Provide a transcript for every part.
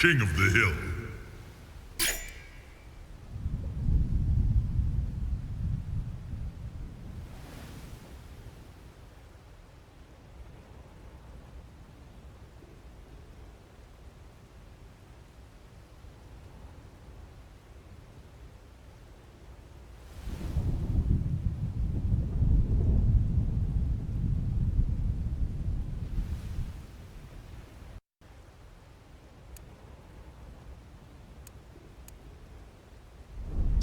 King of the hill.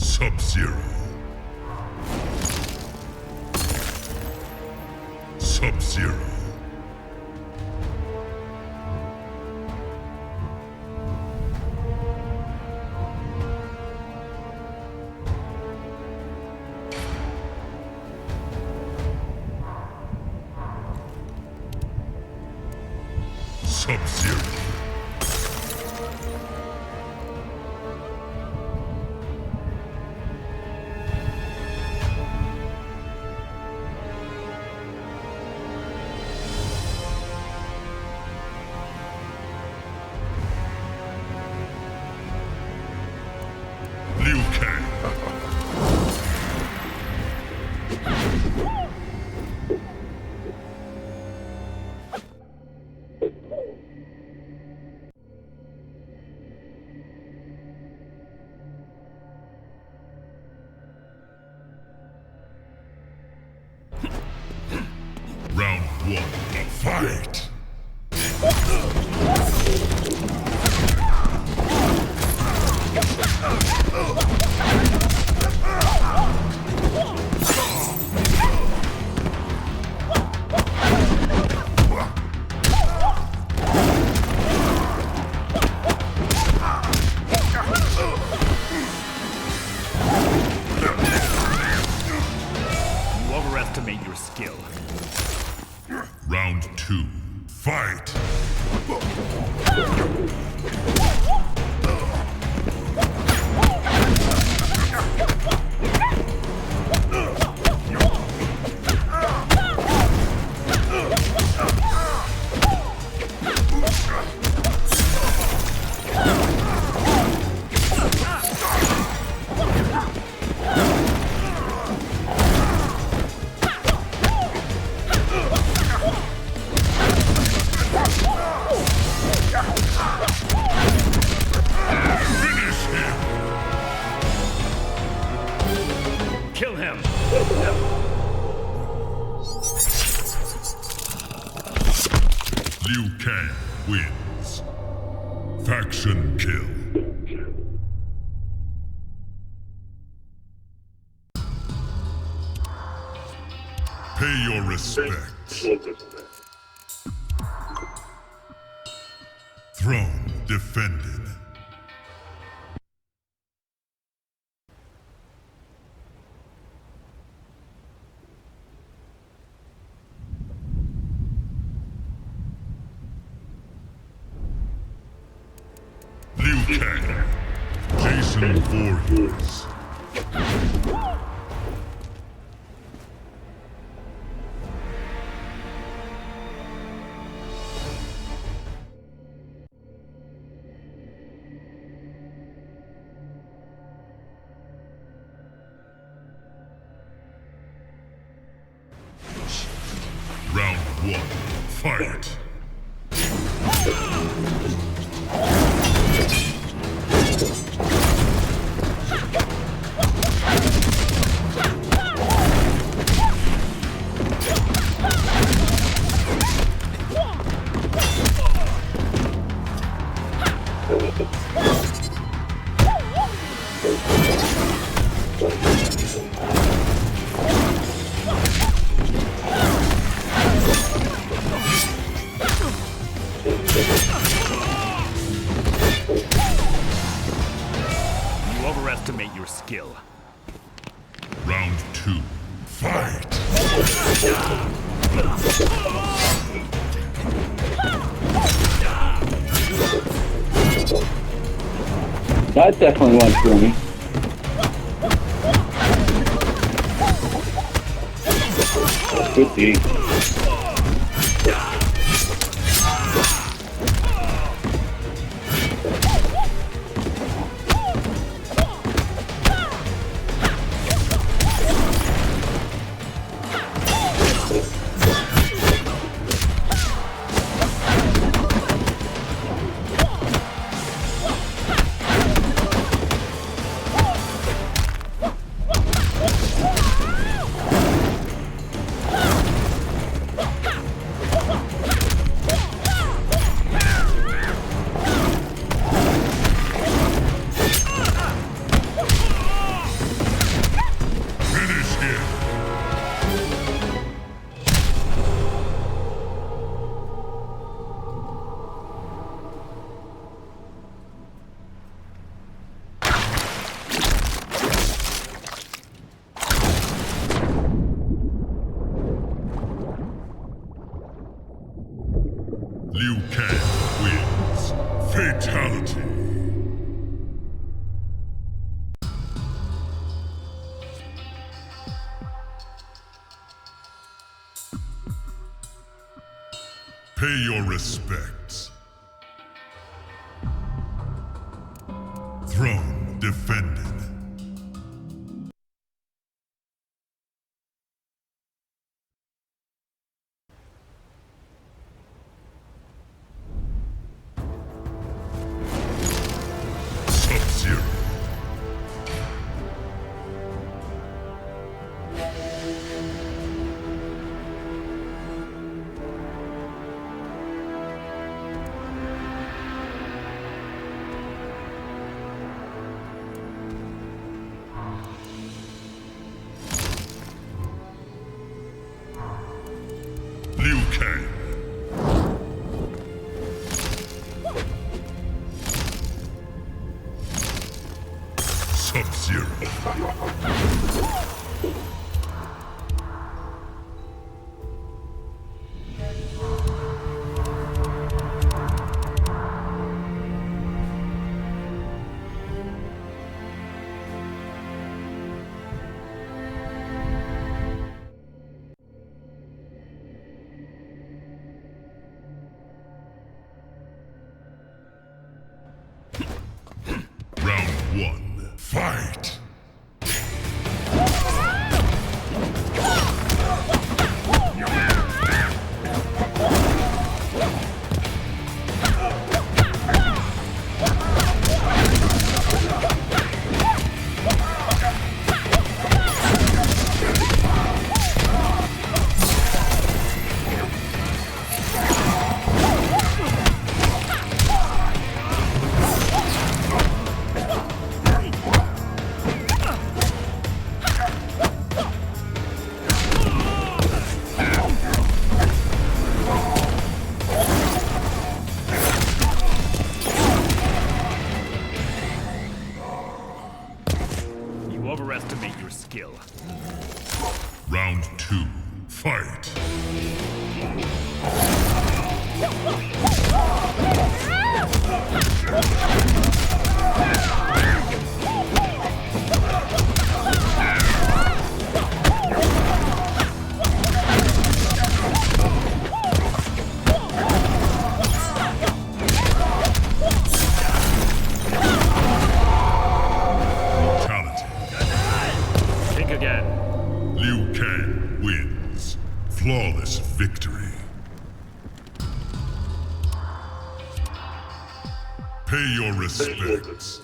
Sub-Zero. Sub-Zero. Sub-Zero. Liu Kang. Round one, fight! You overestimate your skill. Round two, fight! Kill him! Liu Kang wins. Faction kill. Pay your respects. Throne defended. Liu Kang, Jason Voorhees. Round one, fight! You overestimate your skill. Round two, fight! That definitely went through me. Good D. Pay your respects. Throne defended. Sub-Zero. Liu Kang. Sub-Zero. Round one, fight! You overestimate your skill. Round two, fight! Brutality. Think again. Liu Kang wins. Flawless victory. Pay your respects.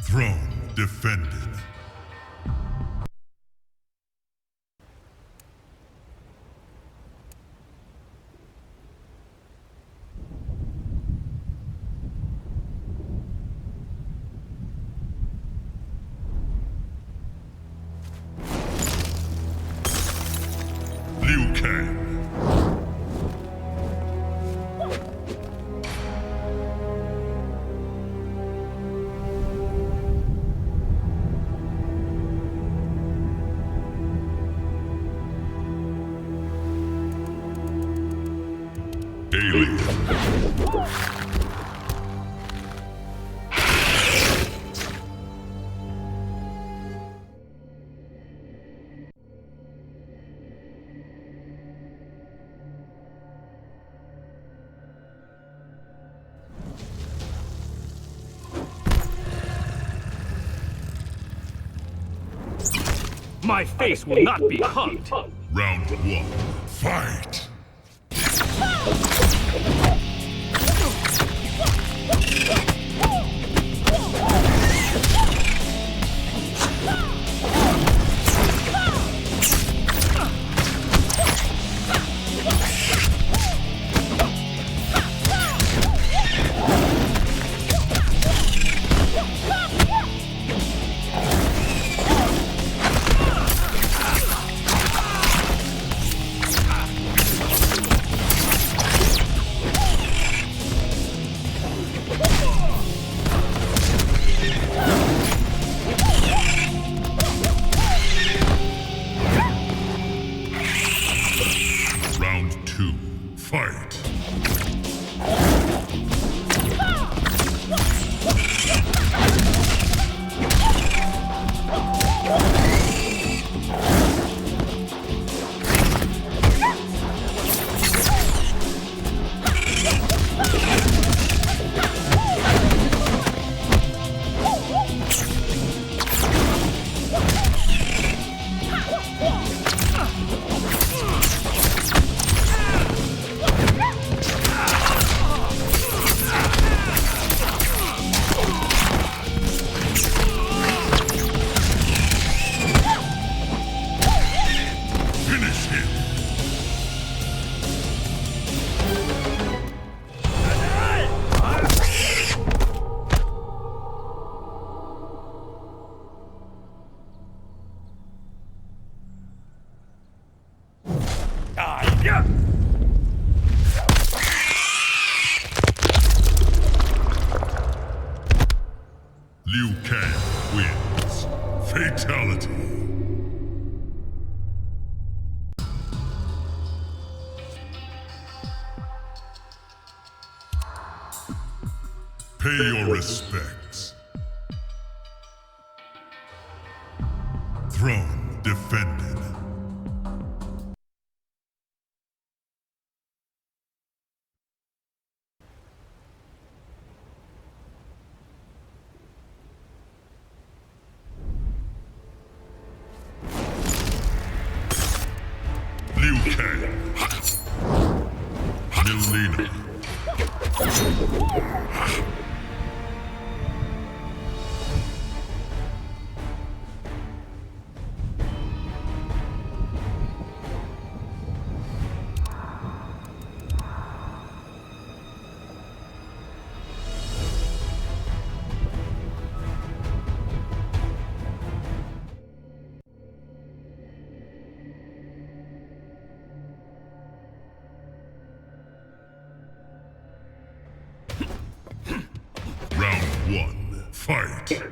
Throne defended. Liu Kang. Alien. My face will not be hugged. Round one, fight! Liu Kang wins. Fatality. Pay your respects. Throne defended. Liu Kang. Milena. Round one, fight!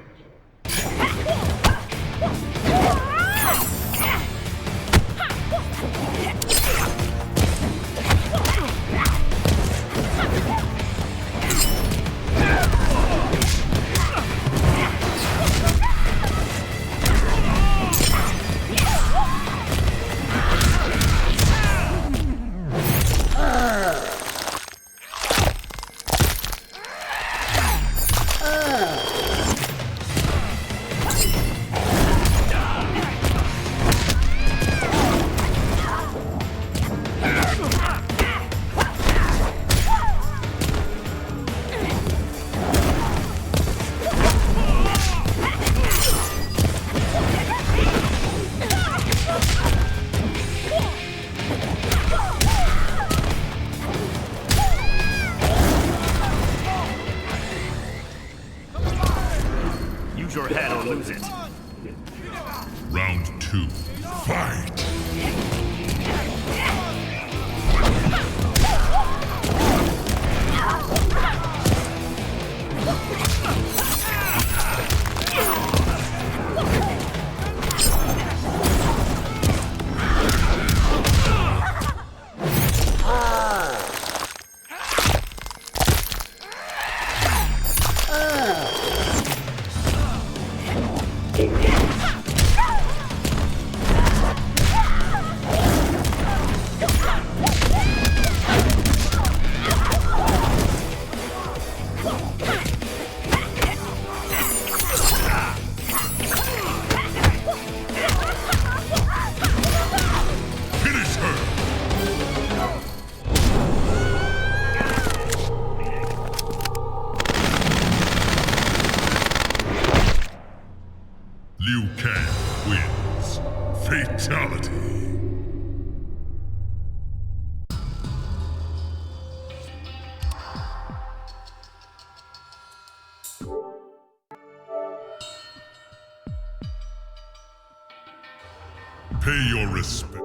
Use your head or lose it. Round two, fight! Liu Kang wins. Fatality. Pay your respect.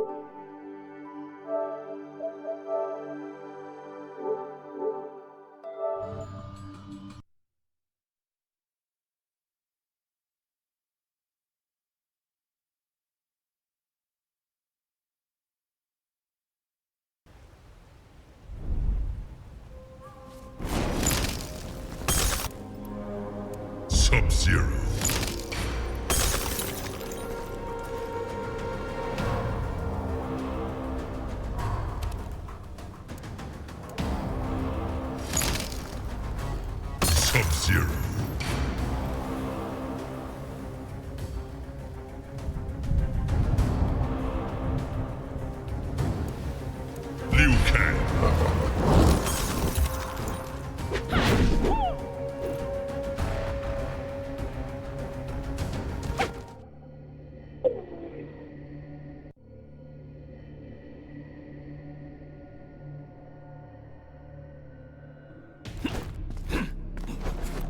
Sub-Zero. Sub-Zero. Liu Kang.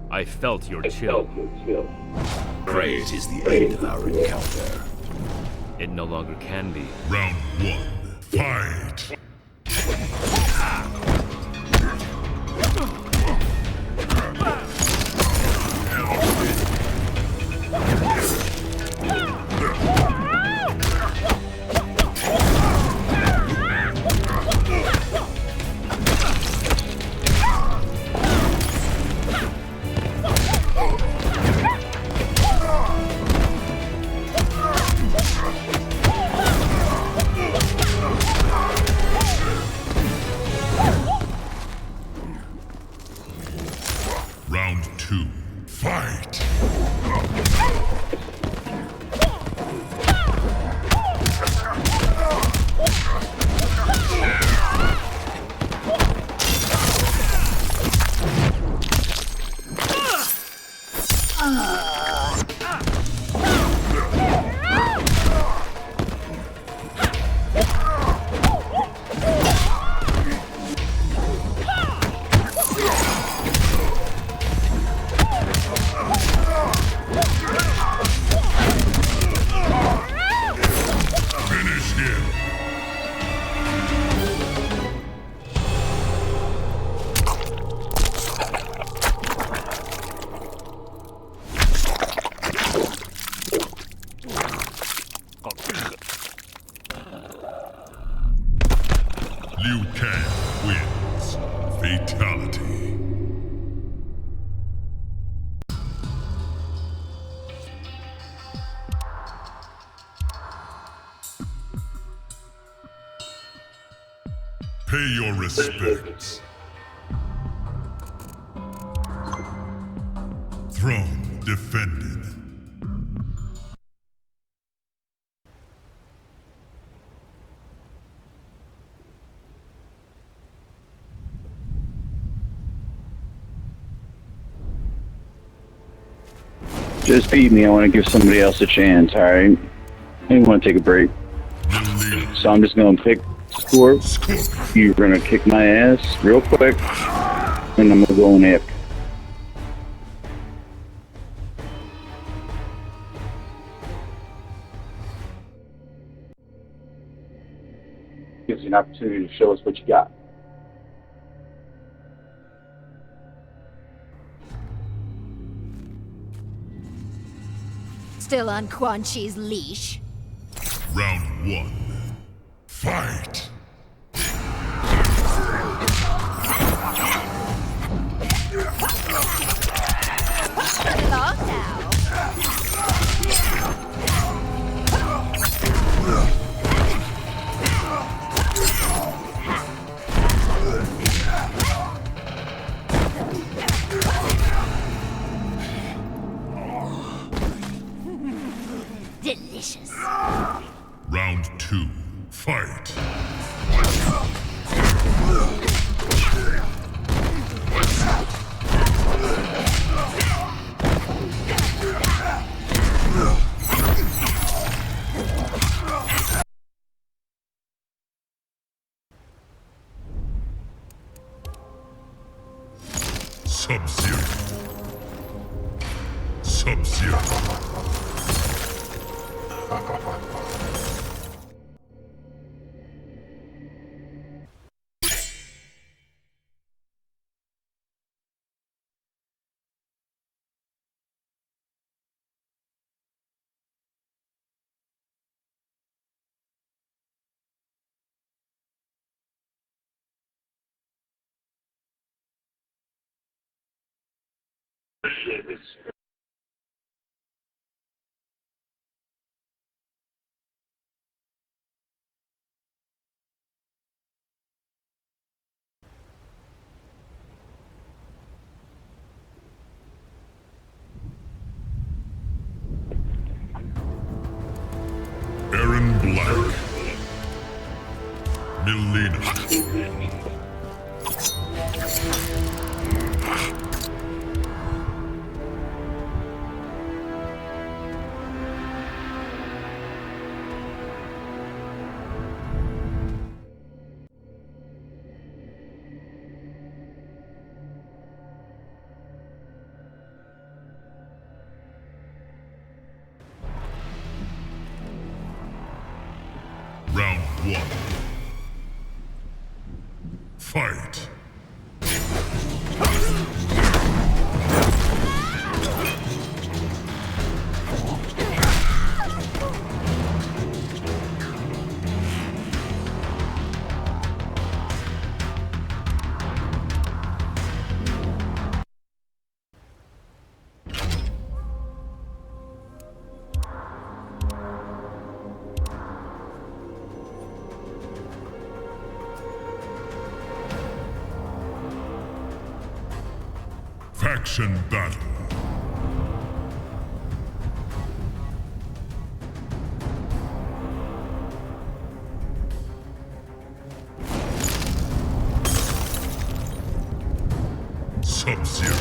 I felt your chill. Great is the end of our encounter. It no longer can be. Round one, fight! Kang wins. Fatality. Pay your respects. Throne defended. Just beat me. I want to give somebody else a chance, alright? I want to take a break. So I'm just going to pick Scorp. You're going to kick my ass real quick. And I'm going to go in after. Gives you an opportunity to show us what you got. Still on Quan Chi's leash. Round 1. Fight! Long now. Delicious. Round 2. Fight! Sub-Zero. Sub-Zero. Aaron Black. Melina. Round 1. Fight! Faction battle. Sub-Zero.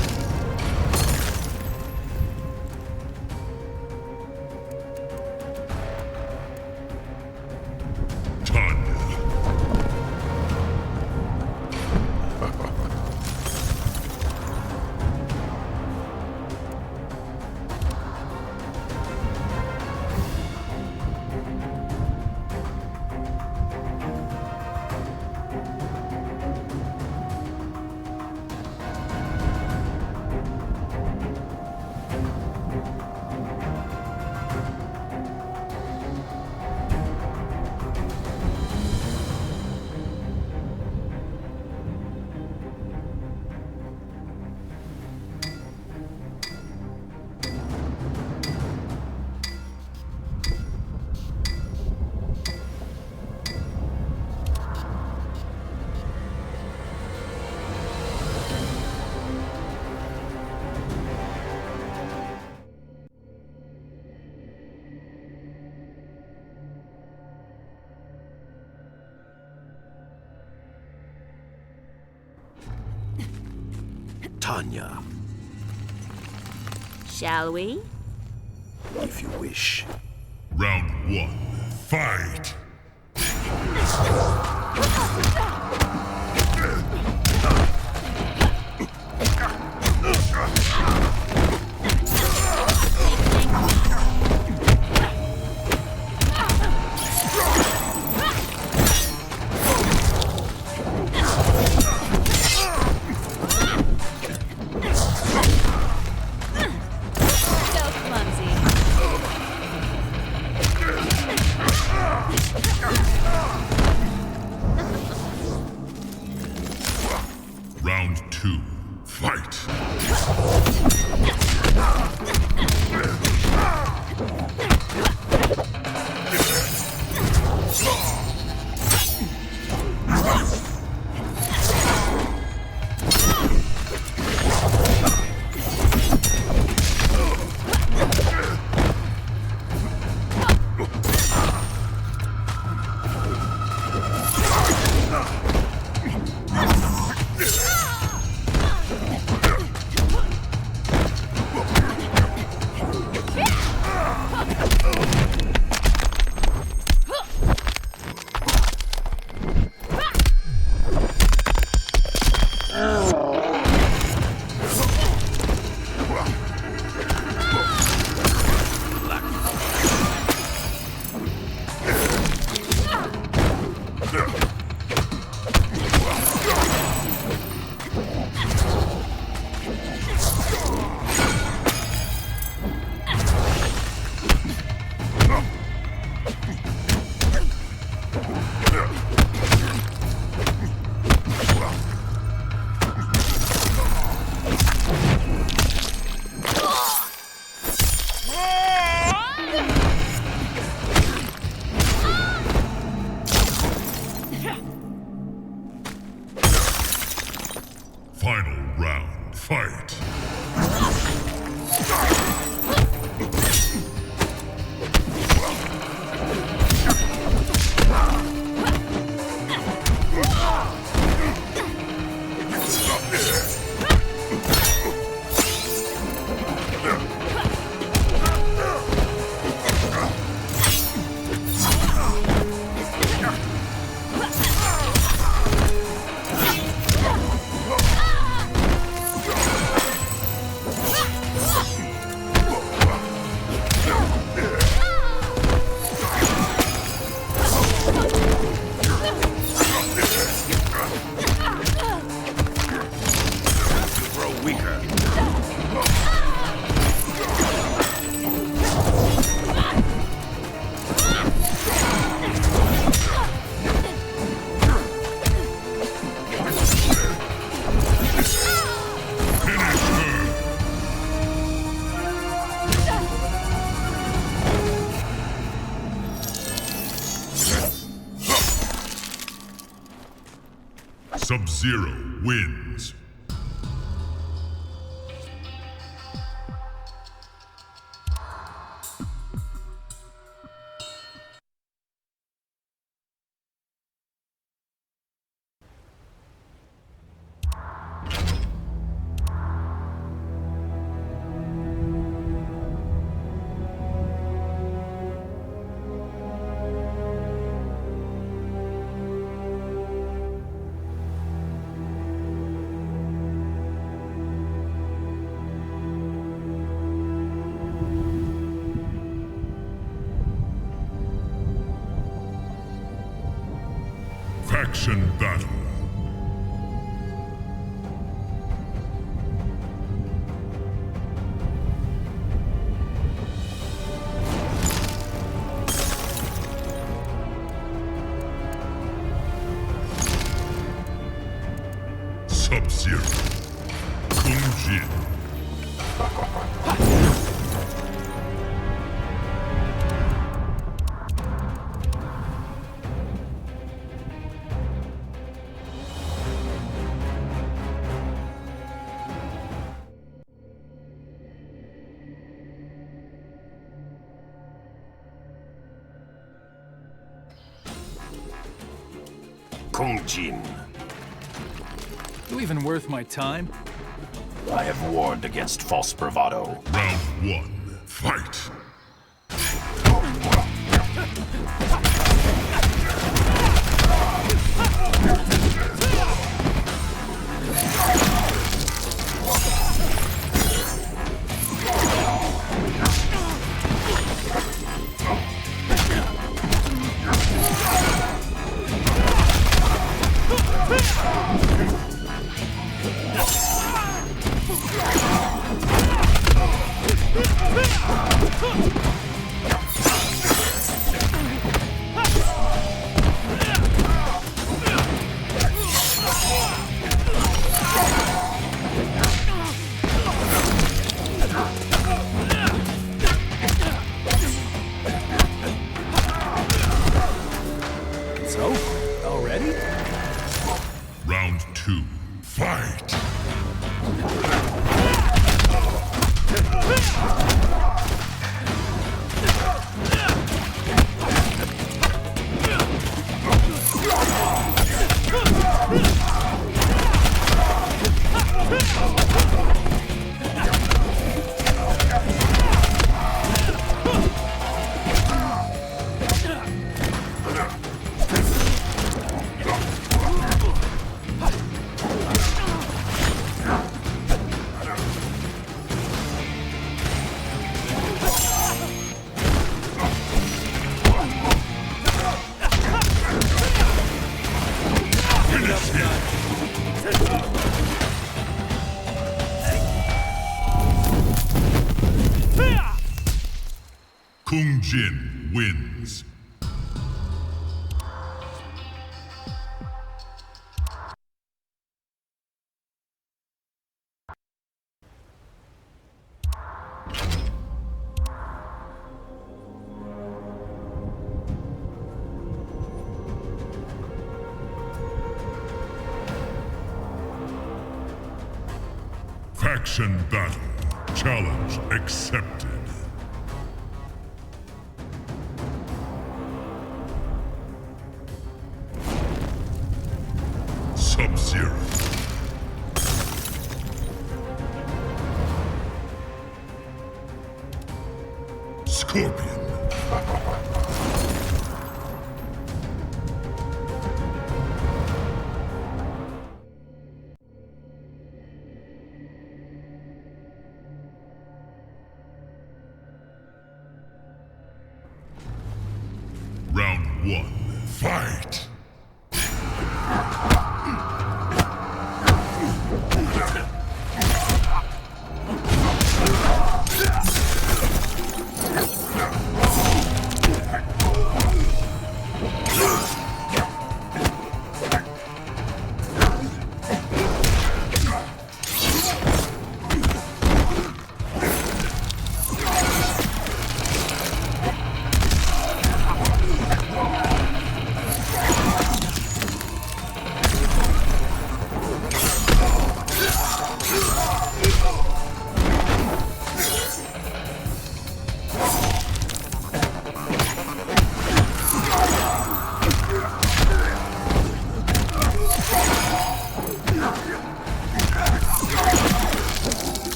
Tanya, Shall we? if you wish. Round 1. Fight! So clumsy. Round 2. Fight! Final round. Fight! Grow weaker. Sub-Zero wins. Faction battle. Sub-Zero. Kung Jin. Kung Jin. You even worth my time? I have warned against false bravado. Round 1. Fight. So, already? Round 2. Fight. Kung Jin wins. Faction battle. Challenge accepted. Sub-Zero. Scorpion. Round 1. Fight!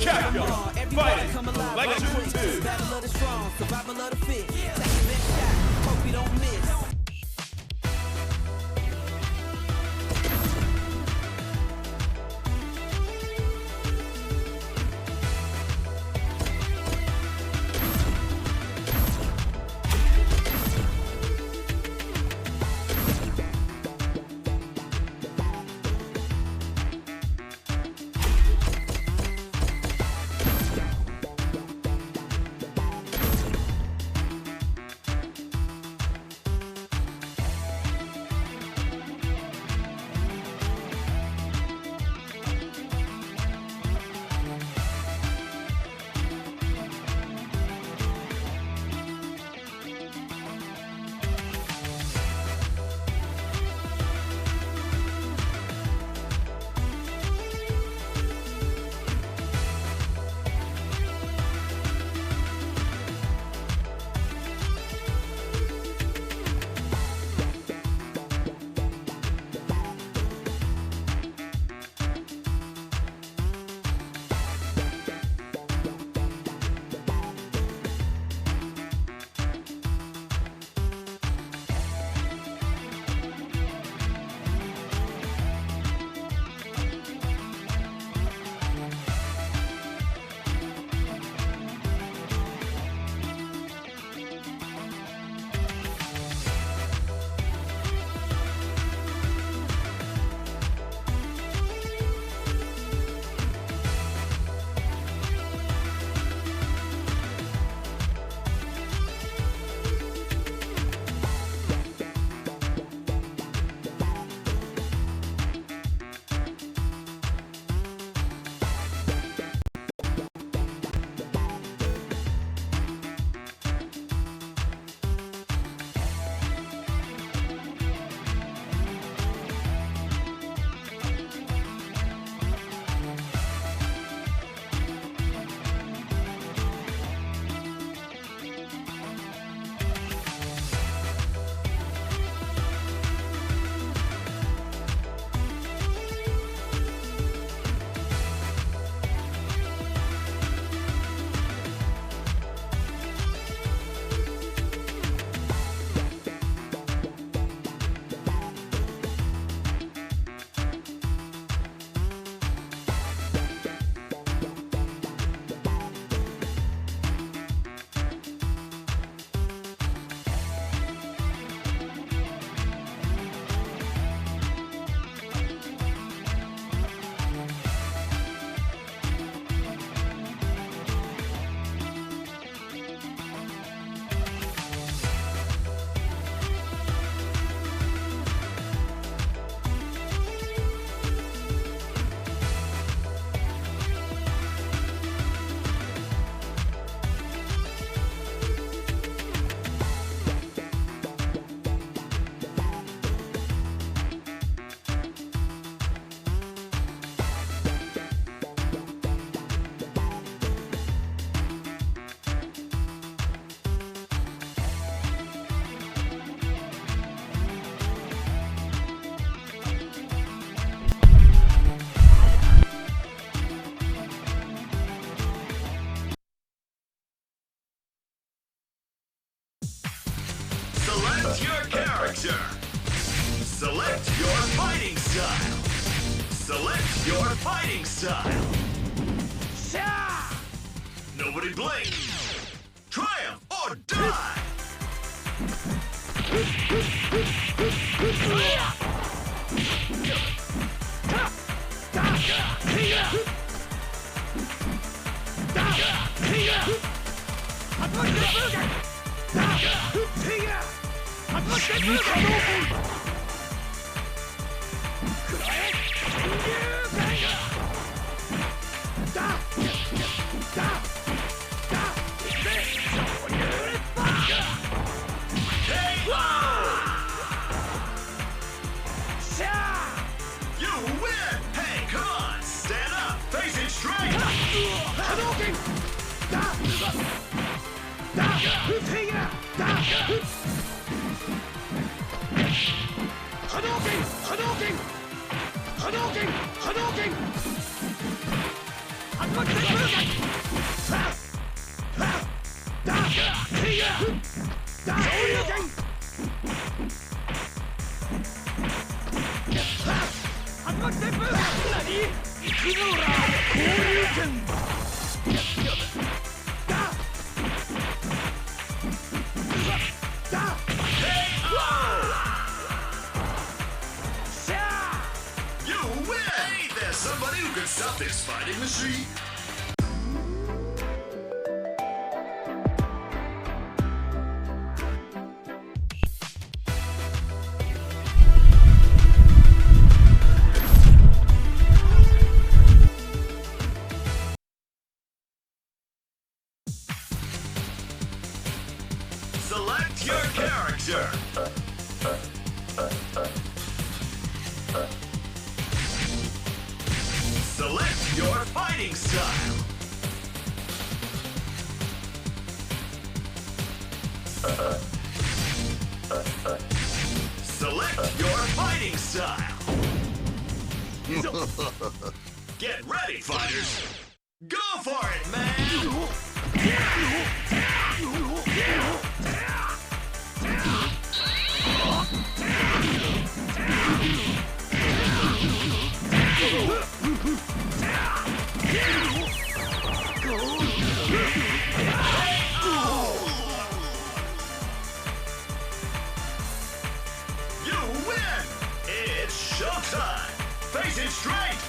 Captain, fight it like a 2-2. Battle of the strong, survival of the fit. Take your best shot, hope you don't miss. Select your character. Select your fighting style. Select your fighting style. Nobody blink. Triumph or die. You win! Hey, come on! Stand up! Face it straight! Somebody who can stop this fighting machine? Select your character. Select your fighting style. Select your fighting style. Get ready, fighters. Go for it, man. You win! It's showtime! Face it straight!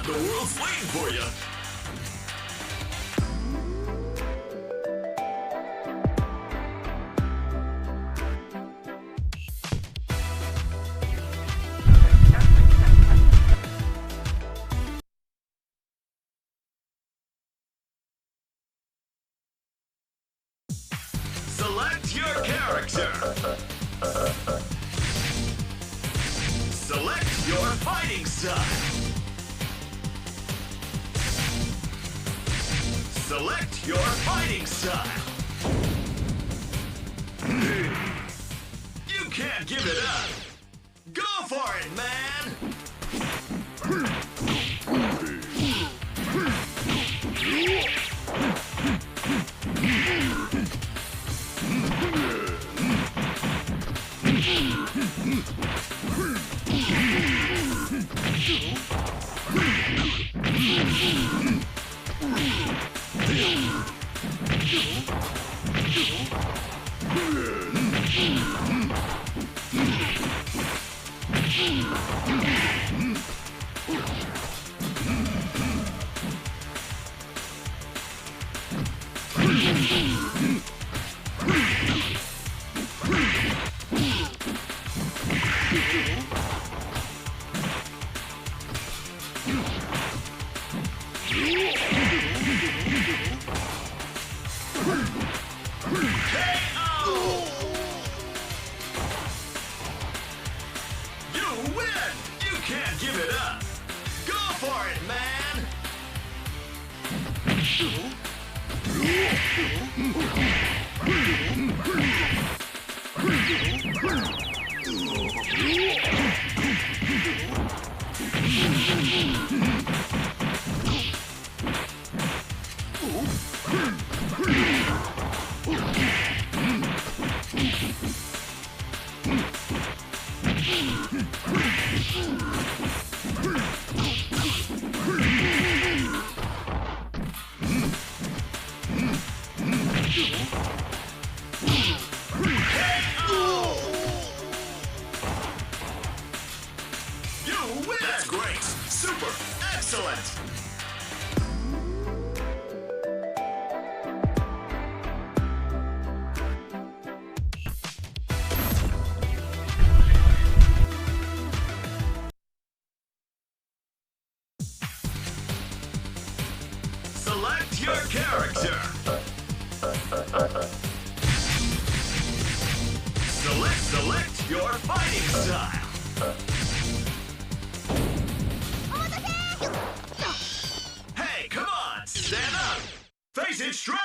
The world's waiting for you. Select your character. Select your fighting style. Select your fighting style. You can't give it up. Go for it, man. You win! That's great! Super! Excellent! Select your character! Select your fighting style! Hey, come on! Stand up! Face it straight!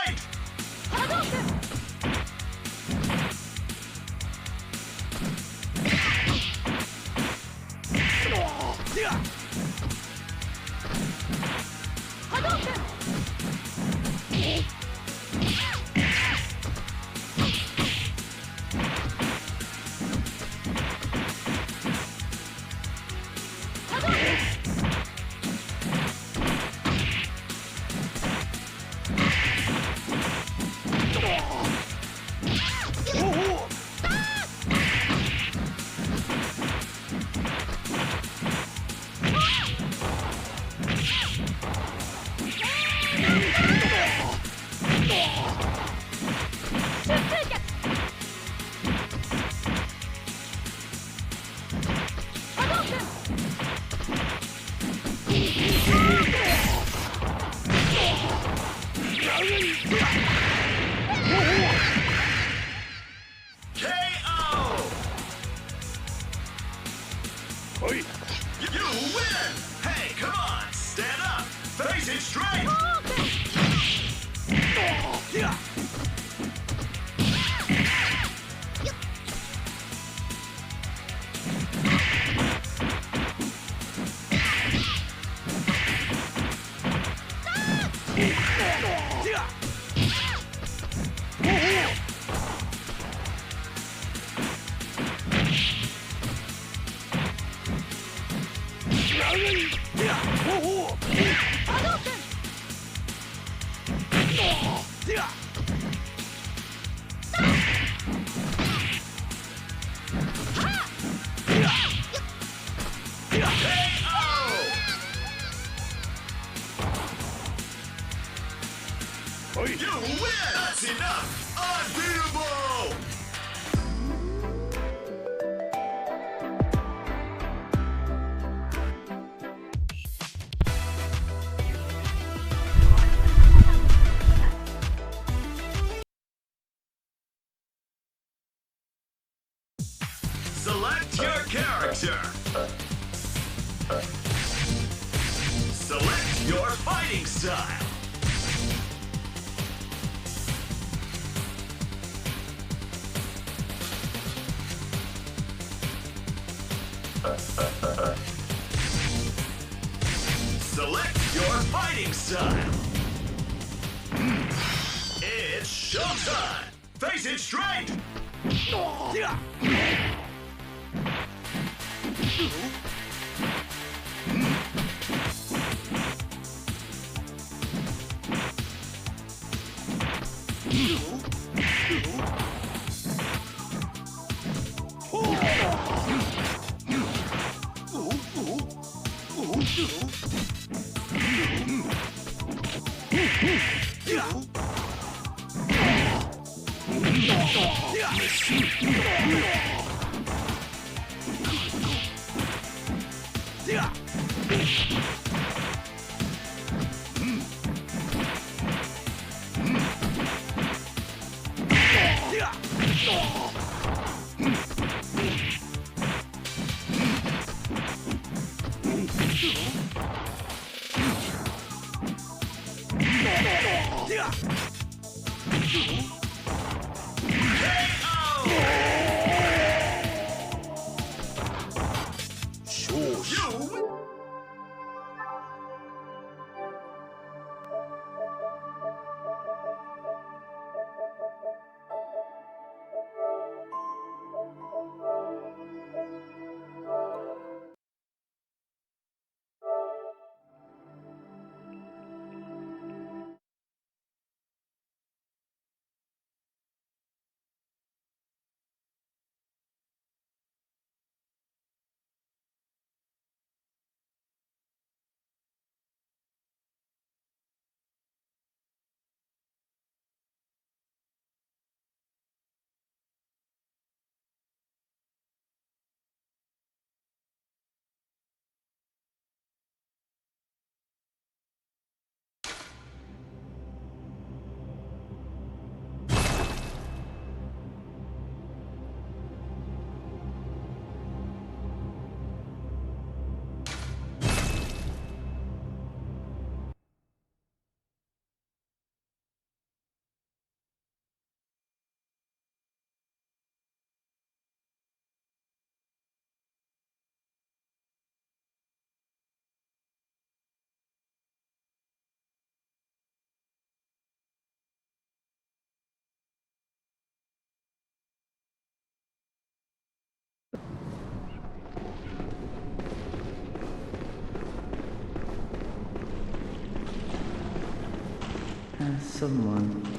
You win! Hey, come on! Stand up! Face it straight! You win! That's enough! Unbeatable! Select your character. Select your fighting style. Select your fighting style. It's showtime! Face it straight! you. Someone.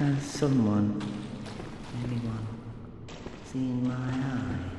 Has someone, anyone, seen my eye?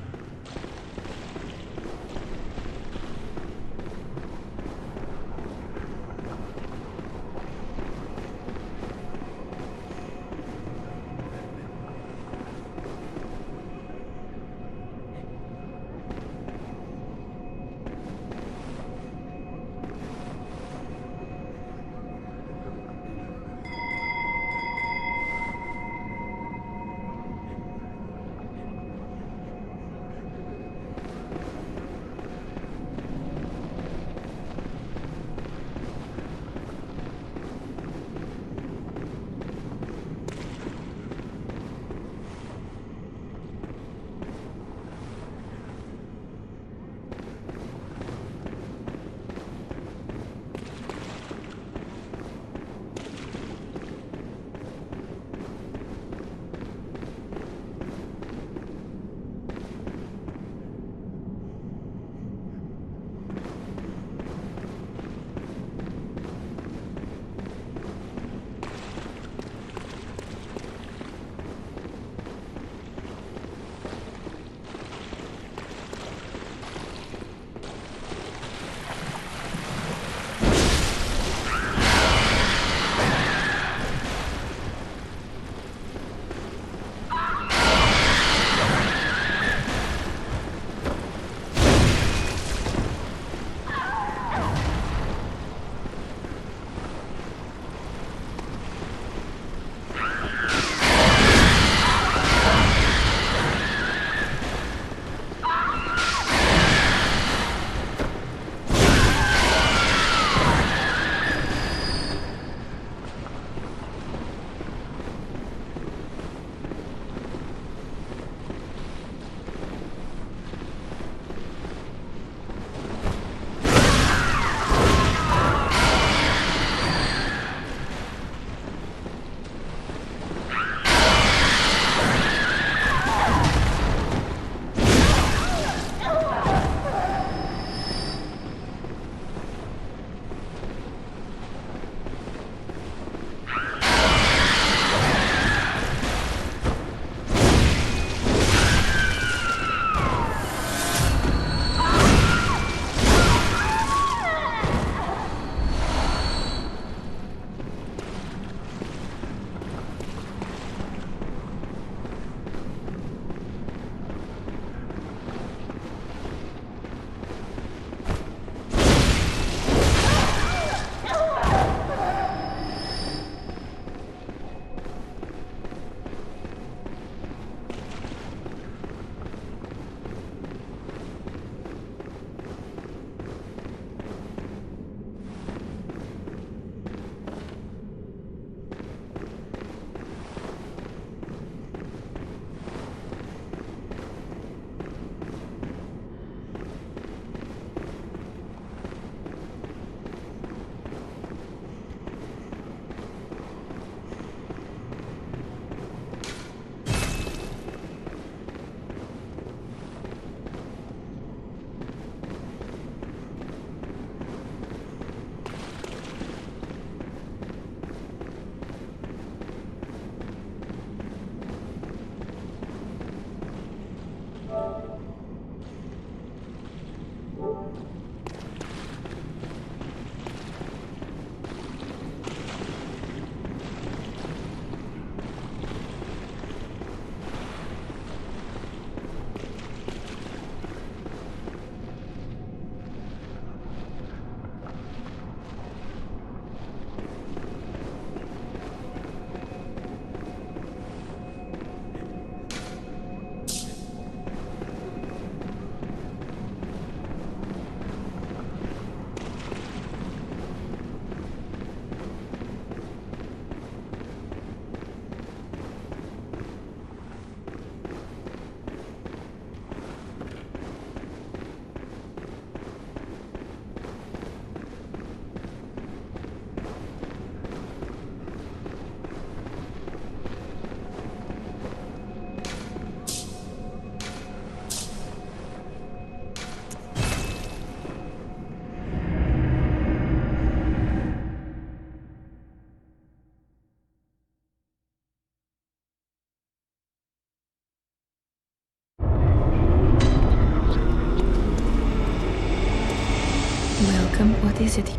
Welcome. What is it?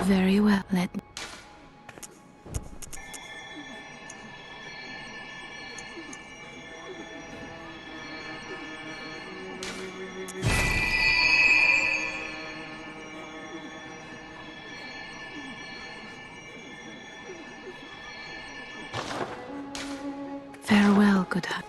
Very well. Let. Farewell, good heart.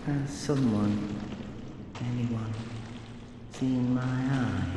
Has someone, anyone, seen my eyes?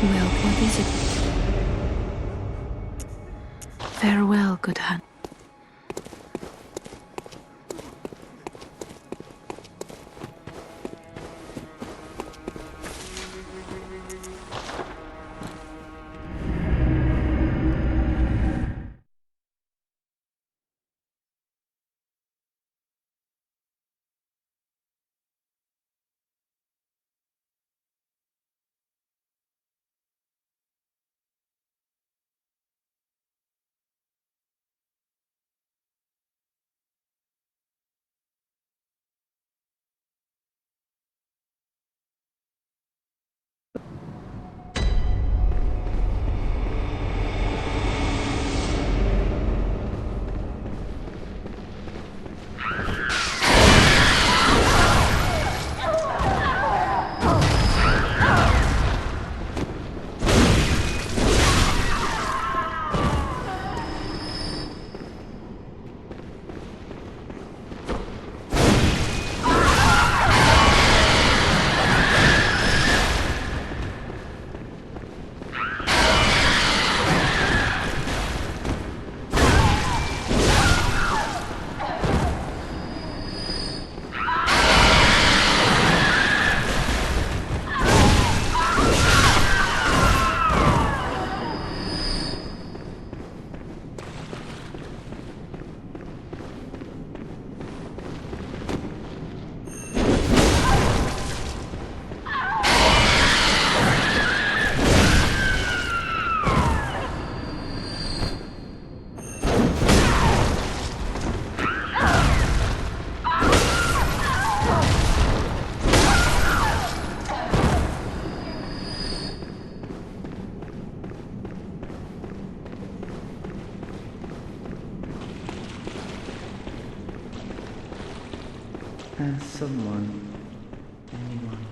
Well, what is it? Farewell, good hunt. Has someone, anyone,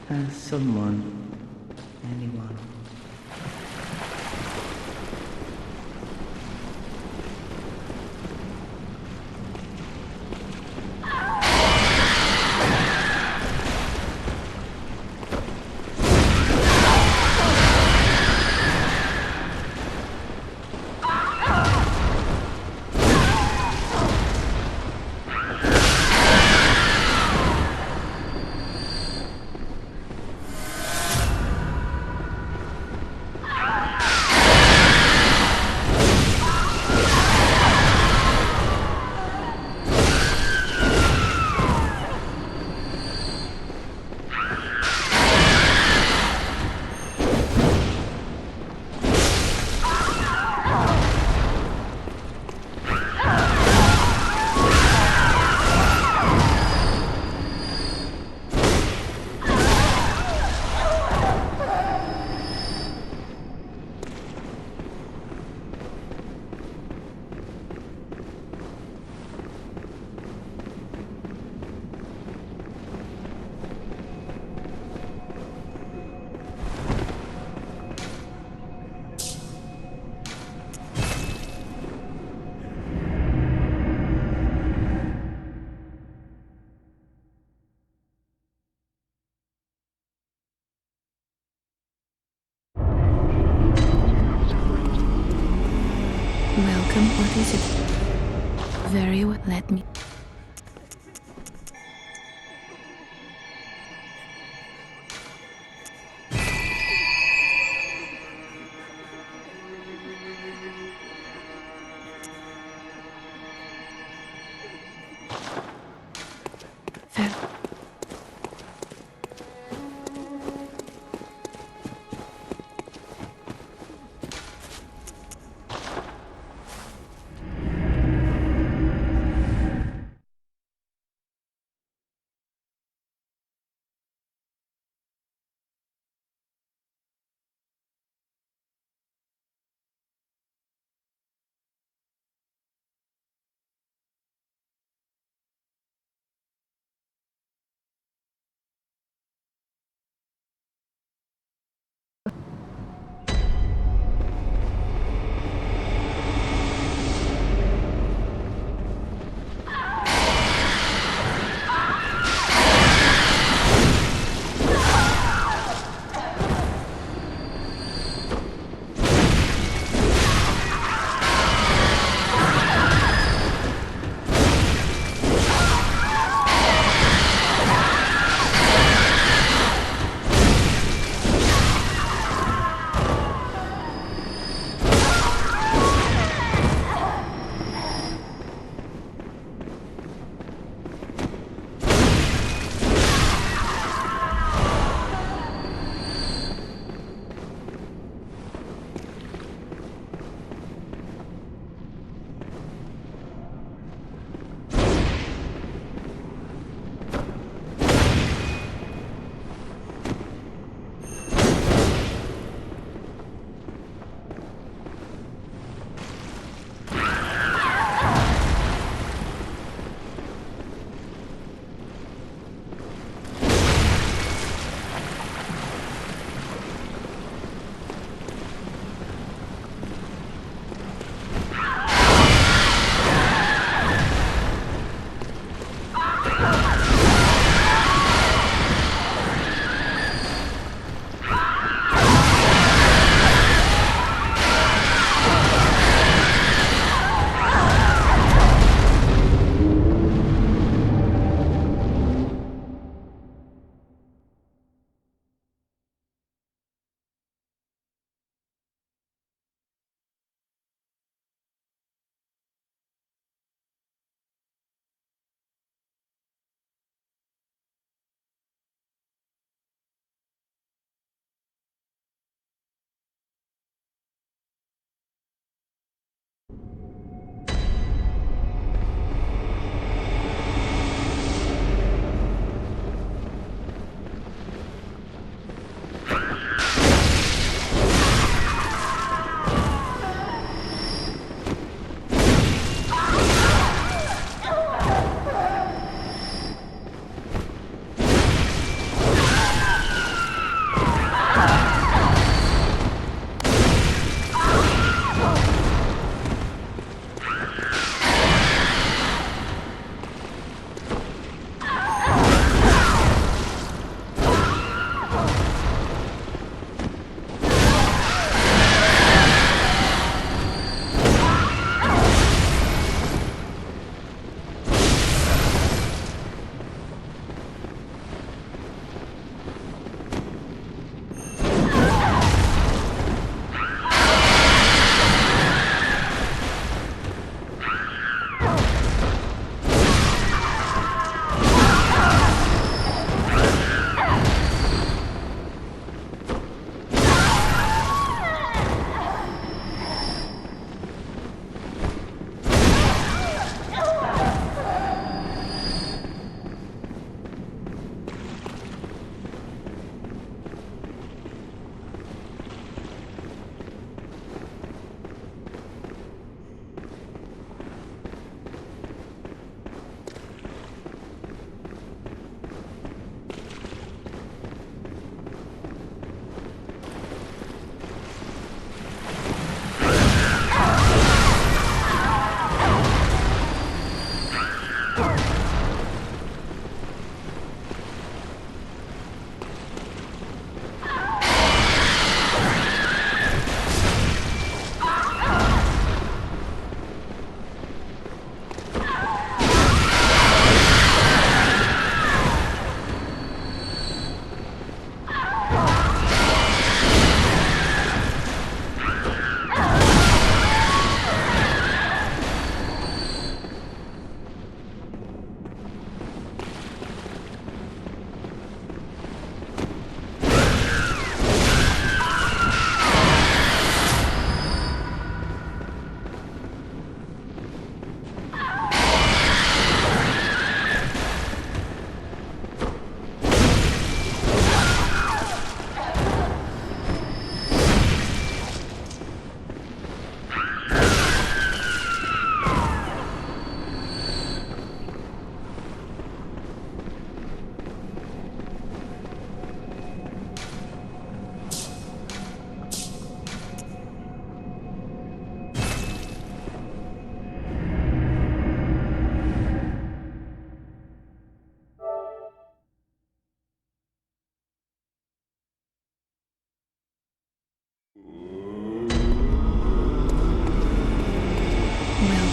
has someone, anyone. Welcome, what is it? Very well, let me. Fair.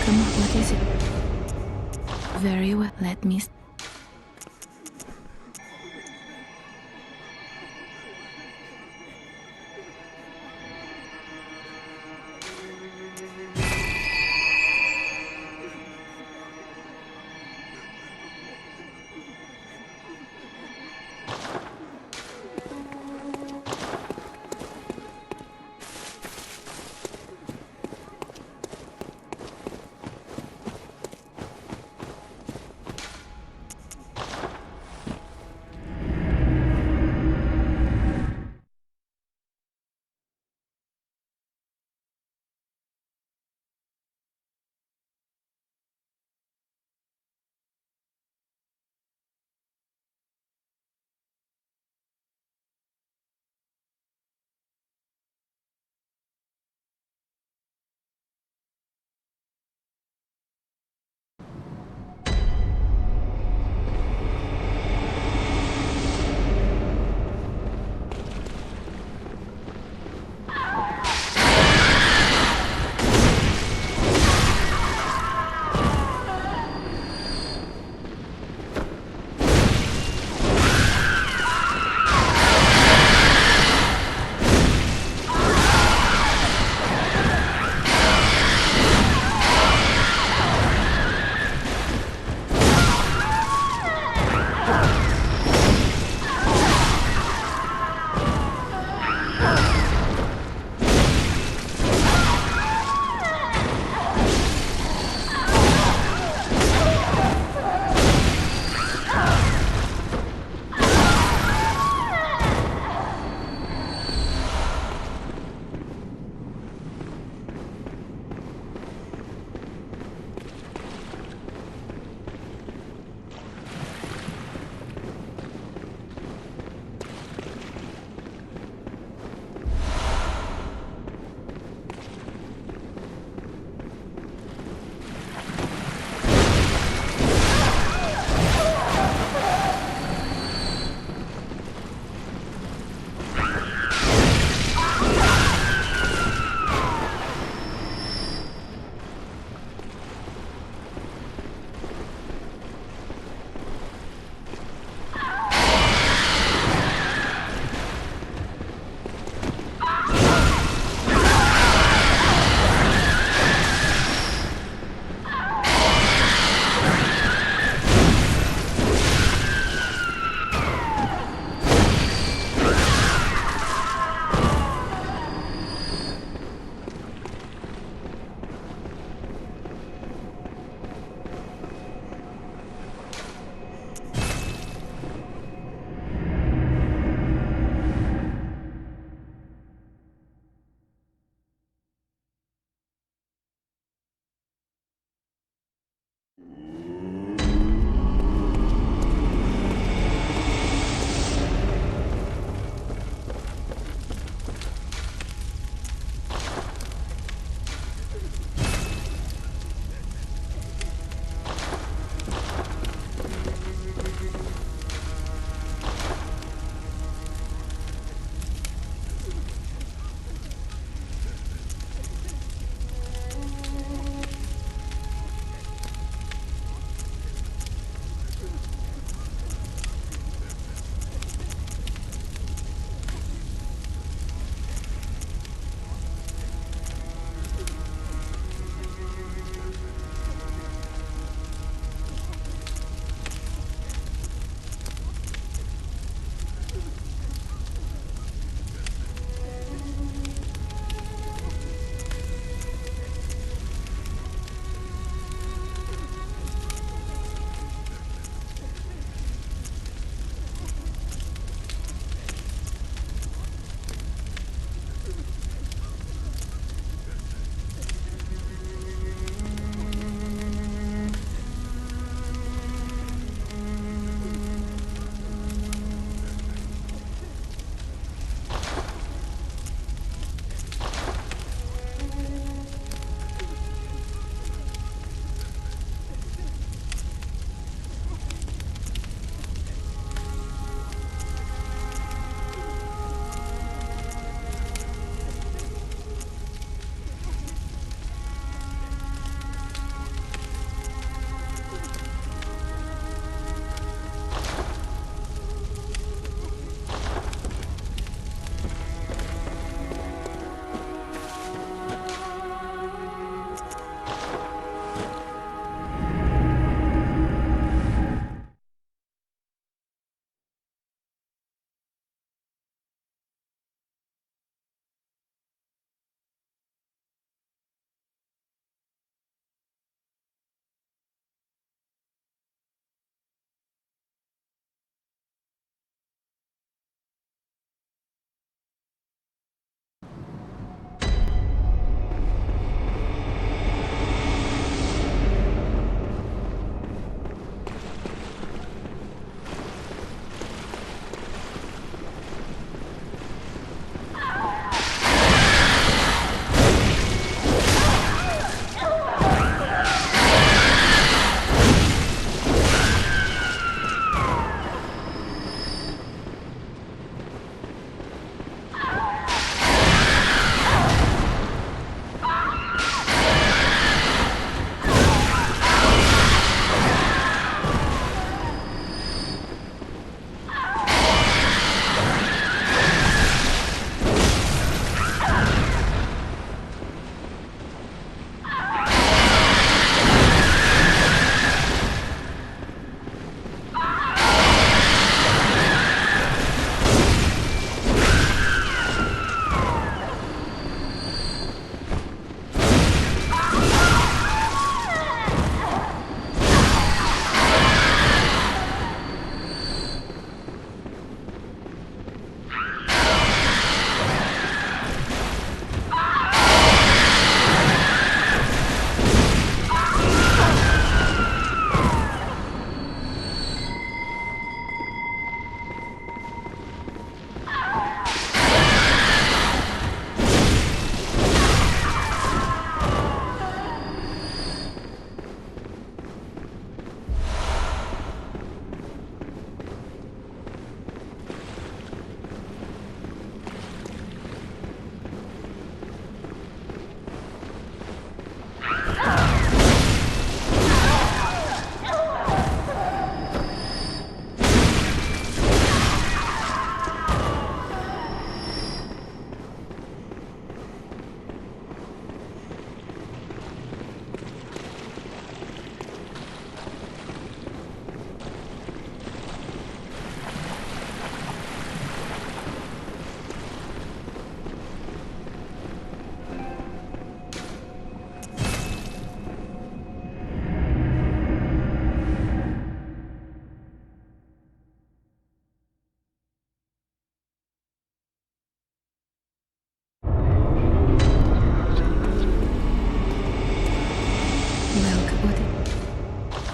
Come on, what is it? Very well, let me.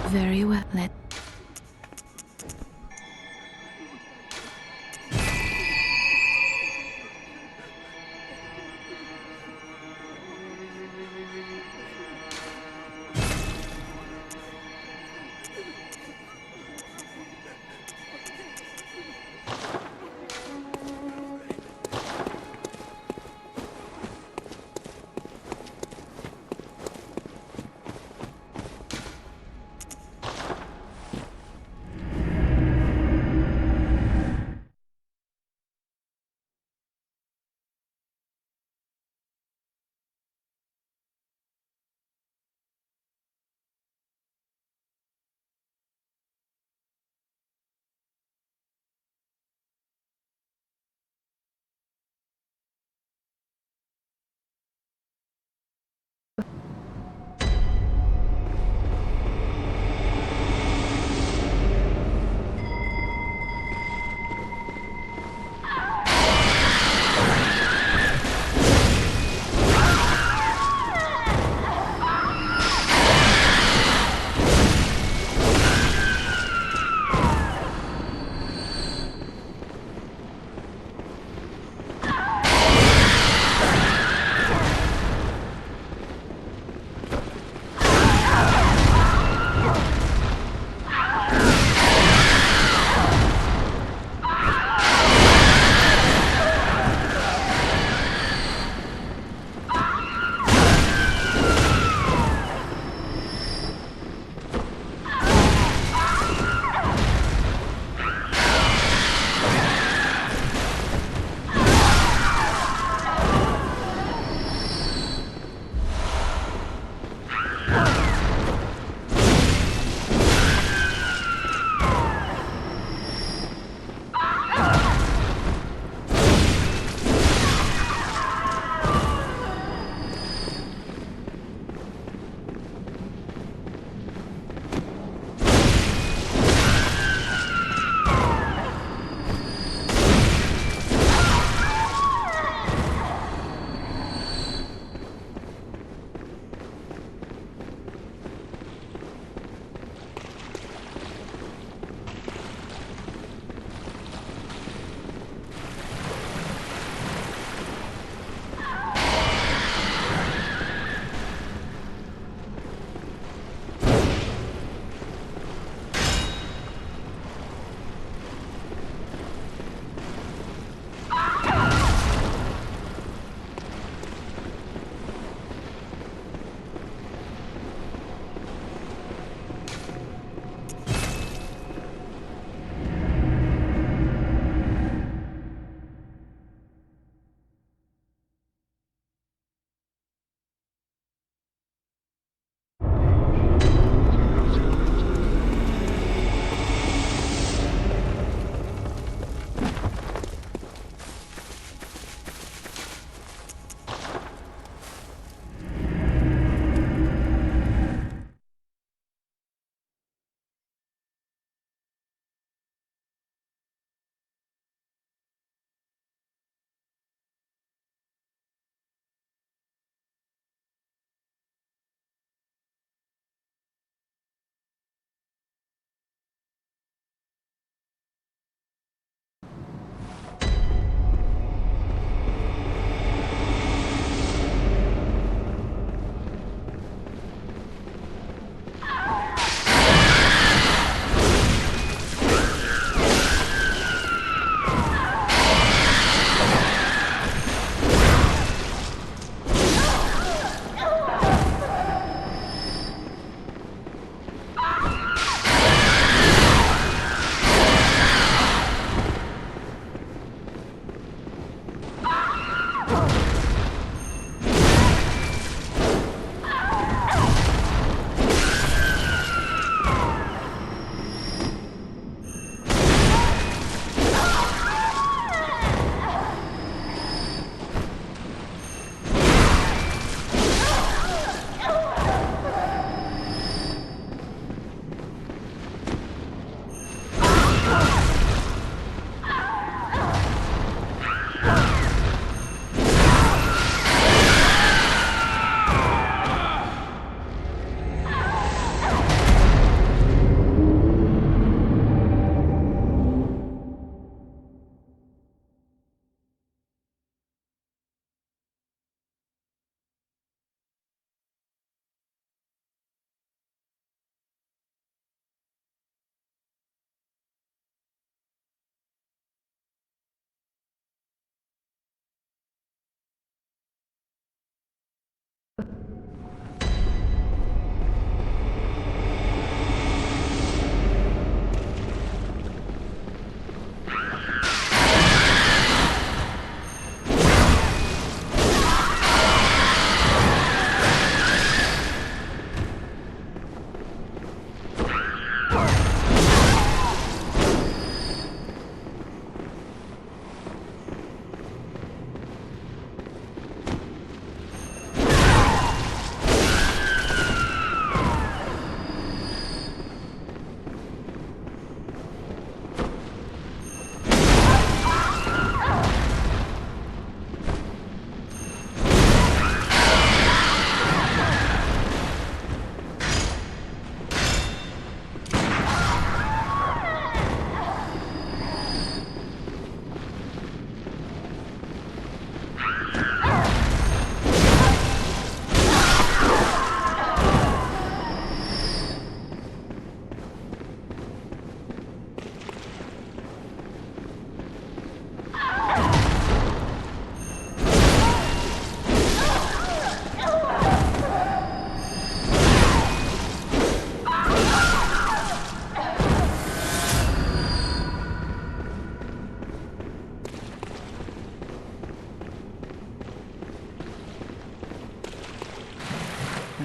Very well. Let.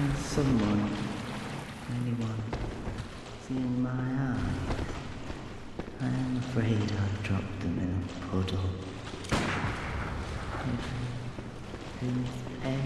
Can someone, anyone, see in my eyes? I am afraid I've dropped them in a puddle. Who's pale?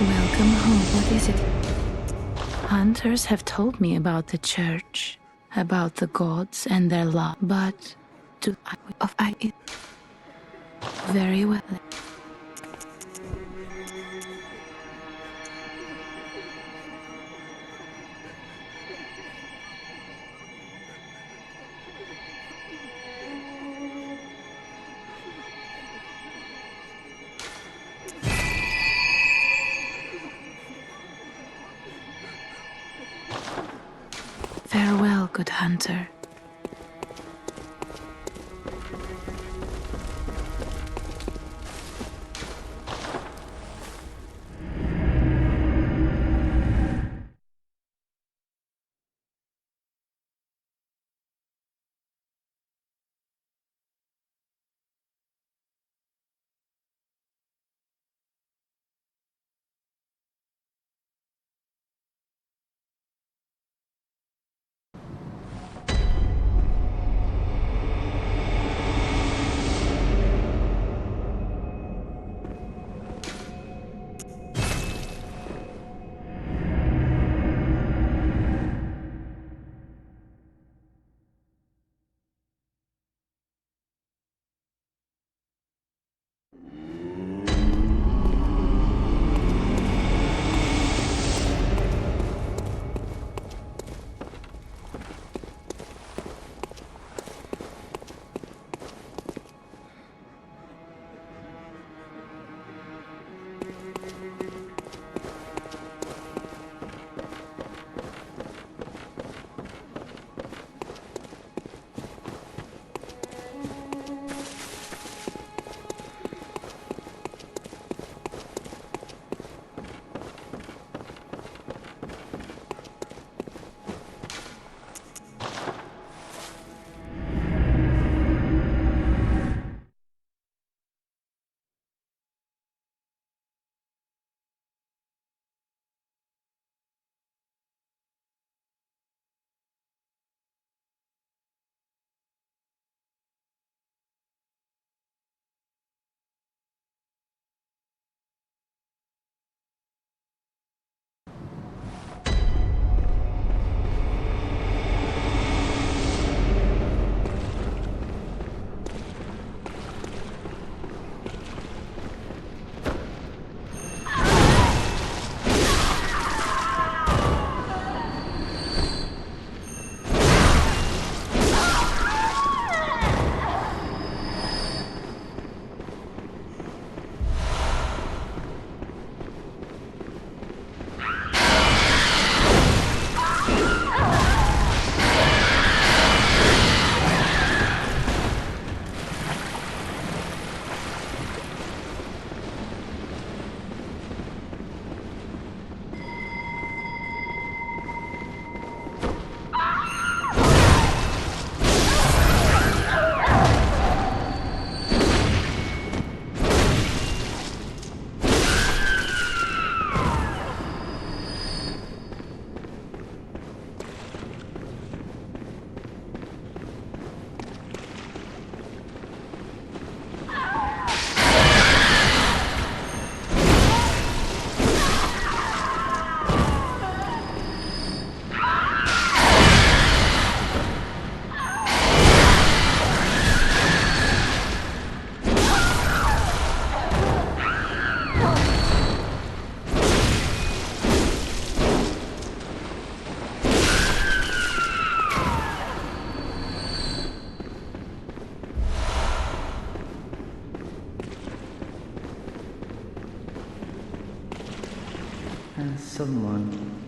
Welcome home. What is it? Hunters have told me about the church, about the gods and their love, but do I of I it very well. Farewell, good hunter. Has someone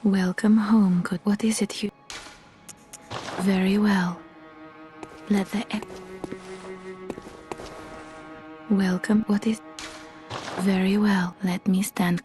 Welcome home, good. What is it you? Very well. Let the welcome. What is? Very well. Let me stand.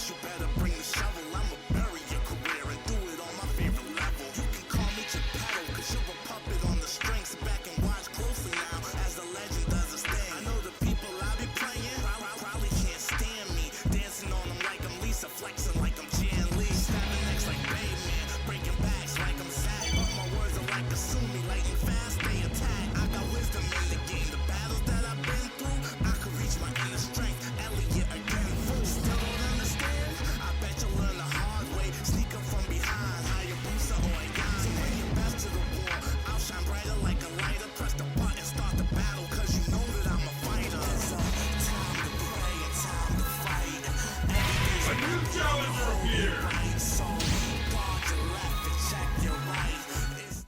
you better bring the shovel. I'ma bury your career and do it on my favorite level. You can call me Geppetto, cause you're a puppet on the strings. Sit back and watch closely now as the legend does his thing. I know the people I be playing probably can't stand me. Dancing on them like I'm Lisa, flexing like I'm Jan Lee. Snapping necks like Bayman, breaking backs like I'm Zach. But my words are like Kasumi, lightning fast, they attack. I got wisdom in the game, the battles that I've been through, I could reach my inner strength. Elliot again, fool. Still don't understand? I bet you'll learn the hard way. Sneak up from behind, Hayabusa or a guy. So bring your best to the war. I'll shine brighter like a lighter. Press the button, start the battle, cause you know that I'm a fighter. It's time to play, it's time to fight. A new challenger appears. Right, so guard your left and check your right. It's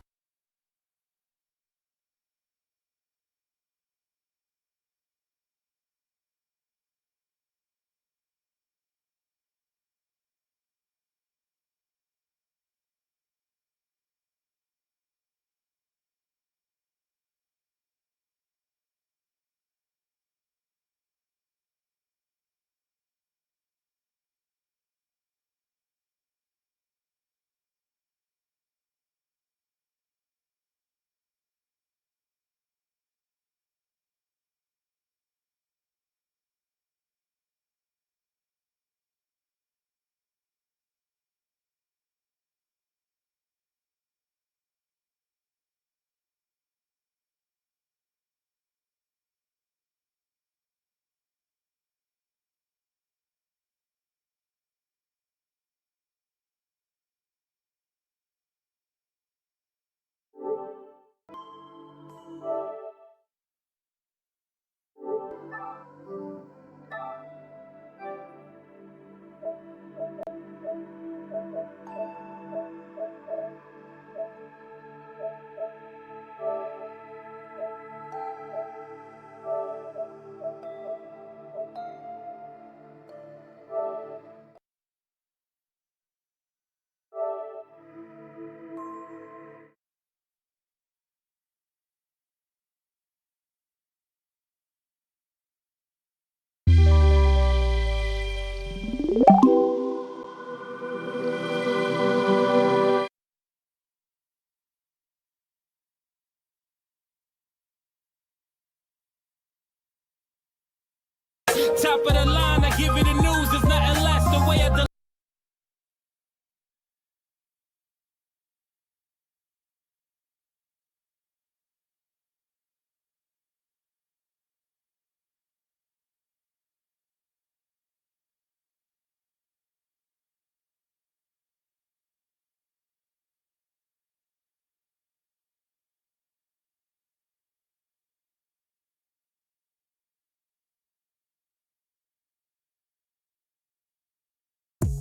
Top of the line, I give you the news. There's nothing less. The way I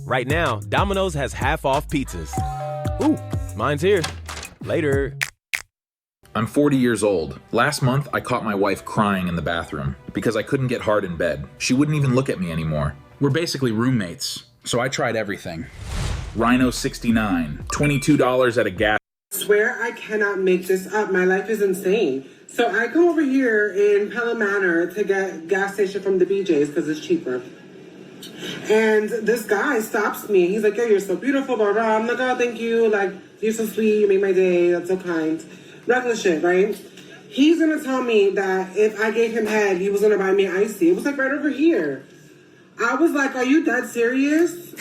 Right now, Domino's has half-off pizzas. Ooh, mine's here. Later. I'm 40 years old. Last month, I caught my wife crying in the bathroom because I couldn't get hard in bed. She wouldn't even look at me anymore. We're basically roommates, so I tried everything. Rhino 69, $22 at a gas. I swear I cannot make this up. My life is insane. So I come over here in Pelham Manor to get gas station from the BJ's because it's cheaper. And this guy stops me. He's like, "Yo, you're so beautiful, blah, blah." I'm like, "Oh, thank you. Like, you're so sweet. You make my day. That's so kind." Regular shit, right? He's going to tell me that if I gave him head, he was going to buy me icy. It was like right over here. I was like, "Are you dead serious?"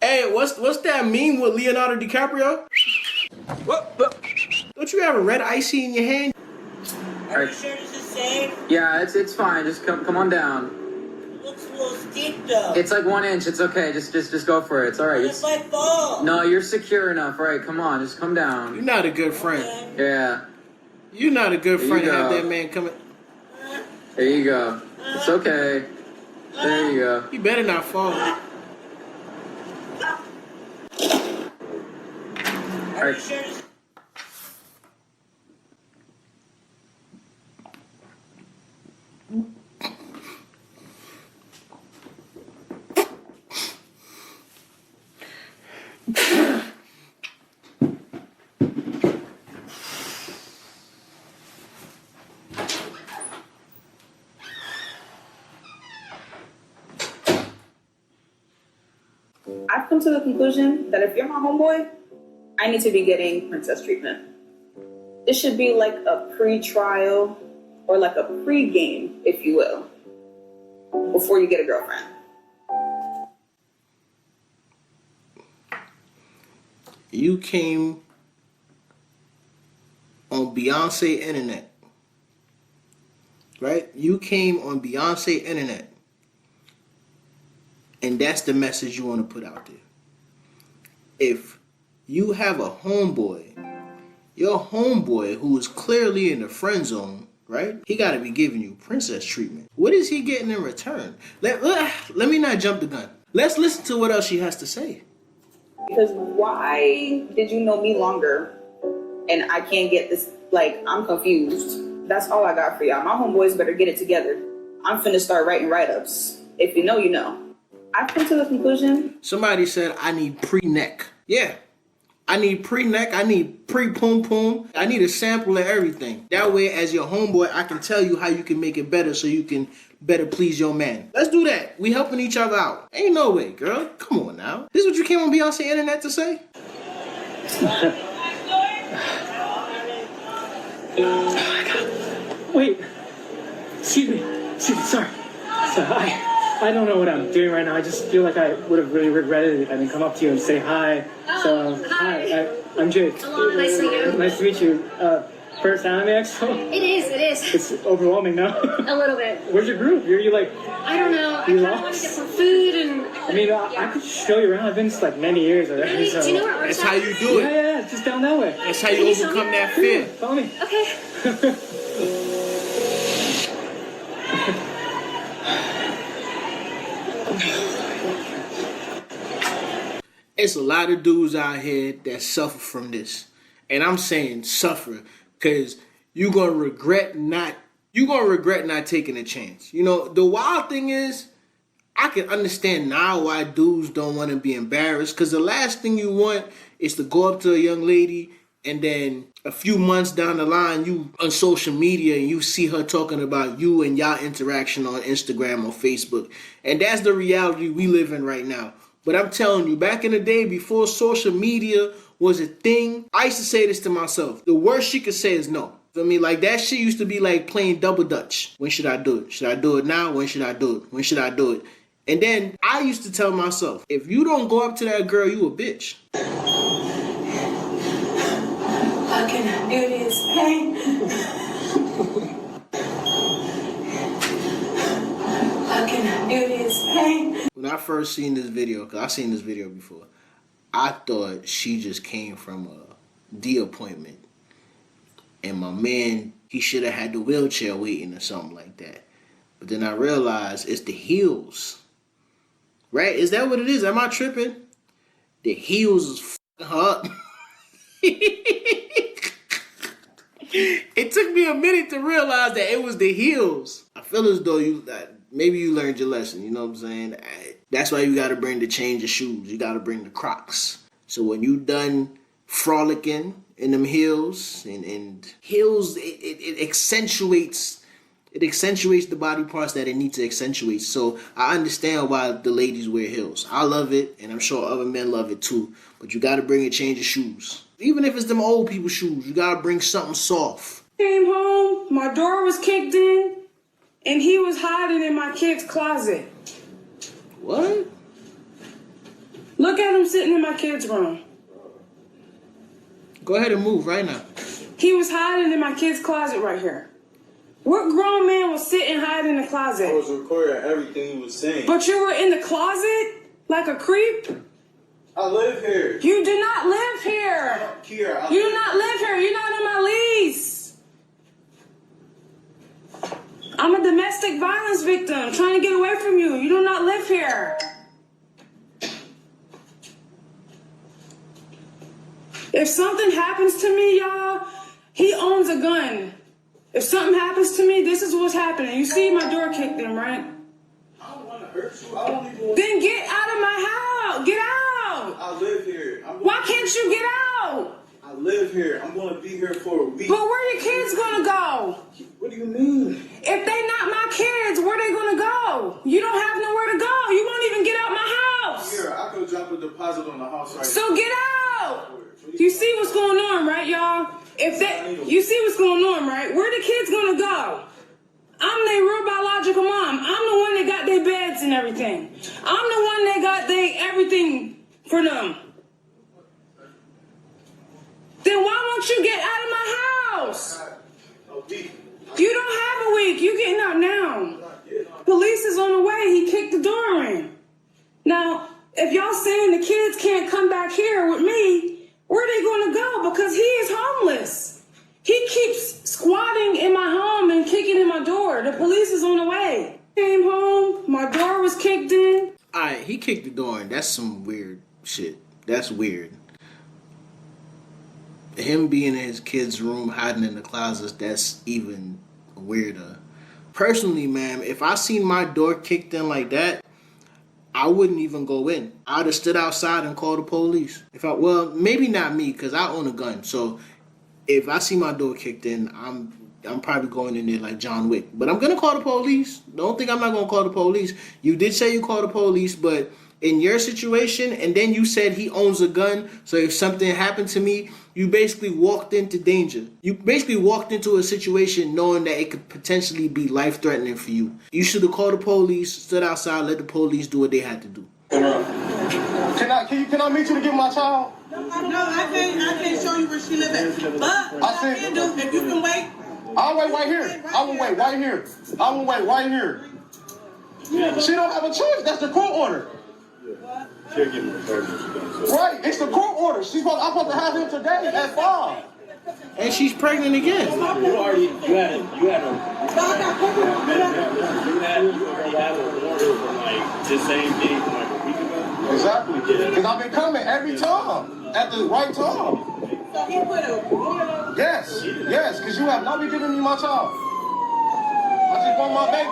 Hey, what's that meme with Leonardo DiCaprio? What? Don't you have a red icy in your hand? Are you sure this is safe? Yeah, it's fine. Just come on down. It looks a little steep though. It's like 1 inch. It's okay. Just go for it. It's all right. What if I fall? No, you're secure enough. All right, come on. Just come down. You're not a good friend. Okay. Yeah. You're not a good There friend you to have go. that man coming. There you go. It's okay. There you go. You better not fall. Are you sure this I've come to the conclusion that if you're my homeboy, I need to be getting princess treatment. This should be like a pre-trial or like a pre-game, if you will, before you get a girlfriend. You came on Beyonce internet, right? You came on Beyonce internet, and that's the message you want to put out there. If you have a homeboy, your homeboy who is clearly in the friend zone, right? He got to be giving you princess treatment. What is he getting in return? Let me not jump the gun. Let's listen to what else she has to say. Because why did you know me longer and I can't get this? Like, I'm confused. That's all I got for y'all. My homeboys better get it together. I'm finna start writing write-ups. If you know, you know. I've come to the conclusion. Somebody said I need pre-neck. Yeah. I need pre-neck. I need pre-poom-poom. I need a sample of everything. That way, as your homeboy, I can tell you how you can make it better so you can better please your man. Let's do that. We helping each other out. Ain't no way, girl. Come on now. This is what you came on Beyonce internet to say? Wait. Excuse me, sorry. I don't know what I'm doing right now. I just feel like I would have really regretted it if I didn't come up to you and say hi. Hi. I'm Jake. Hello, nice to meet you. Nice to meet you. First anime expo? It is. It's overwhelming, no? A little bit. Where's your group? You're like... I don't know. I You kind of want to get some food and... I mean, I could show you around. I've been to like many years already. Really? So. Do you know where our That's shop how you is? do it. Yeah, it's just down that way. That's how you overcome that fear. Follow me. Okay. It's a lot of dudes out here that suffer from this. And I'm saying suffer because you're gonna regret not taking a chance. You know, the wild thing is, I can understand now why dudes don't want to be embarrassed, because the last thing you want is to go up to a young lady and then a few months down the line you on social media and you see her talking about you and y'all interaction on Instagram or Facebook. And that's the reality we live in right now. But I'm telling you, back in the day, before social media was a thing, I used to say this to myself. The worst she could say is no. I mean, like, that shit used to be like playing double dutch. When should I do it? Should I do it now? When should I do it? When should I do it? And then I used to tell myself, if you don't go up to that girl, you a bitch. How can I do this, pain? How can I do this, pain? When I first seen this video, because I've seen this video before, I thought she just came from a D appointment. And my man, he should have had the wheelchair waiting or something like that. But then I realized it's the heels. Right? Is that what it is? Am I tripping? The heels is f***ing her up. It took me a minute to realize that it was the heels. I feel as though maybe you learned your lesson, you know what I'm saying? That's why you gotta bring the change of shoes. You gotta bring the Crocs. So when you done frolicking in them heels, and heels, it accentuates the body parts that it needs to accentuate. So I understand why the ladies wear heels. I love it, and I'm sure other men love it too. But you gotta bring a change of shoes. Even if it's them old people shoes, you gotta bring something soft. Came home, my door was kicked in, and he was hiding in my kid's closet. What? Look at him sitting in my kid's room. Go ahead and move right now. He was hiding in my kid's closet right here. What grown man was sitting hiding in the closet? I was recording everything you was saying. But you were in the closet? Like a creep? I live here. You do not live here. Here. You do not live here. You're not on my lease. I'm a domestic violence victim trying to get away from you. You do not live here. If something happens to me, y'all, he owns a gun. If something happens to me, this is what's happening. You see my door kicked in, right? I don't want to hurt you. I don't even want Then get out of my house. Get out. I live here. Why can't you get out? I live here. I'm going to be here for a week. But where your kids gonna go? What do you mean? If they not my kids, where they gonna go? You don't have nowhere to go. You won't even get out my house. Here, I could drop at the deposit on the house right So get out! You see what's going on, right, y'all? You see what's going on, right? Where the kids gonna go? I'm their real biological mom. I'm the one that got their beds and everything. I'm the one that got everything for them. Then why won't you get out of my house? You don't have a week. You getting out now. Police is on the way. He kicked the door in. Now, if y'all saying the kids can't come back here with me, where are they going to go? Because he is homeless. He keeps squatting in my home and kicking in my door. The police is on the way. Came home. My door was kicked in. All right, he kicked the door in. That's some weird shit. That's weird. Him being in his kid's room, hiding in the closets, that's even weirder. Personally, man, if I seen my door kicked in like that, I wouldn't even go in. I'd have stood outside and called the police. Well, maybe not me, because I own a gun. So if I see my door kicked in, I'm probably going in there like John Wick. But I'm going to call the police. Don't think I'm not going to call the police. You did say you called the police, but in your situation, and then you said he owns a gun, so if something happened to me, you basically walked into danger. You basically walked into a situation knowing that it could potentially be life-threatening for you. You should have called the police, stood outside, let the police do what they had to do. Can I meet you to get my child? No, I can't show you where she live at. But what I can do, if you can wait. I'll wait right here. I will wait right here. I will wait right here. She don't have a choice. That's the court order. Right, it's the court order. I'm supposed to have him today at 5. And she's pregnant again. You had a warrant from like the same day from like a week ago. Exactly. Because I've been coming every time at the right time. So he put a Yes, because you have not been giving me my child. I just want my baby.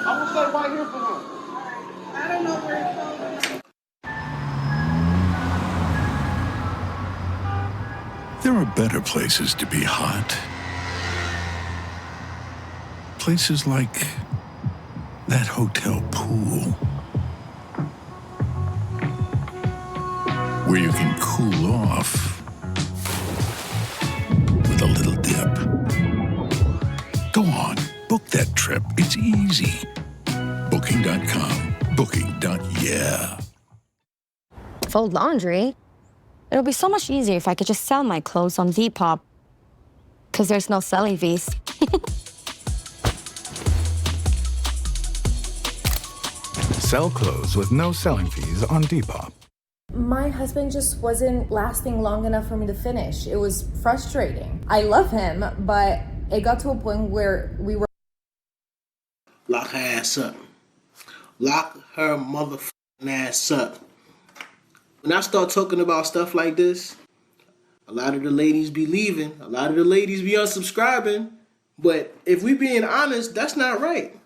I will stay right here for him. I don't know where it's going. There are better places to be hot. Places like that hotel pool, where you can cool off with a little dip. Go on, book that trip. It's easy. Booking.com. Booking.yeah. Fold laundry? It'll be so much easier if I could just sell my clothes on Depop. Because there's no selling fees. Sell clothes with no selling fees on Depop. My husband just wasn't lasting long enough for me to finish. It was frustrating. I love him, but it got to a point where we were... Lock her ass up. Lock her motherfucking ass up. When I start talking about stuff like this, a lot of the ladies be leaving. A lot of the ladies be unsubscribing. But if we being honest, that's not right.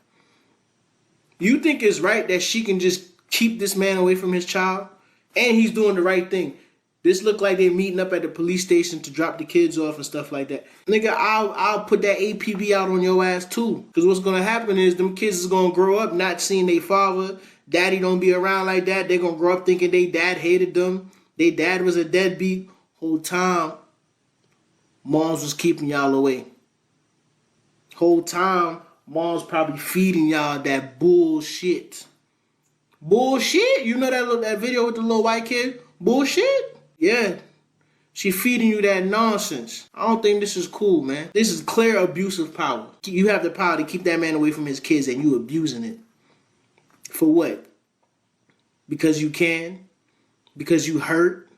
You think it's right that she can just keep this man away from his child? And he's doing the right thing. This look like they're meeting up at the police station to drop the kids off and stuff like that. Nigga, I'll put that APB out on your ass too. Because what's going to happen is them kids is going to grow up not seeing their father. Daddy don't be around like that. They're going to grow up thinking they dad hated them. They dad was a deadbeat. Whole time, moms was keeping y'all away. Whole time, mom's probably feeding y'all that bullshit. Bullshit? You know that video with the little white kid? Bullshit? Yeah. She feeding you that nonsense. I don't think this is cool, man. This is clear abuse of power. You have the power to keep that man away from his kids and you abusing it. For what? Because you can? Because you hurt?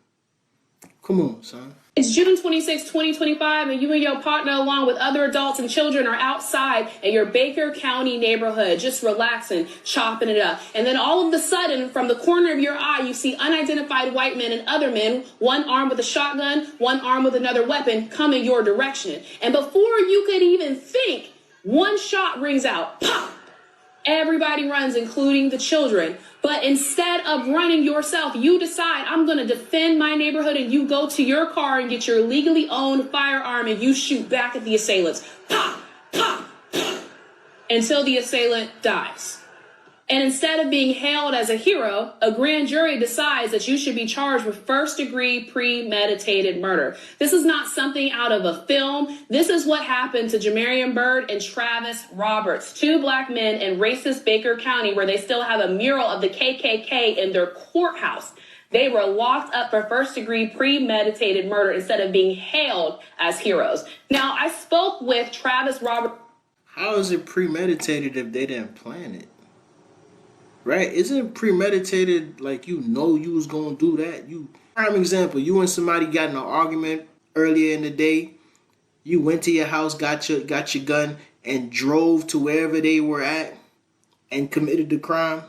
Come on, son. It's June 26, 2025, and you and your partner, along with other adults and children, are outside in your Baker County neighborhood, just relaxing, chopping it up. And then all of a sudden, from the corner of your eye, you see unidentified white men and other men, one armed with a shotgun, one armed with another weapon, coming your direction. And before you could even think, one shot rings out. Pop! Everybody runs, including the children. But instead of running yourself, you decide, I'm going to defend my neighborhood, and you go to your car and get your legally owned firearm and you shoot back at the assailants. Pop, pop, pop, until the assailant dies. And instead of being hailed as a hero, a grand jury decides that you should be charged with first-degree premeditated murder. This is not something out of a film. This is what happened to Jamarian Byrd and Travis Roberts, 2 black men in racist Baker County, where they still have a mural of the KKK in their courthouse. They were locked up for first-degree premeditated murder instead of being hailed as heroes. Now, I spoke with Travis Roberts. How is it premeditated if they didn't plan it? Right? Isn't it premeditated like you know you was gonna do that? Prime example, you and somebody got in an argument earlier in the day. You went to your house, got your gun, and drove to wherever they were at and committed the crime.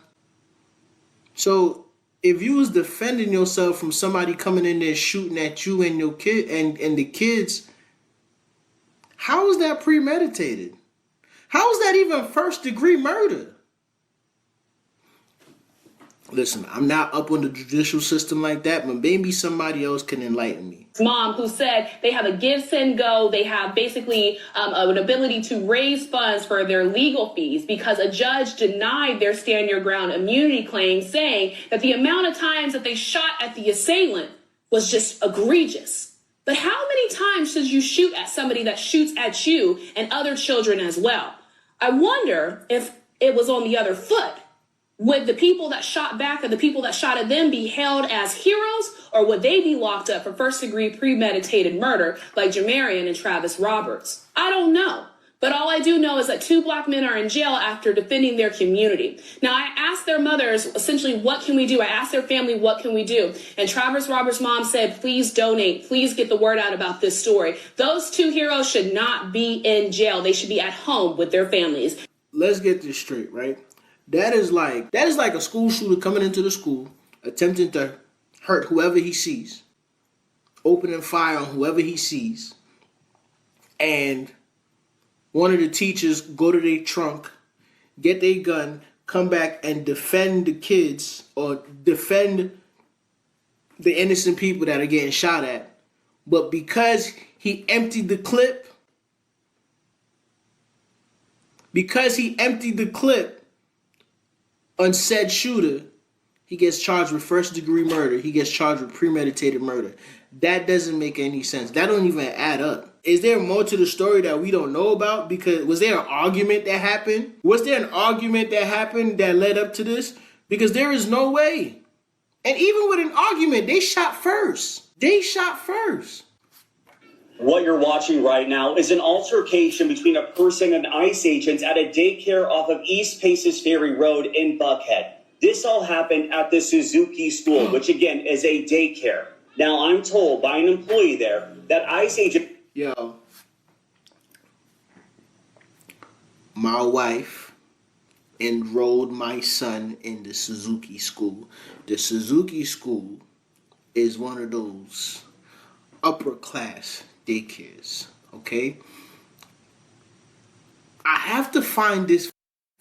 So if you was defending yourself from somebody coming in there shooting at you and your kid and the kids, how is that premeditated? How is that even first degree murder? Listen, I'm not up on the judicial system like that, but maybe somebody else can enlighten me. Mom, who said they have a give, send, go. They have basically an ability to raise funds for their legal fees because a judge denied their stand your ground immunity claim, saying that the amount of times that they shot at the assailant was just egregious. But how many times should you shoot at somebody that shoots at you and other children as well? I wonder if it was on the other foot. Would the people that shot back or the people that shot at them be held as heroes, or would they be locked up for first-degree premeditated murder like Jamarian and Travis Roberts? I don't know. But all I do know is that 2 black men are in jail after defending their community. Now, I asked their mothers, essentially, what can we do? I asked their family, what can we do? And Travis Roberts' mom said, please donate. Please get the word out about this story. Those 2 heroes should not be in jail. They should be at home with their families. Let's get this straight, right? That is like a school shooter coming into the school, attempting to hurt whoever he sees, opening fire on whoever he sees, and one of the teachers go to their trunk, get their gun, come back and defend the kids or defend the innocent people that are getting shot at. But because he emptied the clip, on said shooter, he gets charged with first-degree murder. He gets charged with premeditated murder. That doesn't make any sense. That don't even add up. Is there more to the story that we don't know about? Because was there an argument that happened? Was there an argument that happened that led up to this? Because there is no way. And even with an argument, they shot first. What you're watching right now is an altercation between a person and ICE agents at a daycare off of East Paces Ferry Road in Buckhead. This all happened at the Suzuki School, which again is a daycare. Now, I'm told by an employee there that ICE agent... Yo, my wife enrolled my son in the Suzuki School. The Suzuki School is one of those upper class daycares, okay? I have to find this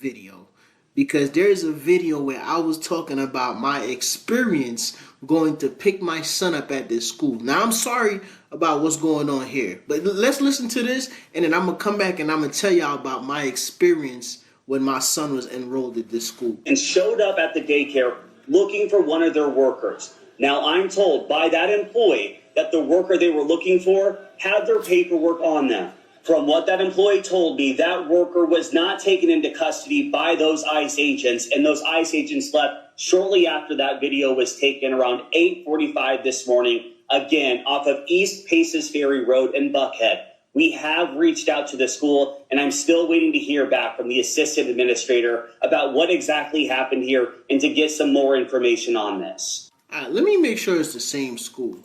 video because there's a video where I was talking about my experience going to pick my son up at this school. Now, I'm sorry about what's going on here, but let's listen to this, and then I'm going to come back and I'm going to tell y'all about my experience when my son was enrolled at this school. And showed up at the daycare looking for one of their workers. Now, I'm told by that employee that the worker they were looking for had their paperwork on them. From what that employee told me, that worker was not taken into custody by those ICE agents, and those ICE agents left shortly after that video was taken around 8:45 this morning, again, off of East Paces Ferry Road in Buckhead. We have reached out to the school, and I'm still waiting to hear back from the assistant administrator about what exactly happened here and to get some more information on this. All right, let me make sure it's the same school,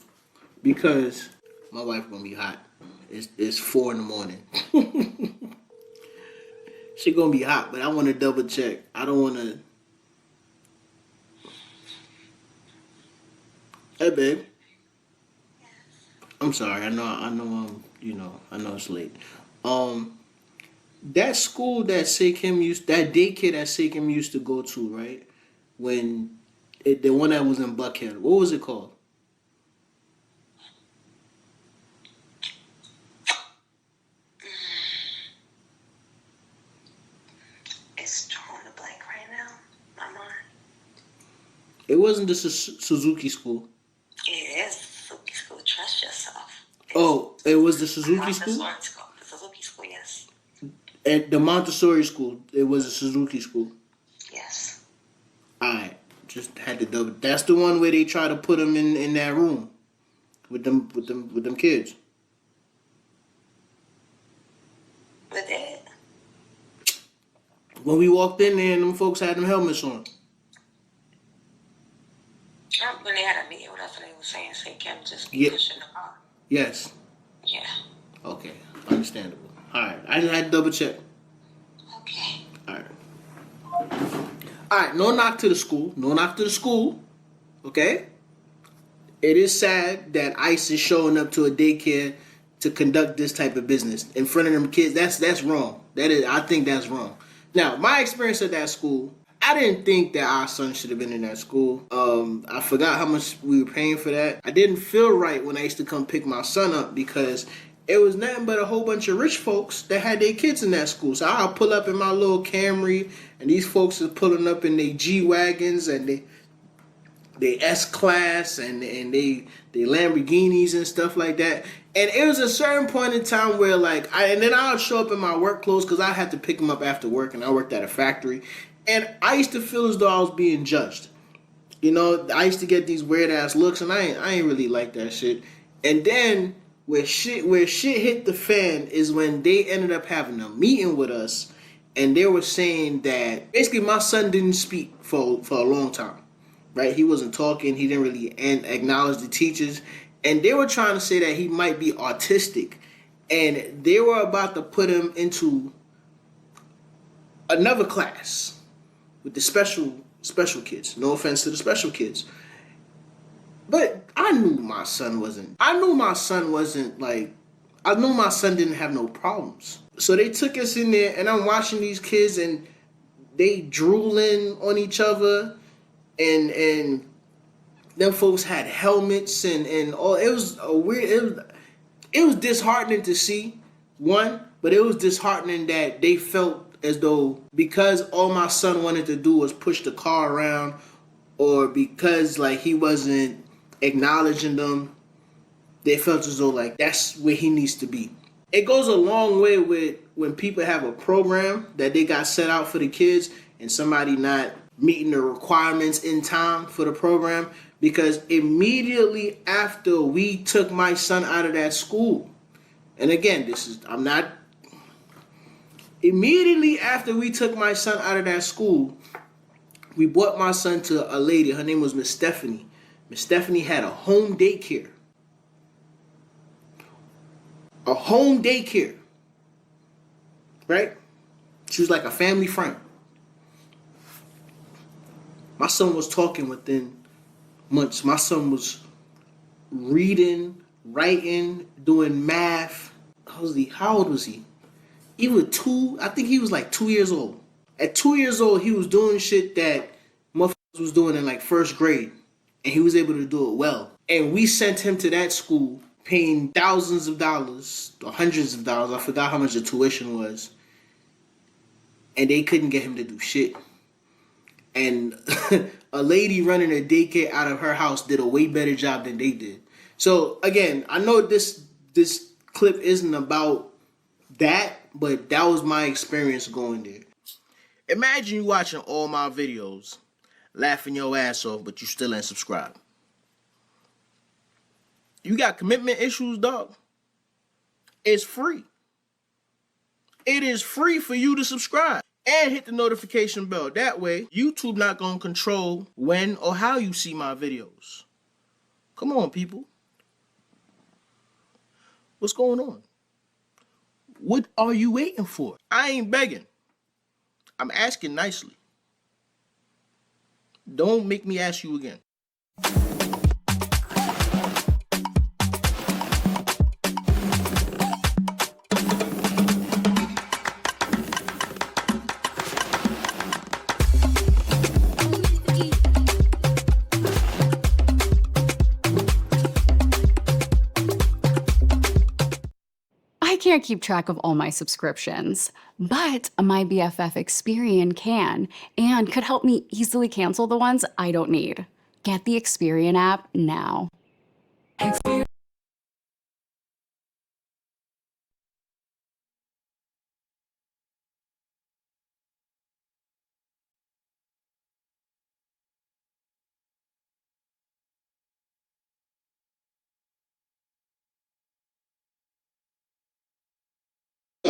because my wife gonna be hot. It's 4 in the morning. She gonna be hot, but I want to double check. I don't want to. Hey, babe. I'm sorry. I know. I know it's late. That school that that daycare that Sekim used to go to, right? The one that was in Buckhead. What was it called? It's drawing a blank right now. It wasn't the Suzuki school. It is Suzuki school. Trust yourself. Oh, it was the Suzuki school? Montessori school. The Suzuki school, yes. At the Montessori school, it was a Suzuki school. Yes. Alright. Just had to double. That's the one where they try to put them in that room with them kids. With it. When we walked in there, and them folks had them helmets on. When they had a meeting with us, and they were saying, "Say Kim, just Yeah. pushing the car." Yes. Yeah. Okay. Understandable. Alright. I just had to double check. Okay. Alright. Alright, no knock to the school. No knock to the school. Okay? It is sad that ICE is showing up to a daycare to conduct this type of business in front of them kids. That's wrong. I think that's wrong. Now, my experience at that school, I didn't think that our son should have been in that school. I forgot how much we were paying for that. I didn't feel right when I used to come pick my son up because it was nothing but a whole bunch of rich folks that had their kids in that school. So I'll pull up in my little Camry, and these folks are pulling up in their G-Wagons and they S-Class and they Lamborghinis and stuff like that. And it was a certain point in time where and then I'll show up in my work clothes because I had to pick them up after work, and I worked at a factory. And I used to feel as though I was being judged. You know, I used to get these weird ass looks, and I ain't really like that shit. And then where shit hit the fan is when they ended up having a meeting with us, and they were saying that basically my son didn't speak for a long time, right? He wasn't talking. He didn't really acknowledge the teachers, and they were trying to say that he might be autistic, and they were about to put him into another class with the special kids. No offense to the special kids. But I knew my son didn't have no problems. So they took us in there, and I'm watching these kids, and they drooling on each other, and them folks had helmets and all. It was a weird. It was disheartening to see, one, but it was disheartening that they felt as though because all my son wanted to do was push the car around, or because he wasn't acknowledging them, they felt as though that's where he needs to be. It goes a long way with when people have a program that they got set out for the kids and somebody not meeting the requirements in time for the program, because immediately after we took my son out of that school, and again, immediately after we took my son out of that school, we brought my son to a lady. Her name was Miss Stephanie. Miss Stephanie had a home daycare. A home daycare. Right? She was like a family friend. My son was talking within months. My son was reading, writing, doing math. How old was he? He was 2. I think he was 2 years old. At 2 years old, he was doing shit that motherfuckers was doing in first grade. And he was able to do it well. And we sent him to that school paying thousands of dollars or hundreds of dollars. I forgot how much the tuition was. And they couldn't get him to do shit. And a lady running a daycare out of her house did a way better job than they did. So again, I know this clip isn't about that, but that was my experience going there. Imagine you watching all my videos, laughing your ass off, but you still ain't subscribed. You got commitment issues, dog? It's free. It is free for you to subscribe and hit the notification bell. That way, YouTube not gonna control when or how you see my videos. Come on, people. What's going on? What are you waiting for? I ain't begging. I'm asking nicely. Don't make me ask you again. I can't keep track of all my subscriptions, but my BFF Experian can and could help me easily cancel the ones I don't need. Get the Experian app now.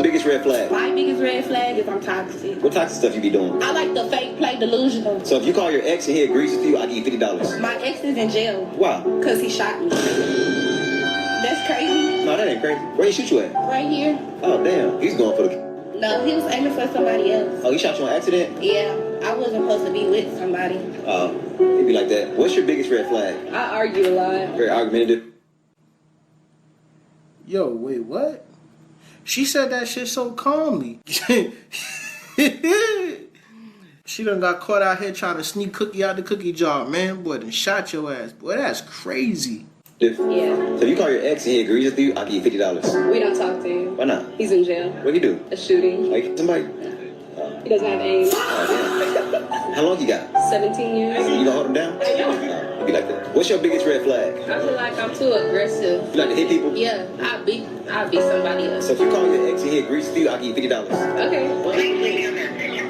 Biggest red flag? My biggest red flag is I'm toxic. What toxic stuff you be doing? I like the fake play delusional. So if you call your ex and he agrees with you, I give you $50. My ex is in jail. Why? Because he shot me. That's crazy. No, that ain't crazy. Where he shoot you at? Right here. Oh, damn. He's going for the... No, he was aiming for somebody else. Oh, he shot you on accident? Yeah, I wasn't supposed to be with somebody. Oh, it'd be like that. What's your biggest red flag? I argue a lot. Very argumentative. Yo, wait, what? She said that shit so calmly. She done got caught out here trying to sneak cookie out the cookie jar, man. Boy, done shot your ass. Boy, that's crazy. Yeah. So if you call your ex and he agrees with you, I'll give you $50. We don't talk to him. Why not? He's in jail. What'd he do? A shooting. Like somebody? He doesn't have aim. Oh, damn. How long you got? 17 years. You gonna hold him down? It'd be like that. What's your biggest red flag? I feel like I'm too aggressive. You like to hit people? Yeah, I'll beat somebody up. So if you call your ex and he agrees with you, I'll give you $50. Okay.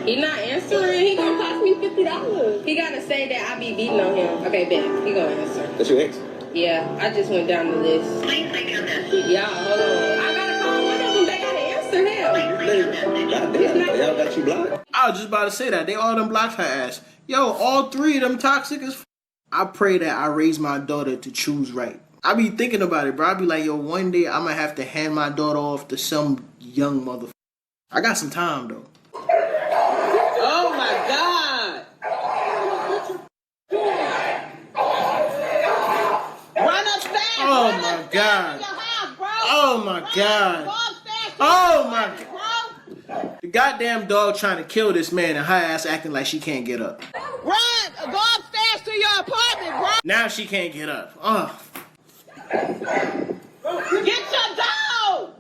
He not answering. He gonna cost me $50. He gotta say that I be beating on him. Okay, bet. He gonna answer. That's your ex? Yeah, I just went down the list. Yeah, hold on. I gotta call one of them. They gotta answer him. Goddamn, y'all got you blocked. I was just about to say that. They all done blocked her ass. Yo, all three of them toxic as f. I pray that I raise my daughter to choose right. I be thinking about it, bro. I be like, yo, one day I'm gonna have to hand my daughter off to some young motherfucker. I got some time, though. Oh my God! Run upstairs! Oh my God! Oh my God! Oh my God! The goddamn dog trying to kill this man and her ass acting like she can't get up. Run! Go upstairs to your apartment, bro! Now she can't get up. Oh. Get your dog!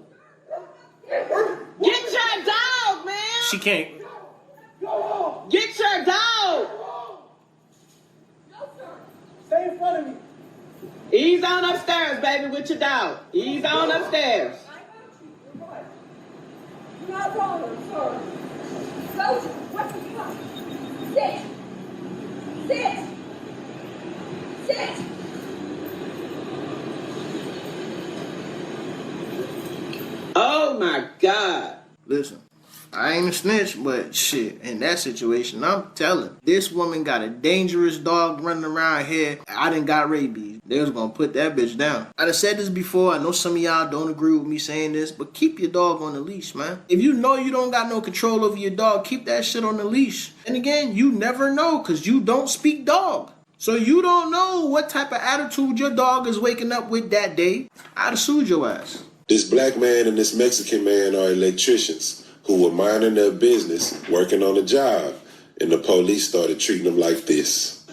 Get your dog, man! She can't. Get your dog! Stay in front of me. Ease on upstairs, baby, with your dog. Ease on upstairs. You're not wrong, sir. Go. What do you want? Sit. Sit. Sit. Oh my God. Listen, I ain't a snitch, but shit, in that situation, I'm telling. This woman got a dangerous dog running around here. I done got rabies. They was gonna put that bitch down. I done said this before. I know some of y'all don't agree with me saying this, but keep your dog on the leash, man. If you know you don't got no control over your dog, keep that shit on the leash. And again, you never know, because you don't speak dog. So you don't know what type of attitude your dog is waking up with that day. I'd have sued your ass. This black man and this Mexican man are electricians who were minding their business, working on a job, and the police started treating them like this.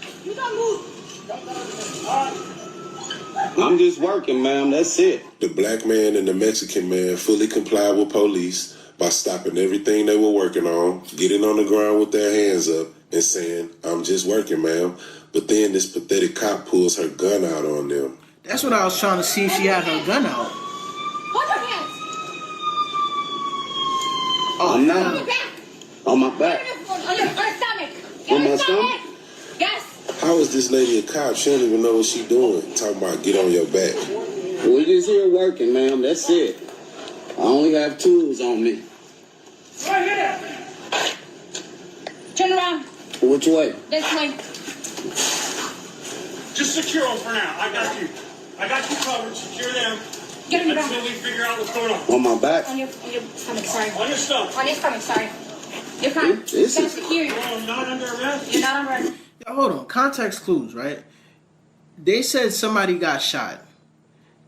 I'm just working, ma'am. That's it. The black man and the Mexican man fully complied with police by stopping everything they were working on, getting on the ground with their hands up, and saying, "I'm just working, ma'am." But then this pathetic cop pulls her gun out on them. That's what I was trying to see if she had her gun out. Hold your hands. Oh, I'm not. On my back. On your stomach. On my stomach? Yes. How is this lady a cop? She don't even know what she doing. Talking about get on your back. We just here working, ma'am. That's it. I only have tools on me. Turn around. Which way? This way. Just secure them for now. I got you. I got you covered. Secure them. Get on your Until back. we figure out what's going on. On my back? On your stomach, sorry. On your stomach. On your stomach, sorry. You're fine. This Gonna is- secure you. I'm not under arrest. You're not under arrest. Yo, hold on. Context clues, right? They said somebody got shot.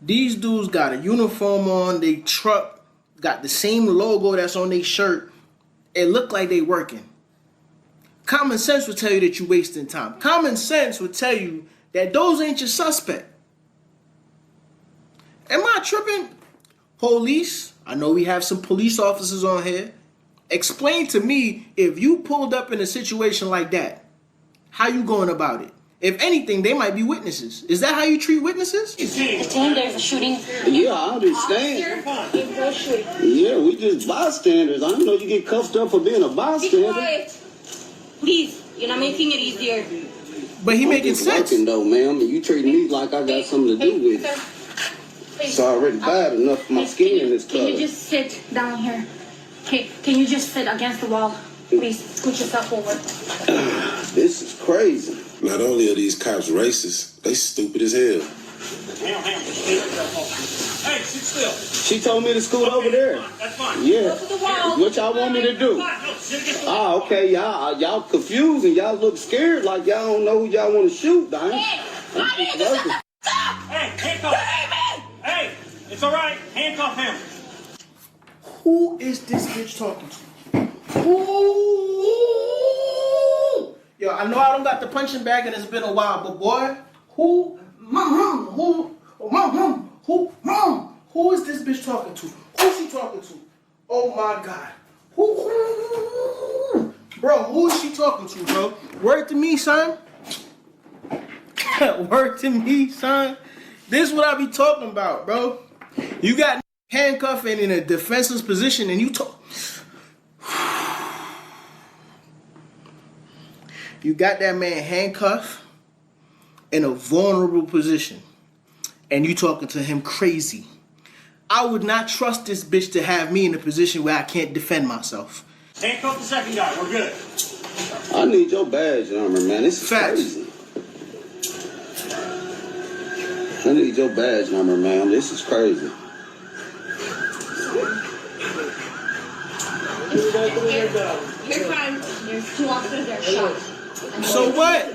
These dudes got a uniform on. They truck got the same logo that's on their shirt. It looked like they working. Common sense would tell you that you're wasting time. Common sense would tell you that those ain't your suspect. Am I tripping? Police, I know we have some police officers on here. Explain to me, if you pulled up in a situation like that, how you going about it? If anything, they might be witnesses. Is that how you treat witnesses? There's a shooting. Yeah, I understand. Yeah, we just bystanders. I don't know you get cuffed up for being a bystander. Be quiet. Please, you're not making it easier. But he making sense. Working though, ma'am, and you treating me like I got something to do with it. It's already bad enough for my skin in this color. Can you just sit down here? Can you just sit against the wall? Please, scoot yourself forward. This is crazy. Not only are these cops racist, they stupid as hell. Hang on. Hey, sit still. She told me to scoot over there. That's fine. Yeah. What y'all want me to do? Ah, okay, y'all confused and y'all look scared like y'all don't know who y'all want to shoot, dang. Hey, handcuff. Hey, it's all right. Handcuff him. Who is this bitch talking to? Who? Yo, I know I don't got the punching bag and it's been a while, but boy, who is this bitch talking to? Who's she talking to? Oh my God. Bro, who is she talking to, bro? Word to me, son. Word to me, son. This is what I be talking about, bro. You got handcuffed and in a defenseless position and you talk. You got that man handcuffed in a vulnerable position and you talking to him crazy. I would not trust this bitch to have me in a position where I can't defend myself. Handcuff the second guy. We're good. I need your badge number, man. This is crazy. I need your badge number, man. This is crazy. You're fine. There's 2 officers there shot. So what?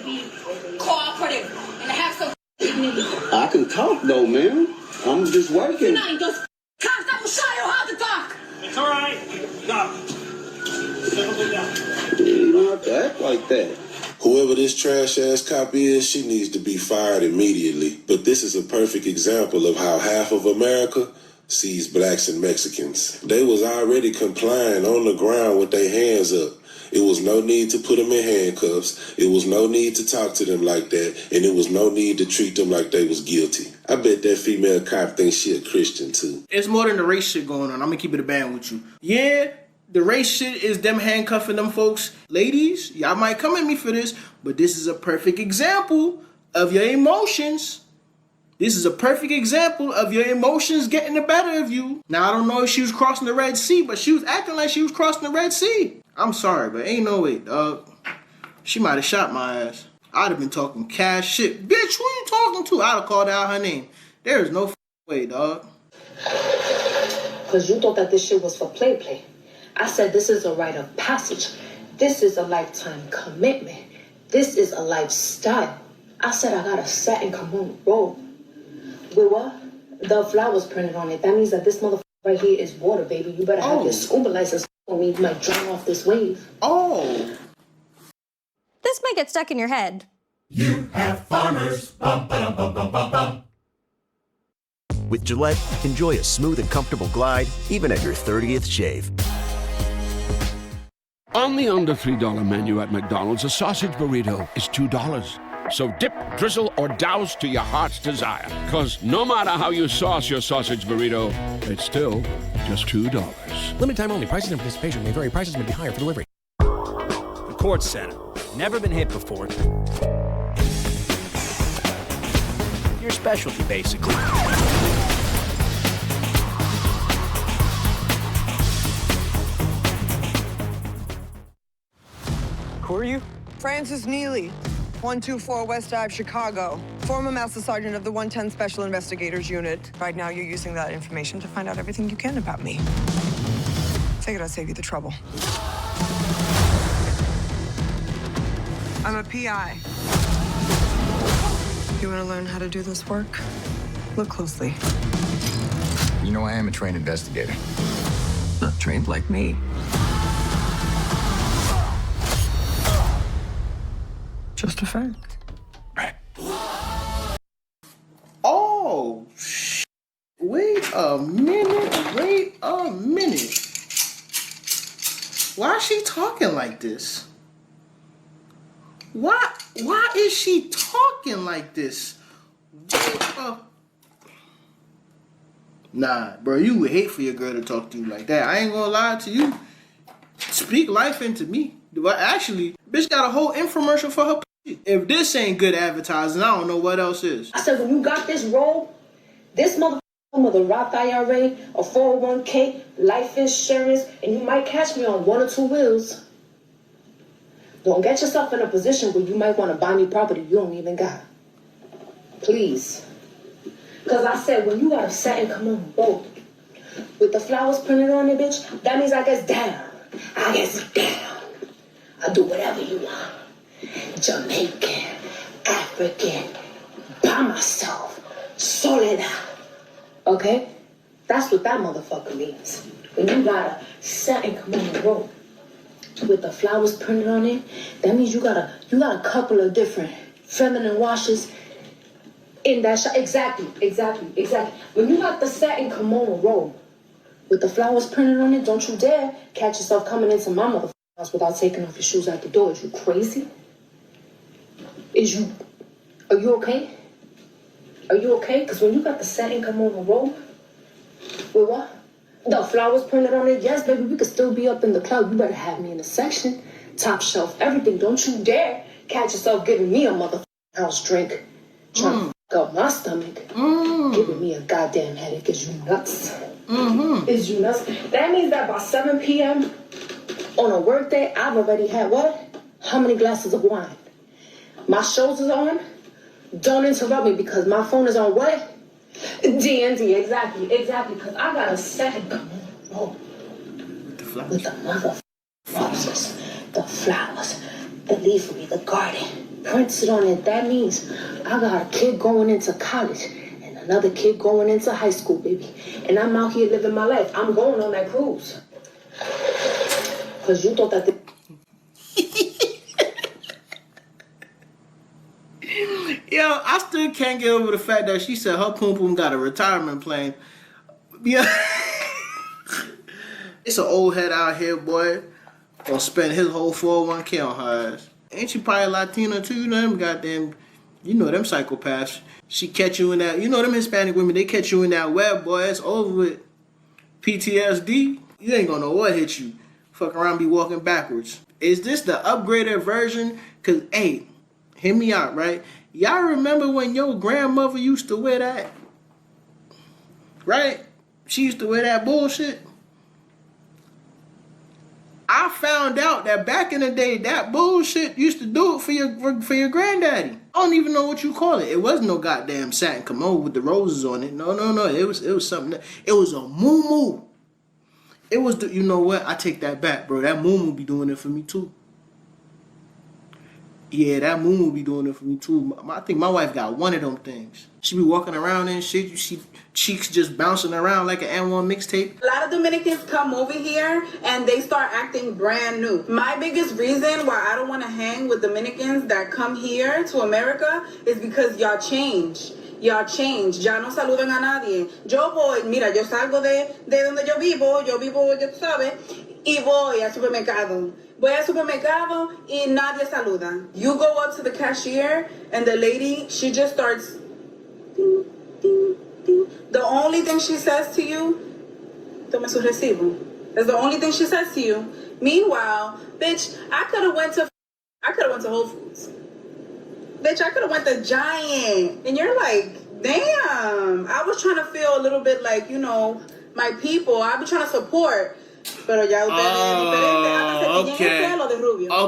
Cooperative and have some dignity. I can talk though, man. I'm just working. You're not those cops that will show you how to talk. It's all right. Stop. Settle down. You don't have to act like that. Whoever this trash-ass cop is, she needs to be fired immediately. But this is a perfect example of how half of America sees blacks and Mexicans. They was already complying on the ground with their hands up. It was no need to put them in handcuffs. It was no need to talk to them like that. And it was no need to treat them like they was guilty. I bet that female cop thinks she a Christian too. It's more than the race shit going on. I'm gonna keep it a band with you. Yeah, the race shit is them handcuffing them folks. Ladies, y'all might come at me for this, but this is a perfect example of your emotions. This is a perfect example of your emotions getting the better of you. Now, I don't know if she was crossing the Red Sea, but she was acting like she was crossing the Red Sea. I'm sorry, but ain't no way, dog. She might have shot my ass. I'd have been talking cash shit. Bitch, who you talking to? I'd have called out her name. There is no way, dog. Because you thought that this shit was for play. I said this is a rite of passage. This is a lifetime commitment. This is a lifestyle. I said I got a satin cologne robe. With what? The flowers printed on it. That means that this motherfucker right here is water, baby. You better have your scuba license for me. You might drown off this wave. Oh. This might get stuck in your head. You have farmers. Bum, ba-dum, bum, bum, bum, bum. With Gillette, enjoy a smooth and comfortable glide, even at your 30th shave. On the under $3 menu at McDonald's, a sausage burrito is $2. So dip, drizzle, or douse to your heart's desire. Because no matter how you sauce your sausage burrito, it's still just $2. Limited time only. Prices and participation may vary. Prices may be higher for delivery. The Court Center. Never been hit before. Your specialty, basically. Who are you? Francis Neely, 124 West Ave, Chicago. Former Master Sergeant of the 110 Special Investigators Unit. Right now, you're using that information to find out everything you can about me. Figured I'd save you the trouble. I'm a PI. You want to learn how to do this work? Look closely. You know, I am a trained investigator. Not trained like me. Just a fact. Oh, wait a minute. Why is she talking like this? Why is she talking like this? Nah, bro, you would hate for your girl to talk to you like that. I ain't gonna lie to you. Speak life into me. But actually, bitch got a whole infomercial for her pussy. If this ain't good advertising, I don't know what else is. I said, when you got this role, this motherfucker with a Roth IRA, a 401k, life insurance, and you might catch me on 1 or 2 wheels. Don't get yourself in a position where you might want to buy me property you don't even got. Please. Because I said, when you got a satin kimono robe with the flowers printed on it, bitch, that means I get down. I get down. I do whatever you want. Jamaican, African, by myself, soledad. Okay? That's what that motherfucker means. When you got a satin kimono robe with the flowers printed on it, that means you got a couple of different feminine washes in that shot. Exactly. When you got the satin kimono robe with the flowers printed on it, don't you dare catch yourself coming into my motherfucking house without taking off your shoes at the door. Is you crazy? Are you okay? Are you okay? Because when you got the satin kimono robe with what? The flowers printed on it, yes, baby, we could still be up in the club. You better have me in the section, top shelf, everything. Don't you dare catch yourself giving me a motherfucking house drink. Trying to fuck up my stomach. Giving me a goddamn headache. Is you nuts? Is you nuts? That means that by 7 p.m. on a work day, I've already had what? How many glasses of wine? My shows is on. Don't interrupt me because my phone is on what? D&D, exactly. Because I got a second kimono with the motherfuckers, the flowers, the leafery, the garden, printed on it. That means I got a kid going into college and another kid going into high school, baby. And I'm out here living my life. I'm going on that cruise. Because you thought that... Yo, I still can't get over the fact that she said her poom poom got a retirement plan. Yeah. It's an old head out here, boy. Gonna spend his whole 401k on her ass. Ain't she probably Latina too? You know them goddamn, you know them psychopaths. She catch you in that, you know them Hispanic women, they catch you in that web, boy. It's over with. PTSD, you ain't gonna know what hit you. Fuck around, be walking backwards. Is this the upgraded version? Cause, hey, hear me out, right? Y'all remember when your grandmother used to wear that? Right? She used to wear that bullshit. I found out that back in the day, that bullshit used to do it for your granddaddy. I don't even know what you call it. It wasn't no goddamn satin kimono with the roses on it. No. It was something. It was a moo-moo. It was the, you know what? I take that back, bro. That moo-moo be doing it for me too. Yeah, that moo-moo be doing it for me too. I think my wife got one of them things. She be walking around and shit. You see cheeks just bouncing around like an N1 mixtape. A lot of Dominicans come over here and they start acting brand new. My biggest reason why I don't want to hang with Dominicans that come here to America is because y'all change. Y'all change. Ya no saludan a nadie. Yo salgo de donde yo vivo, ya tú sabes, y voy al supermercado. Voy al supermercado y nadie saluda. You go up to the cashier and the lady, she just starts ding, ding, ding. The only thing she says to you, tome su recibo. That's the only thing she says to you. Meanwhile, bitch, I could have went to Whole Foods. Bitch, I could have went to Giant. And you're like, damn. I was trying to feel a little bit like, you know, my people. I be trying to support. Pero ya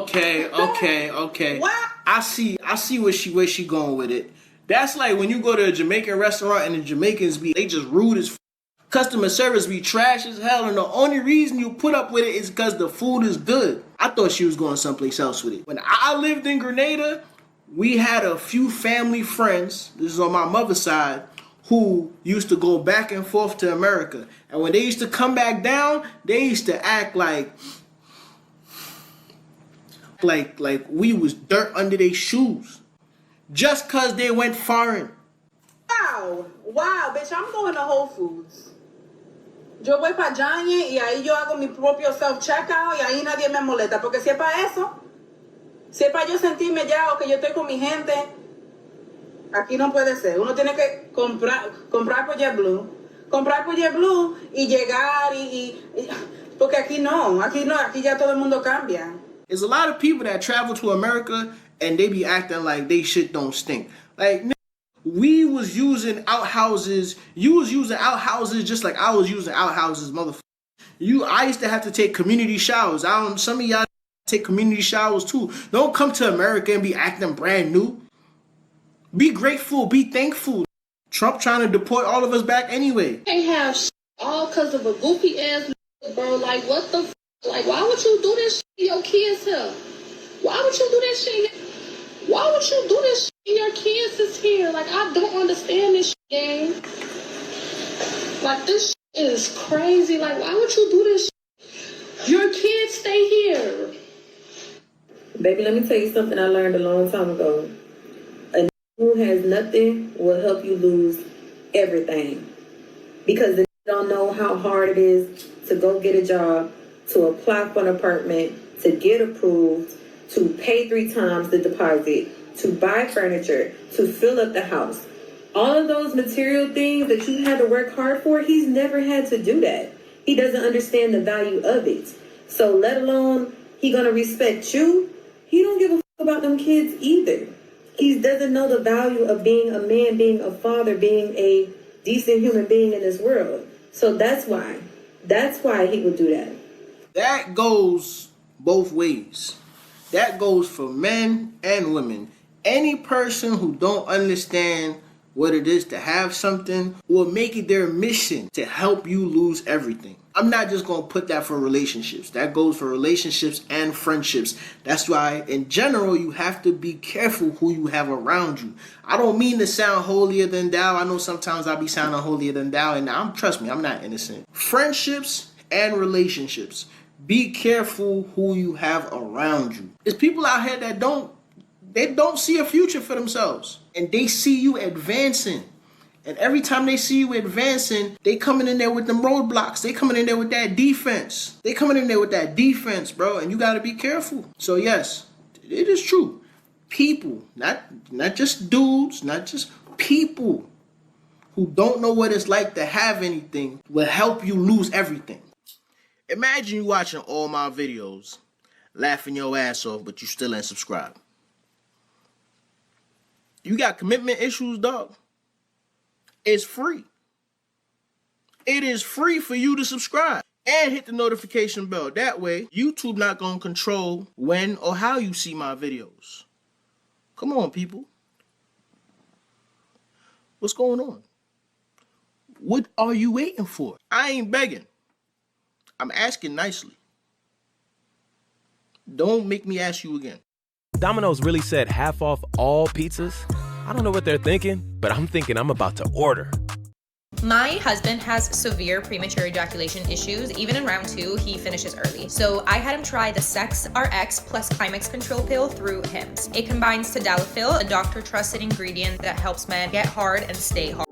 Okay. What? I see where she going with it. That's like when you go to a Jamaican restaurant and the Jamaicans they just rude as customer service be trash as hell, and the only reason you put up with it is because the food is good. I thought she was going someplace else with it. When I lived in Grenada, we had a few family friends, this is on my mother's side, who used to go back and forth to America. And when they used to come back down, they used to act like we was dirt under their shoes. Just cause they went foreign. Wow, bitch, I'm going to Whole Foods. Yo voy pa' Giant y ahí yo hago mi propio self-checkout y ahí nadie me molesta. Porque si es pa' eso, Si es para yo sentirme ya o que yo estoy con mi gente, aquí no puede ser. Uno tiene que comprar por JetBlue. Comprar por JetBlue y llegar porque aquí no, aquí ya todo el mundo cambia. There's a lot of people that travel to America and they be acting like they shit don't stink. Like, we was using outhouses. You was using outhouses just like I was using outhouses, motherfucker. I used to have to take community showers. Some of y'all take community showers too. Don't come to America and be acting brand new. Be grateful, be thankful. Trump trying to deport all of us back anyway. Can't have shit all because of a goofy ass bro. Like, what the f? Like, why would you do this shit to your kids here? Why would you do this shit? Why would you do this shit when your kids is here? Like, I don't understand this shit, gang. Like, this shit is crazy. Like, why would you do this shit? Your kids stay here. Baby, let me tell you something I learned a long time ago. A who has nothing will help you lose everything. Because they don't know how hard it is to go get a job, to apply for an apartment, to get approved, to pay 3 times the deposit, to buy furniture, to fill up the house. All of those material things that you had to work hard for, he's never had to do that. He doesn't understand the value of it. So let alone he gonna respect you, he don't give a fuck about them kids either. He doesn't know the value of being a man, being a father, being a decent human being in this world. So that's why he would do that. That goes both ways. That goes for men and women. Any person who don't understand what it is to have something will make it their mission to help you lose everything. I'm not just going to put that for relationships. That goes for relationships and friendships. That's why, in general, you have to be careful who you have around you. I don't mean to sound holier than thou. I know sometimes I'll be sounding holier than thou, and trust me, I'm not innocent. Friendships and relationships. Be careful who you have around you. There's people out here that don't see a future for themselves. And they see you advancing. And every time they see you advancing, they coming in there with them roadblocks. They coming in there with that defense. They coming in there with that defense, bro. And you got to be careful. So yes, it is true. People, not just dudes, not just people who don't know what it's like to have anything will help you lose everything. Imagine you watching all my videos, laughing your ass off, but you still ain't subscribed. You got commitment issues, dog? It's free. It is free for you to subscribe and hit the notification bell. That way, YouTube not going to control when or how you see my videos. Come on, people. What's going on? What are you waiting for? I ain't begging. I'm asking nicely. Don't make me ask you again. Domino's really said half off all pizzas. I don't know what they're thinking, but I'm thinking I'm about to order. My husband has severe premature ejaculation issues. Even in round 2, he finishes early. So I had him try the Sex RX plus Climax Control Pill through Hims. It combines tadalafil, a doctor-trusted ingredient that helps men get hard and stay hard.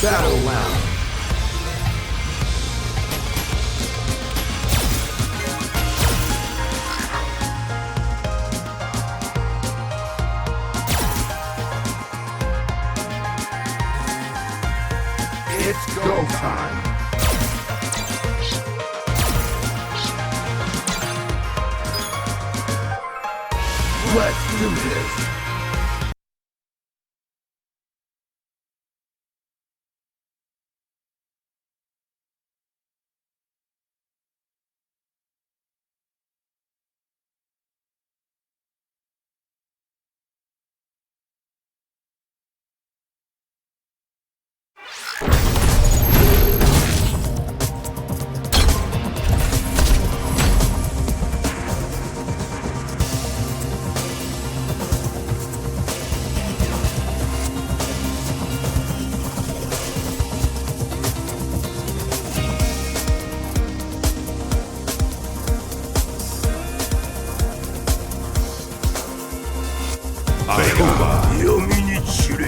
Battle round. It's go time. Let's do this.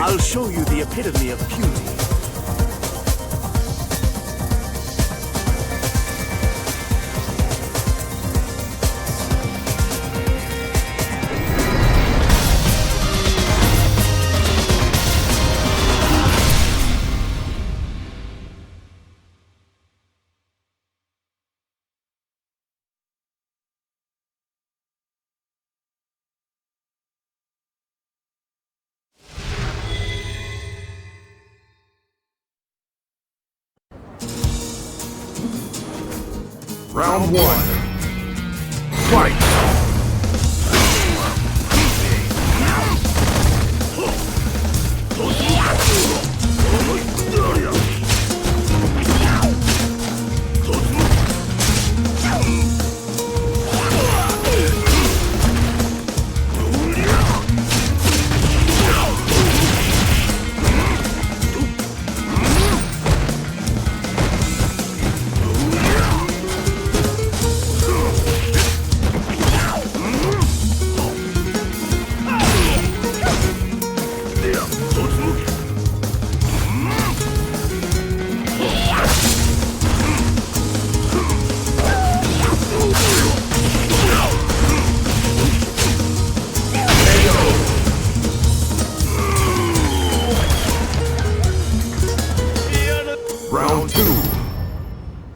I'll show you the epitome of beauty. Round one. Fight! Round two.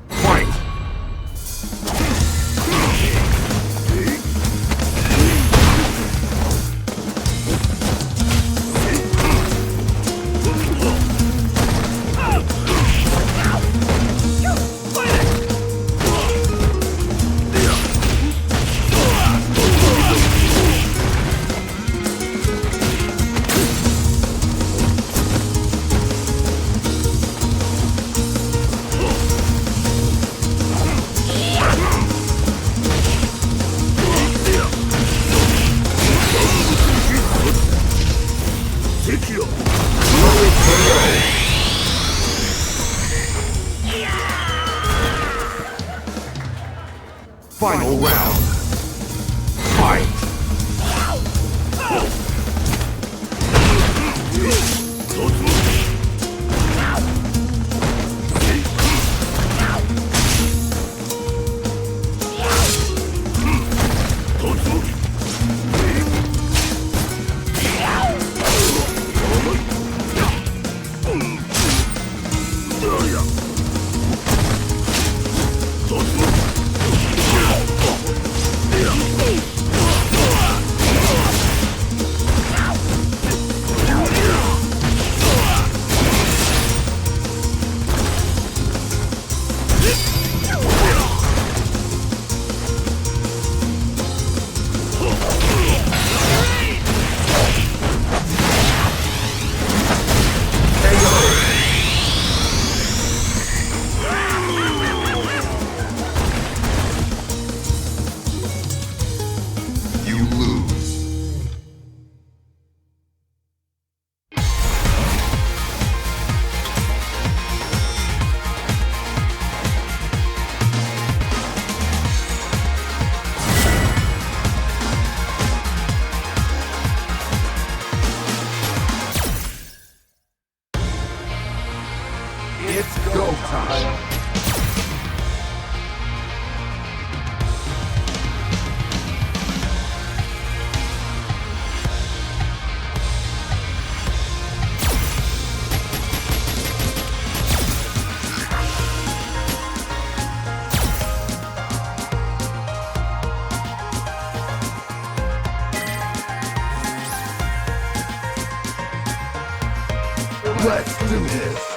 Fight! Final round. Fight! time. Let's do this.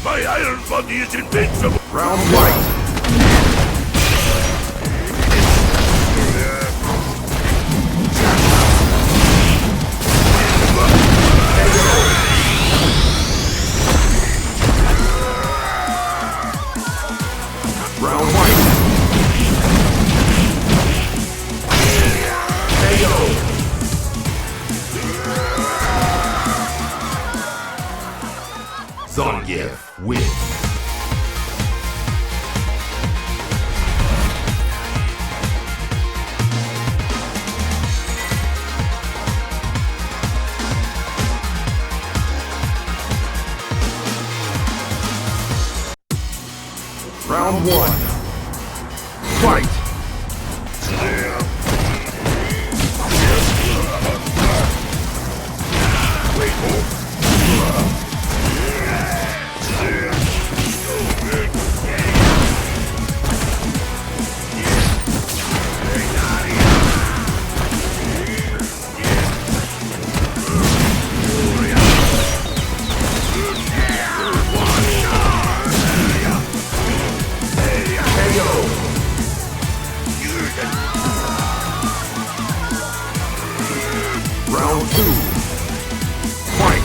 My iron body is invincible! Round one. Round one. Zangief wins. Round one. Fight! Round two. Fight!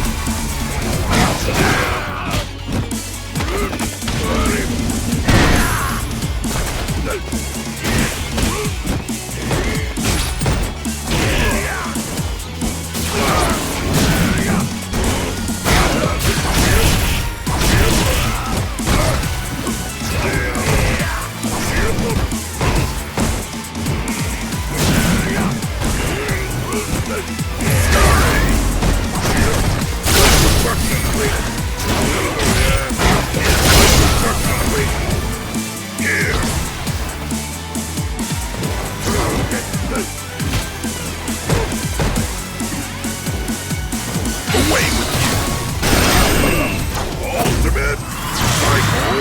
Away with you! Ultimate Psycho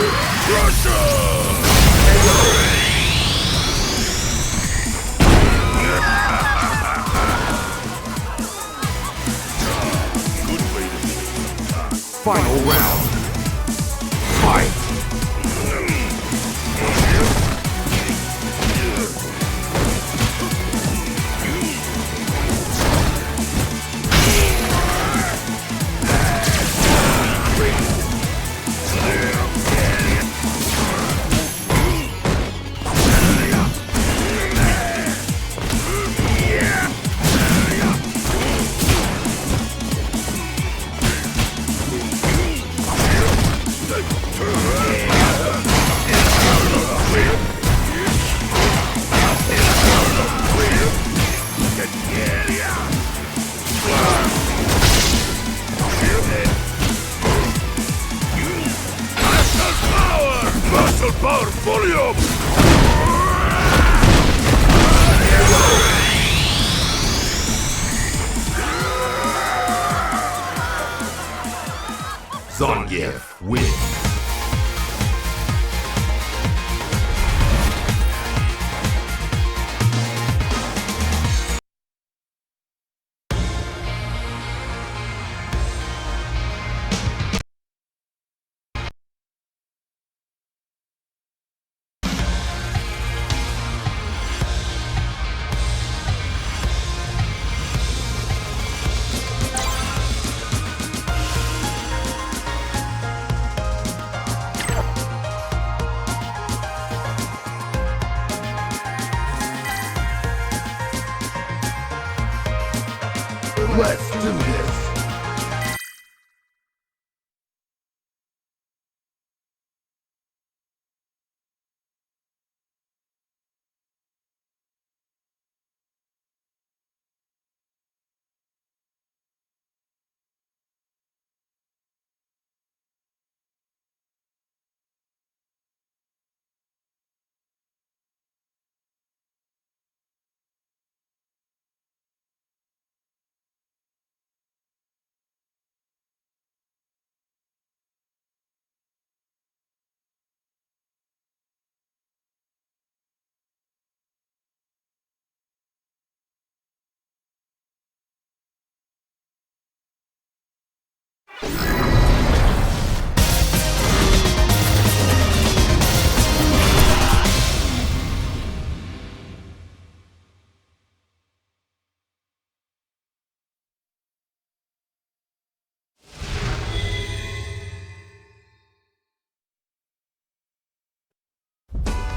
Final round. Fight! Muscle power volume! Zangief wins. Let's do this.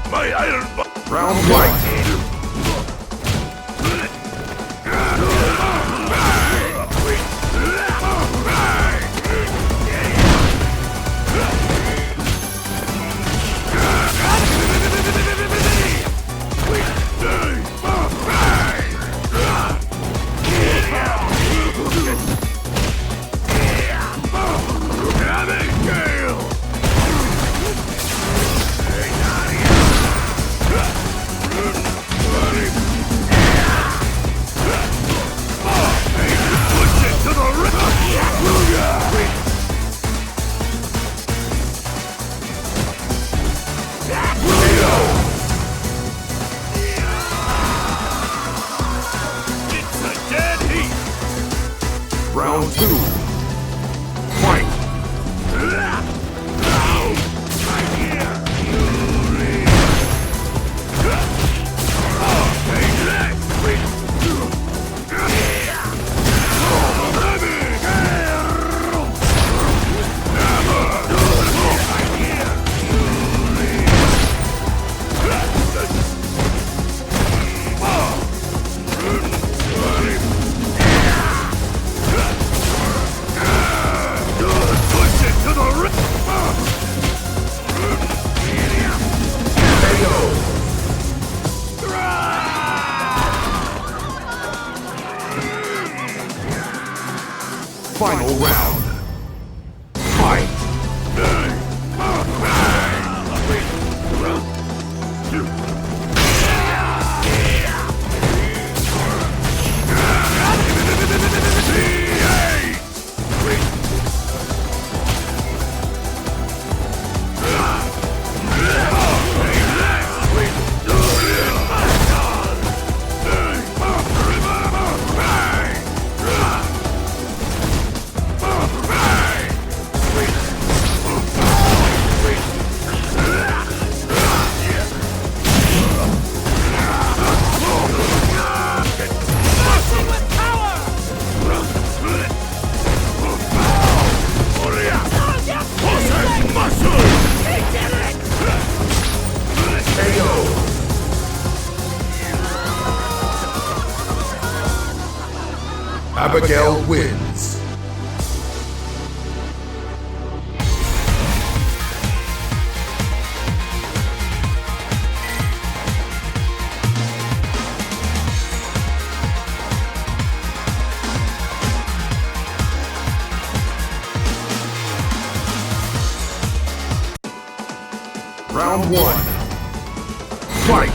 My iron Round one. Round two. Fight! Final round. Fight! Abigail wins. Round one. Fight!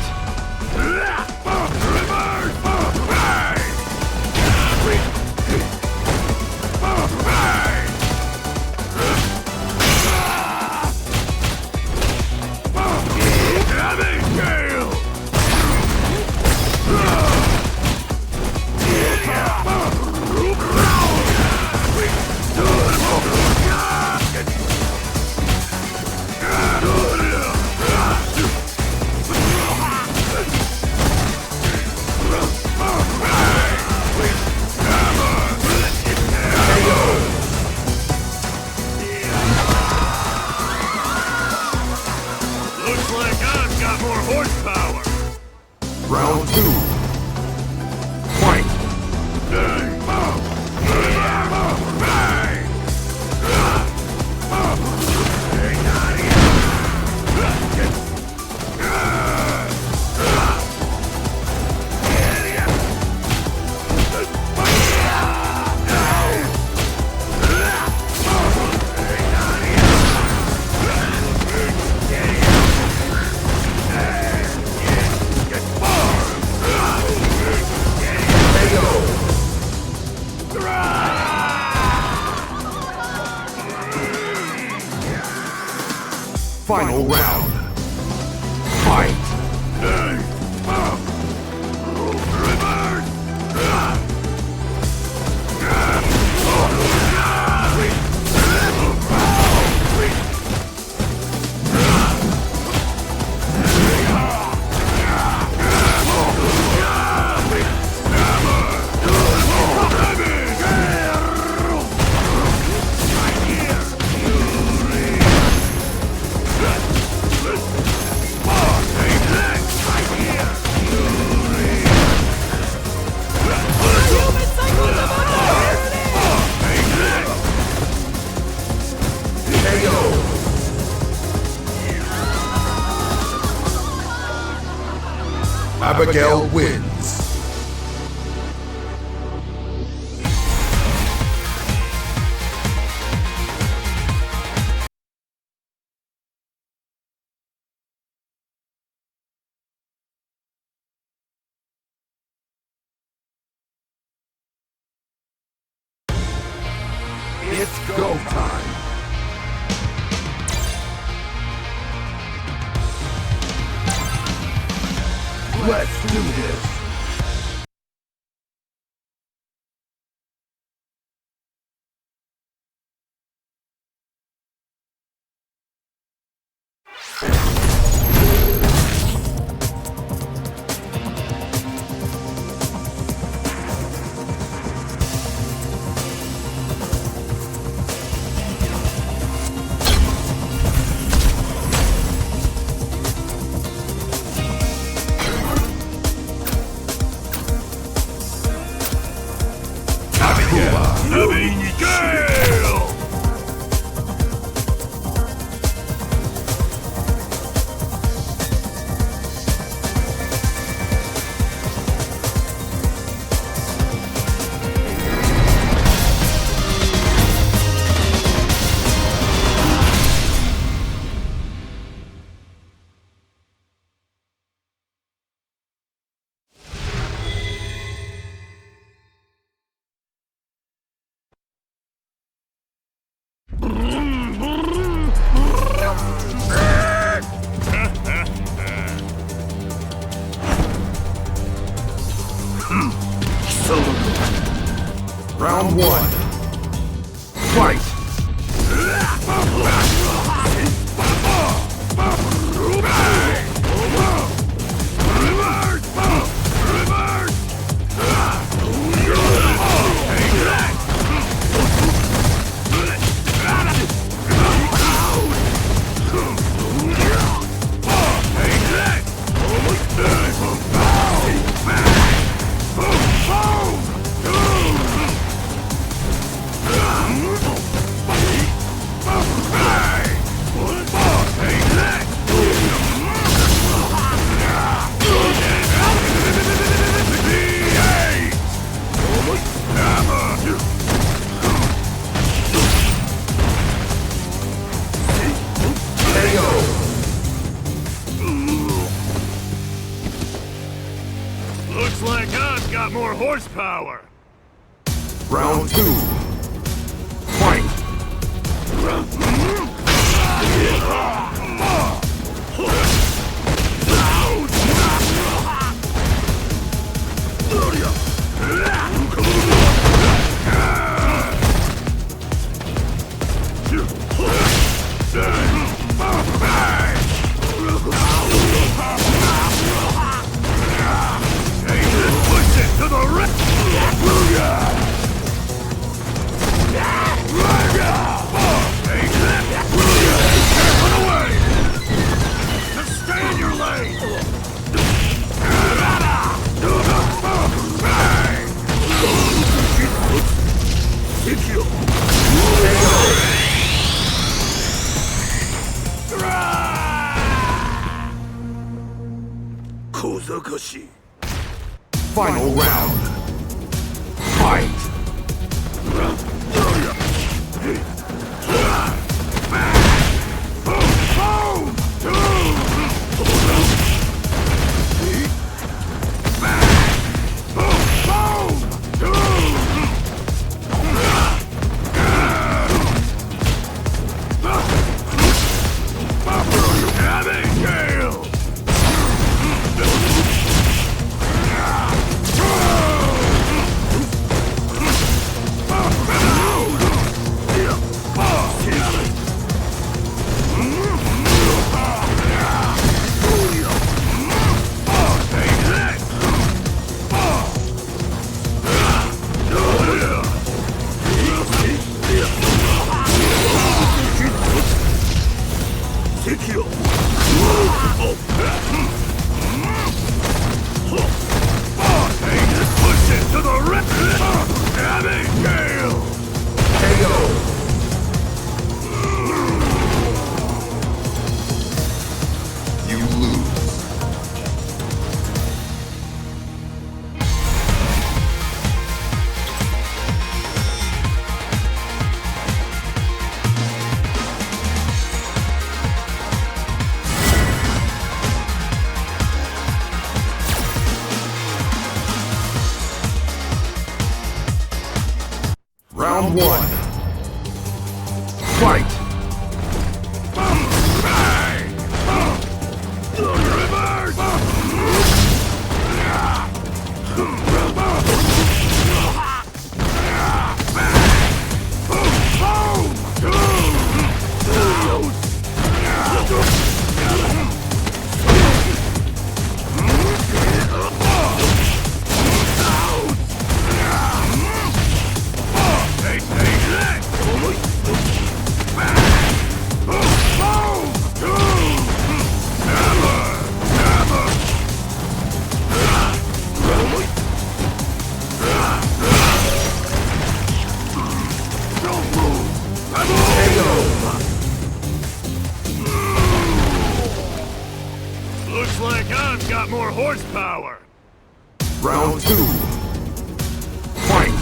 Round two. Fight! Final round. Fight! Abigail wins. It's go time. Let's do this. Round one. Fight! Looks like I've got more horsepower. Round two. Fight! To the right! Stay in your lane! Final round. Fight! Round one. Fight! Looks like I've got more horsepower. Round two. Fight!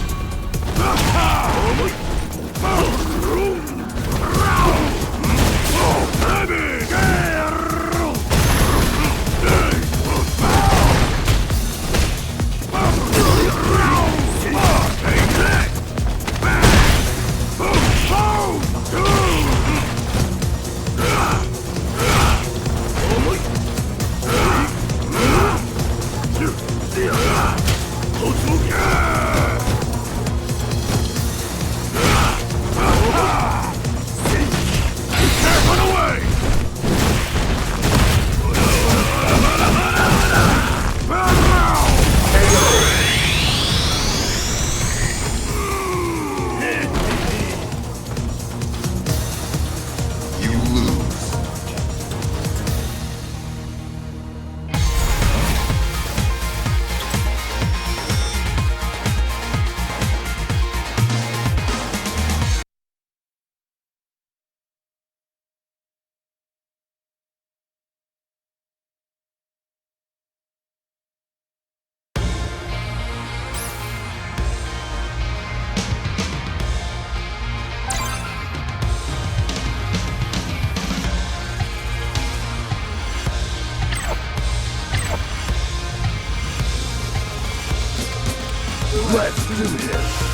Let's do this.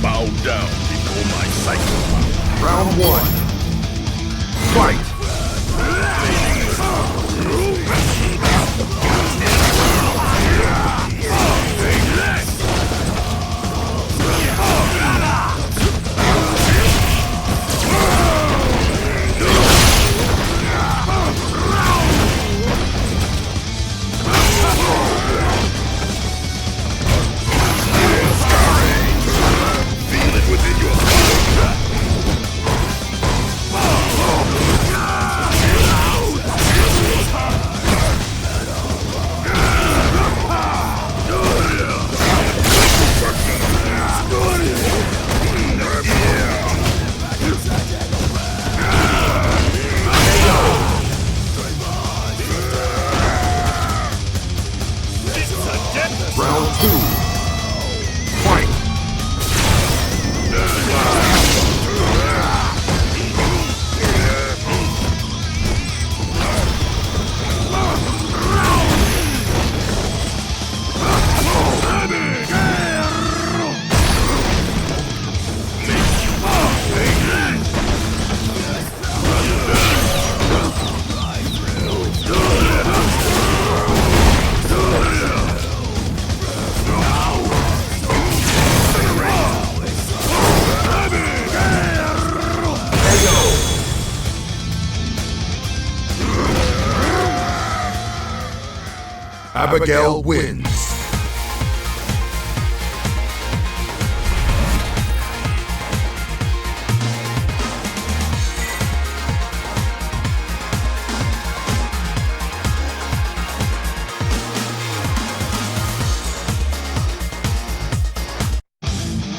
Bow down before my cycle. Round one. Fight! Feel it within your heart. Abigail wins.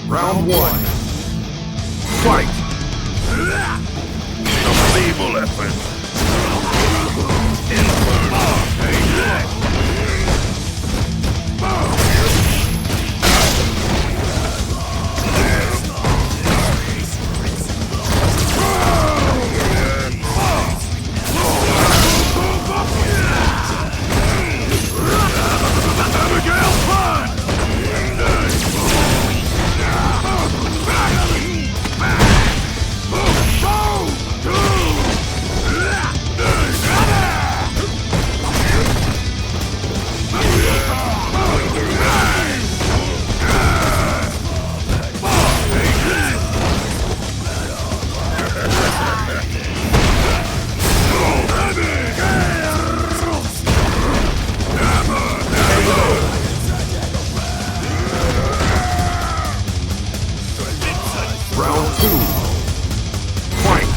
Round 1. Fight! A feeble effort. Round 2. Fight!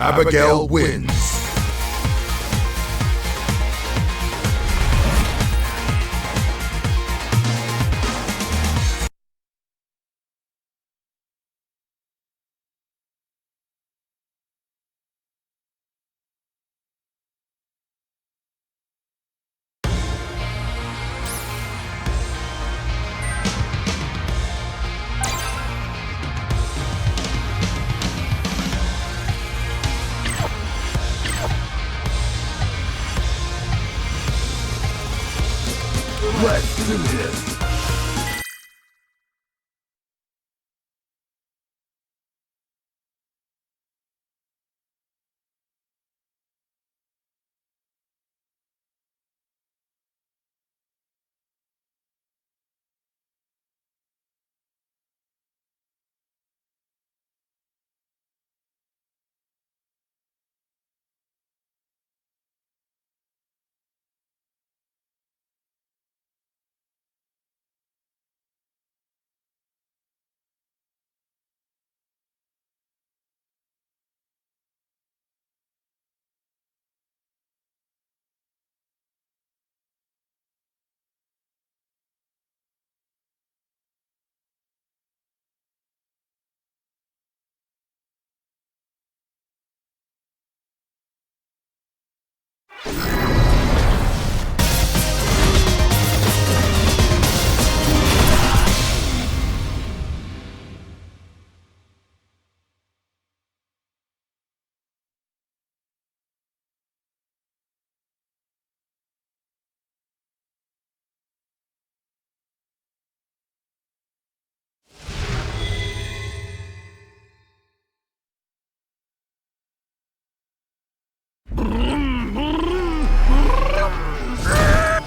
Abigail wins. Let's do this.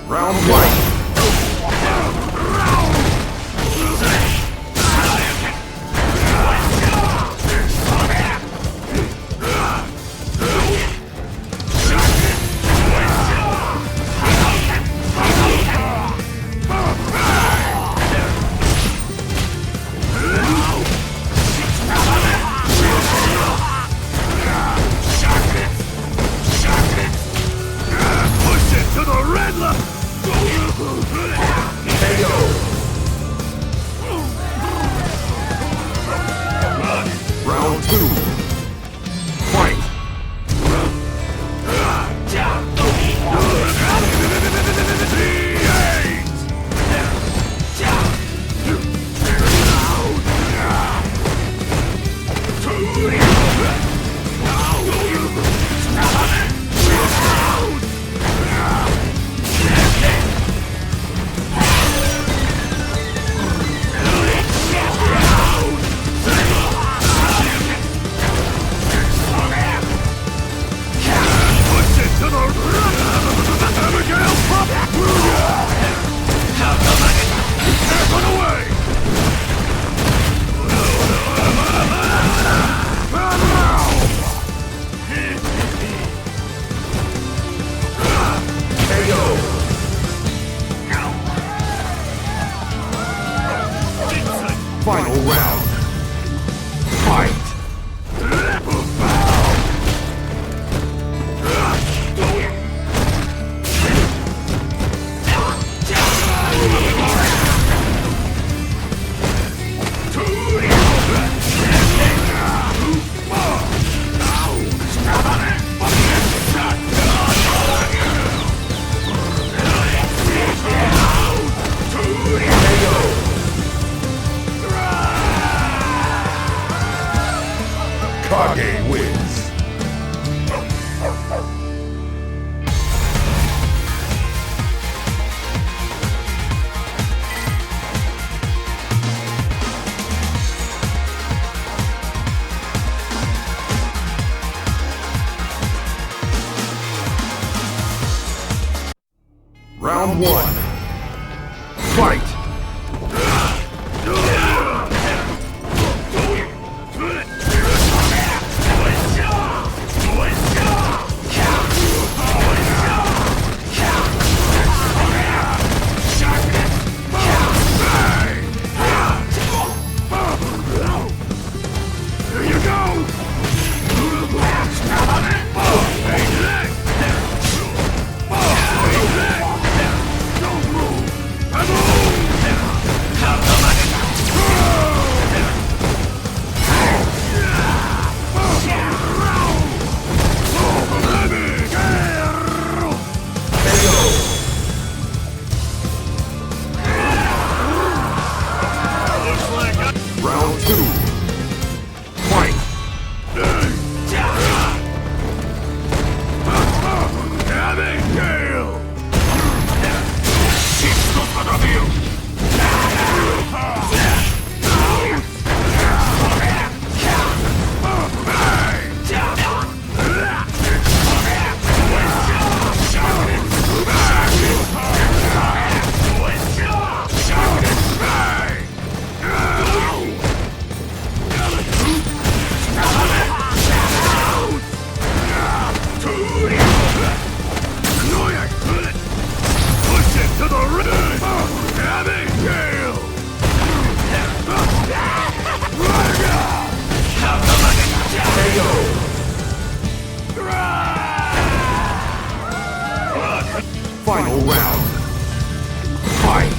Round 1. Round 2. Fight! Kage wins. Round 1. Fight! Round 2. Fight! Final round. Fight!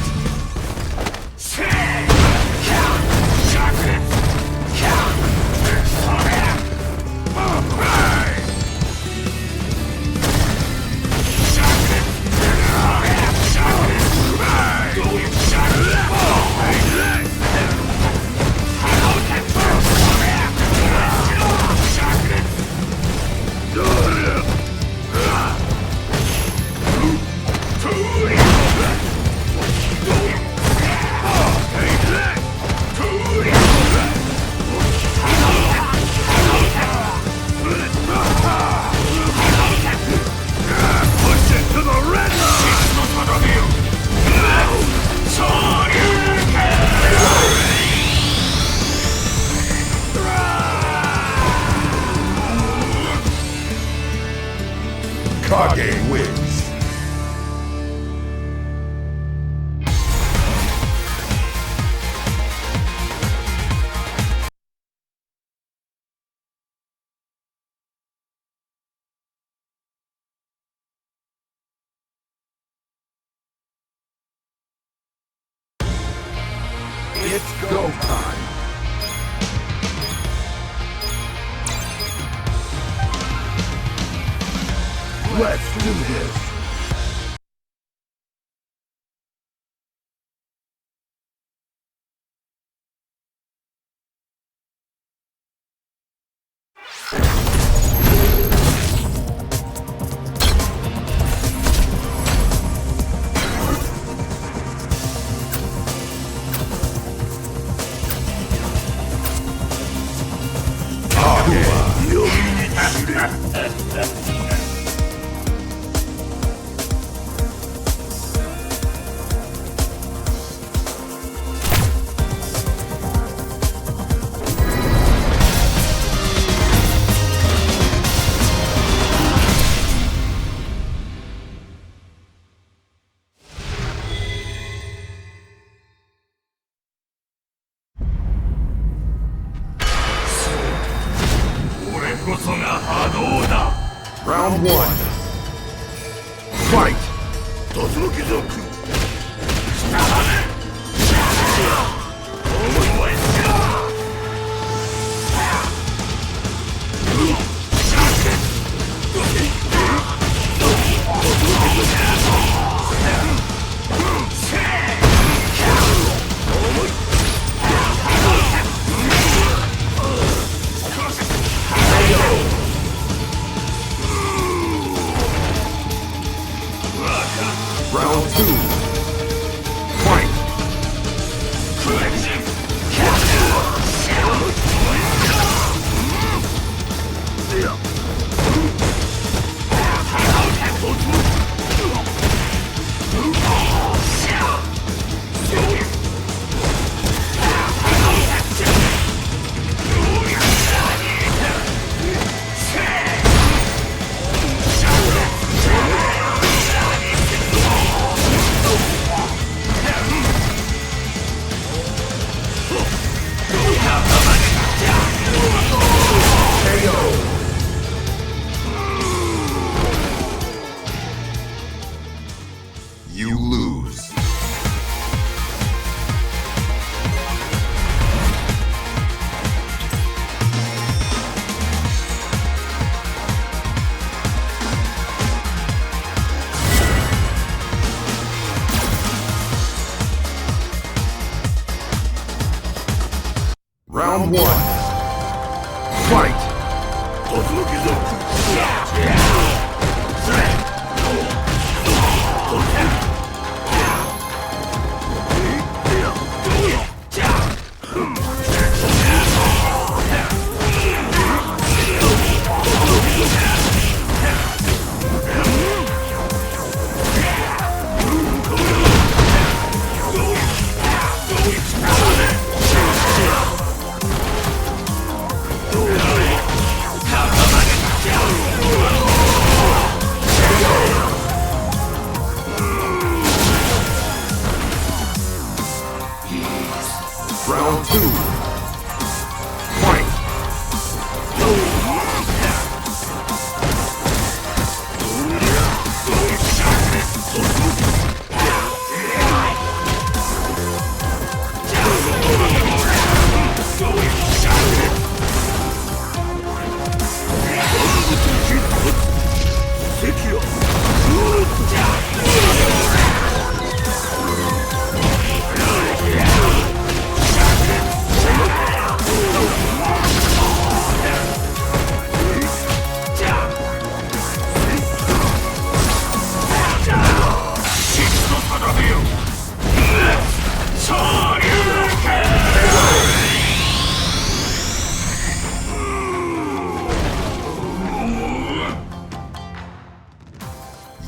Kage wins. It's go time. Let's do this. Round 1. Fight! fight! Round 2. Fight!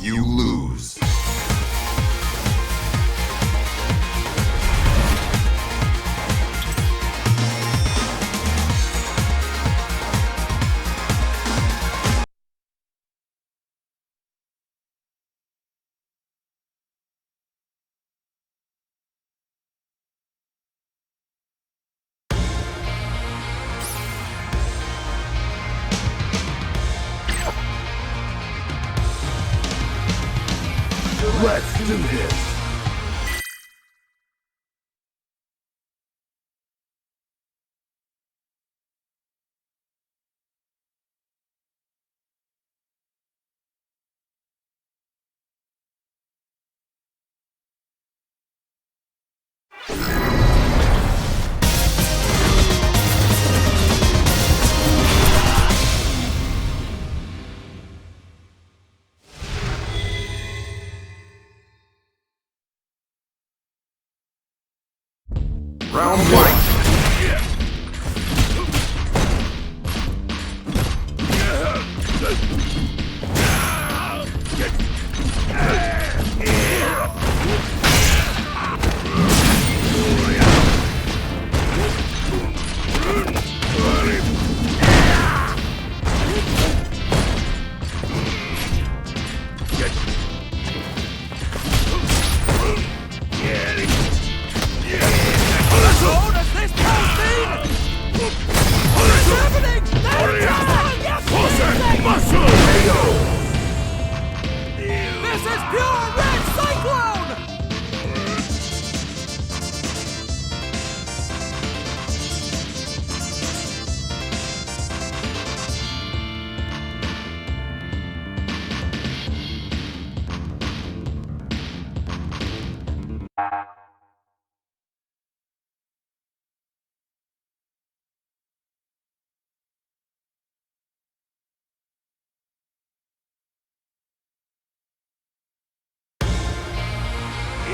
You lose. Let's do this. Round 1.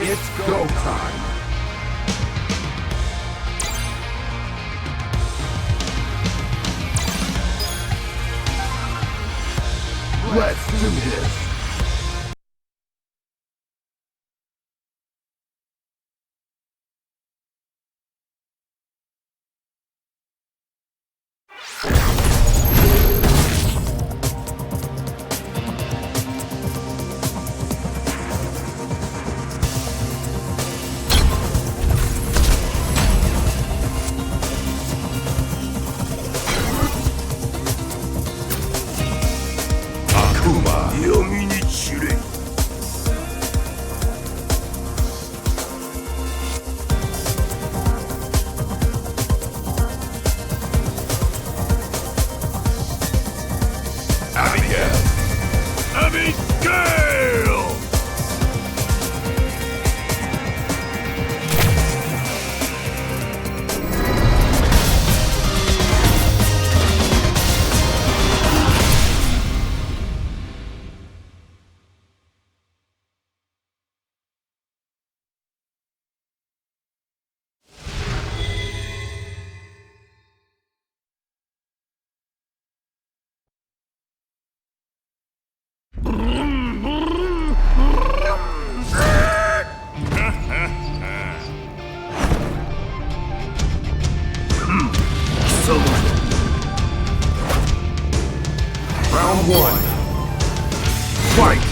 It's go time. Let's do this. Round one. Fight!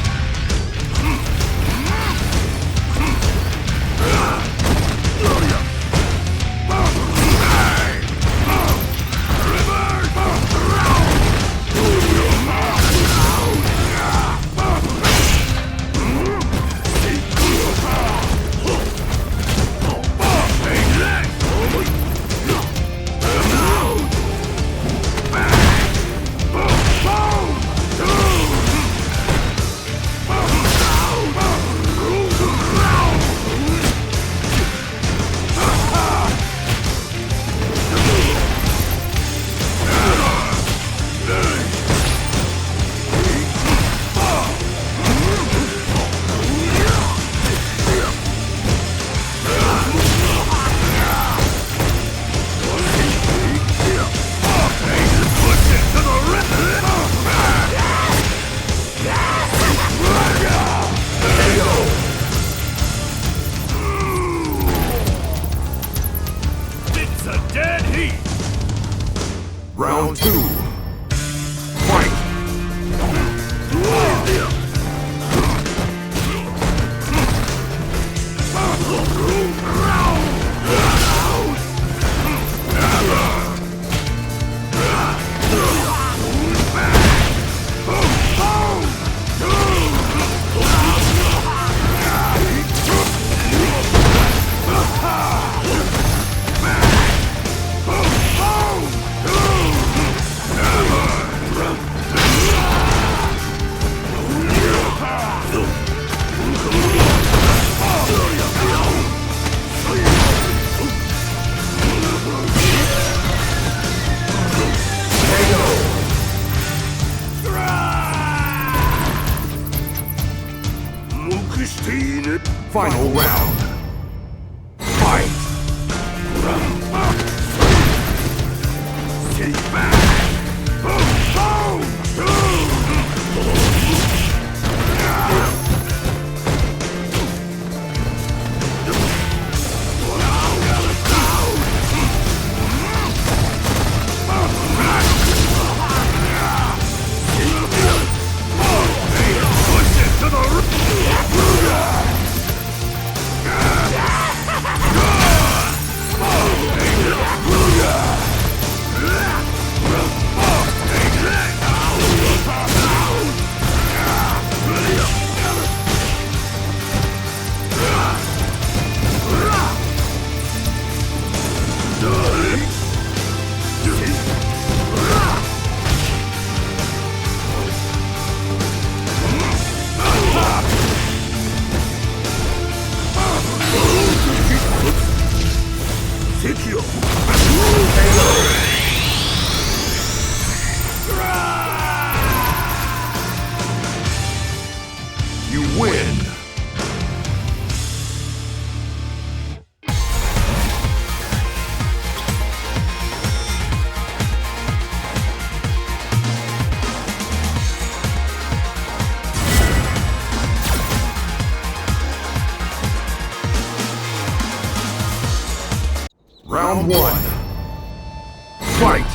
Round two. Fight! Final round. Fight! You win! Round one. Fight!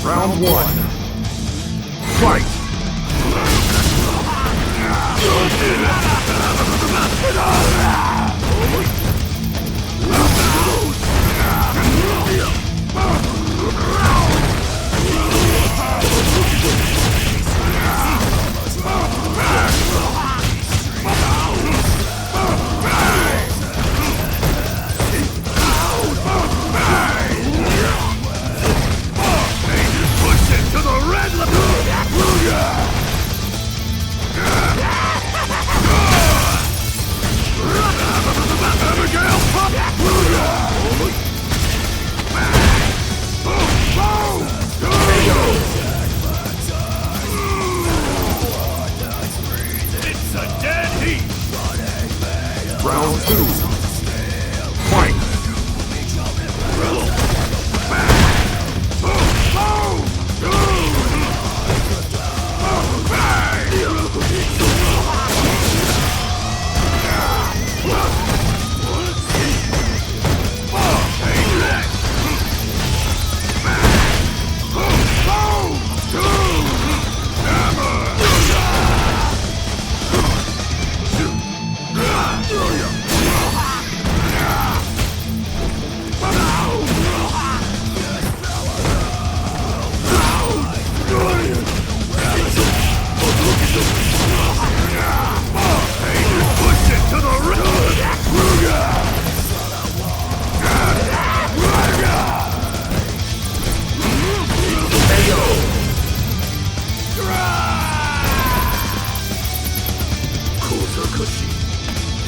Round one. Fight! It's a dead heat! Round two. Fight!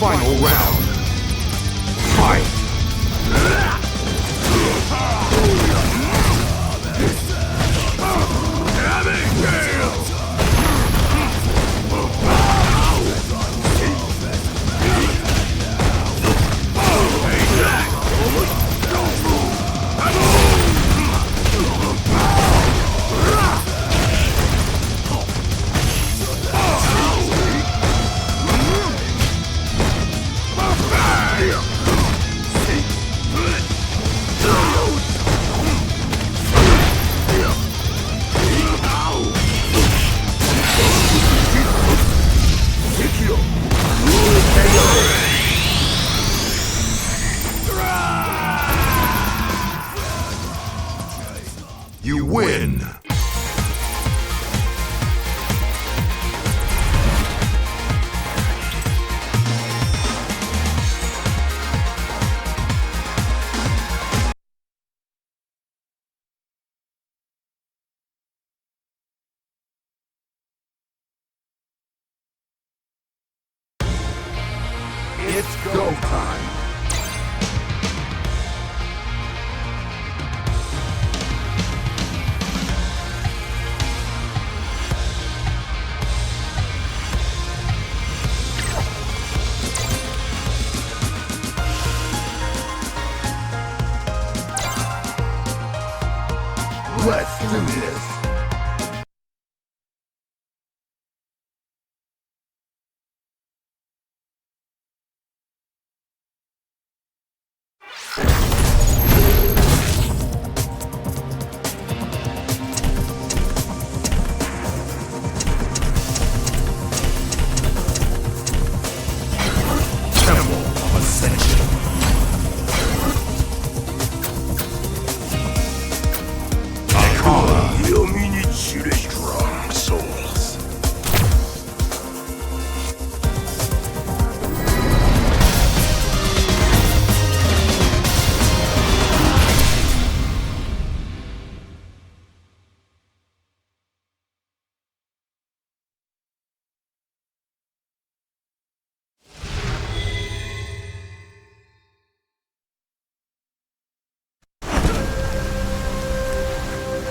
Final round. Fight! You win! It's go time! Let's do this! Temple of Ascension. Akala. Strong souls.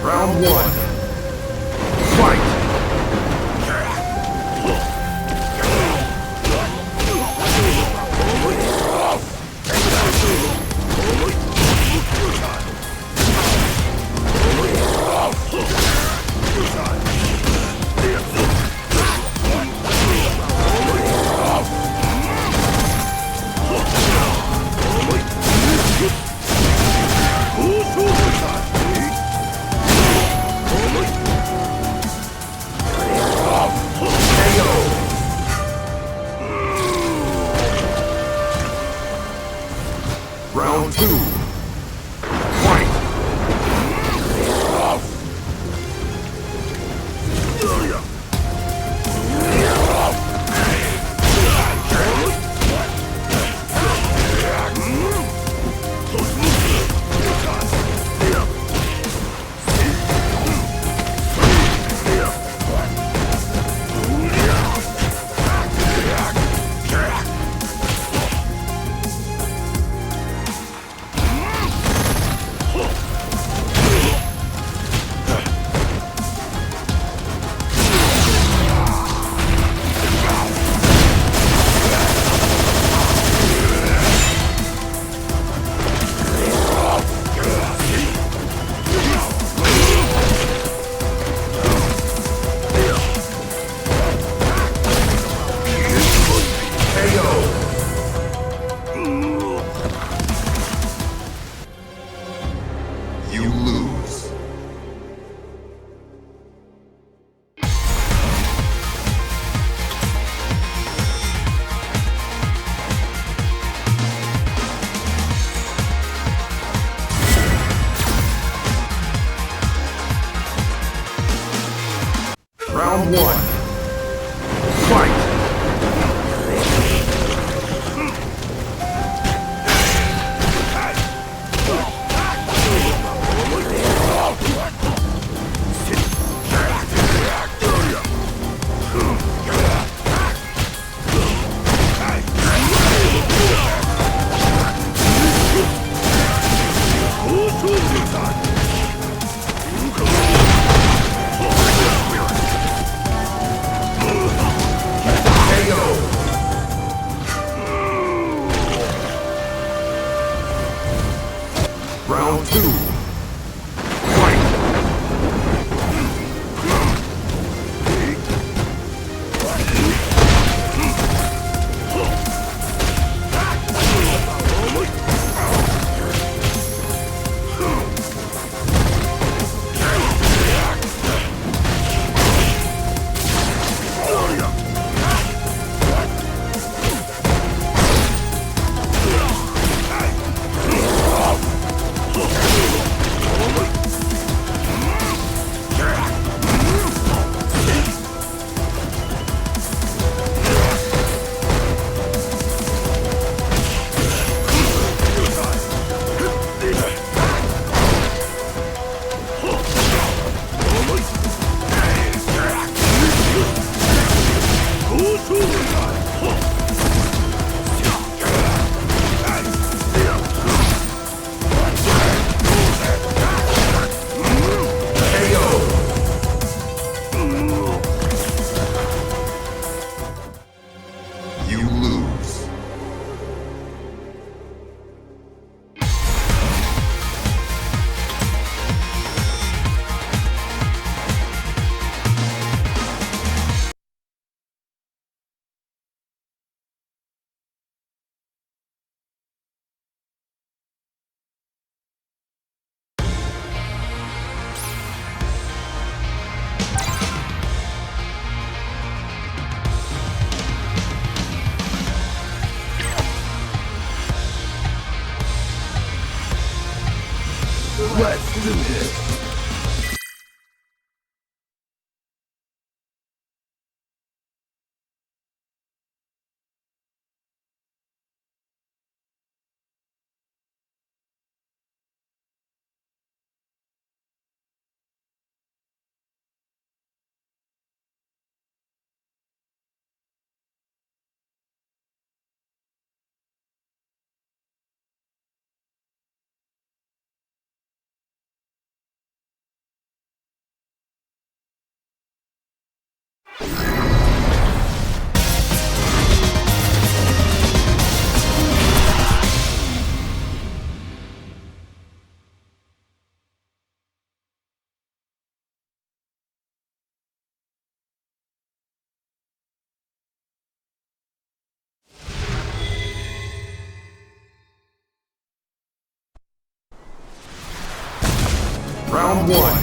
Round one. Fight! Round 2. Fight! You lose. Round 1. Fight! Round 2. Fight! You lose. Let's do this! Round 1.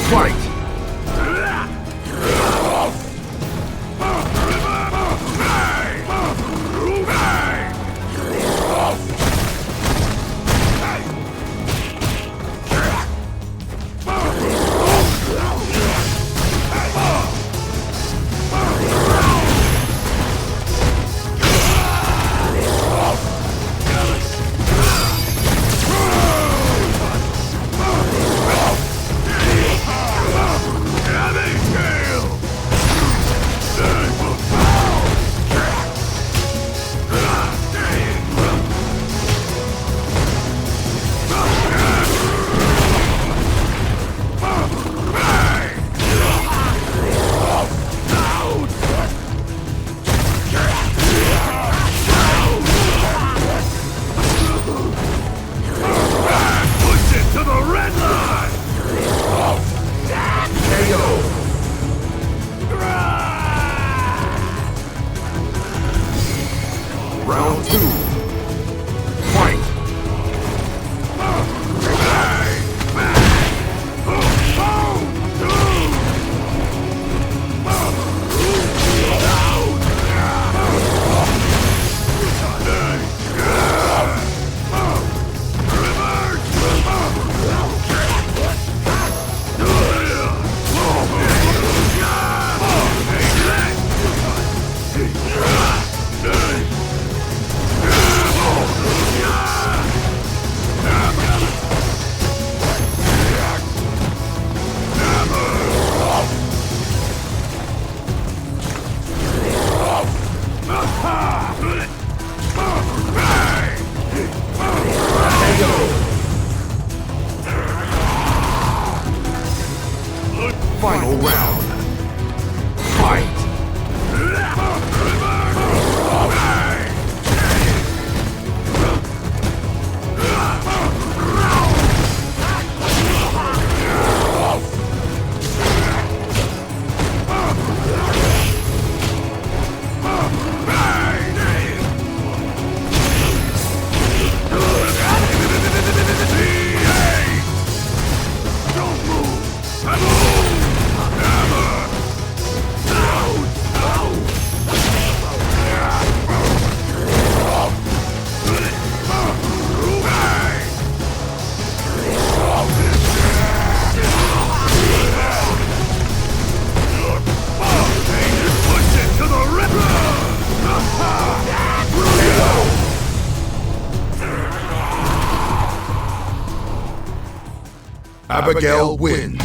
Fight! Abigail wins.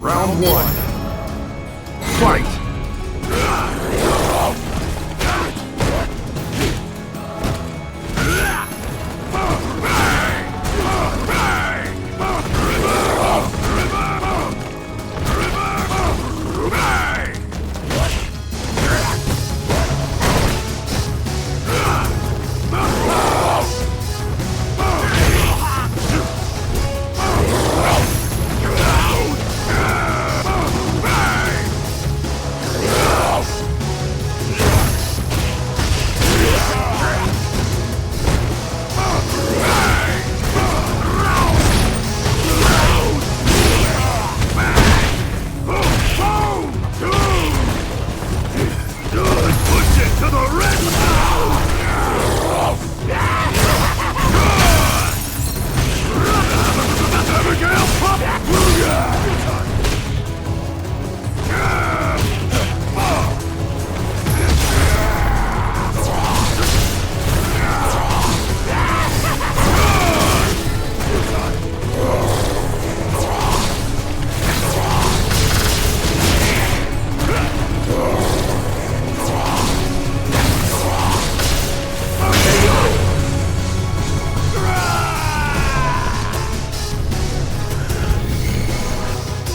Round 1. Fight!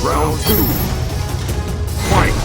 Round 2. Fight!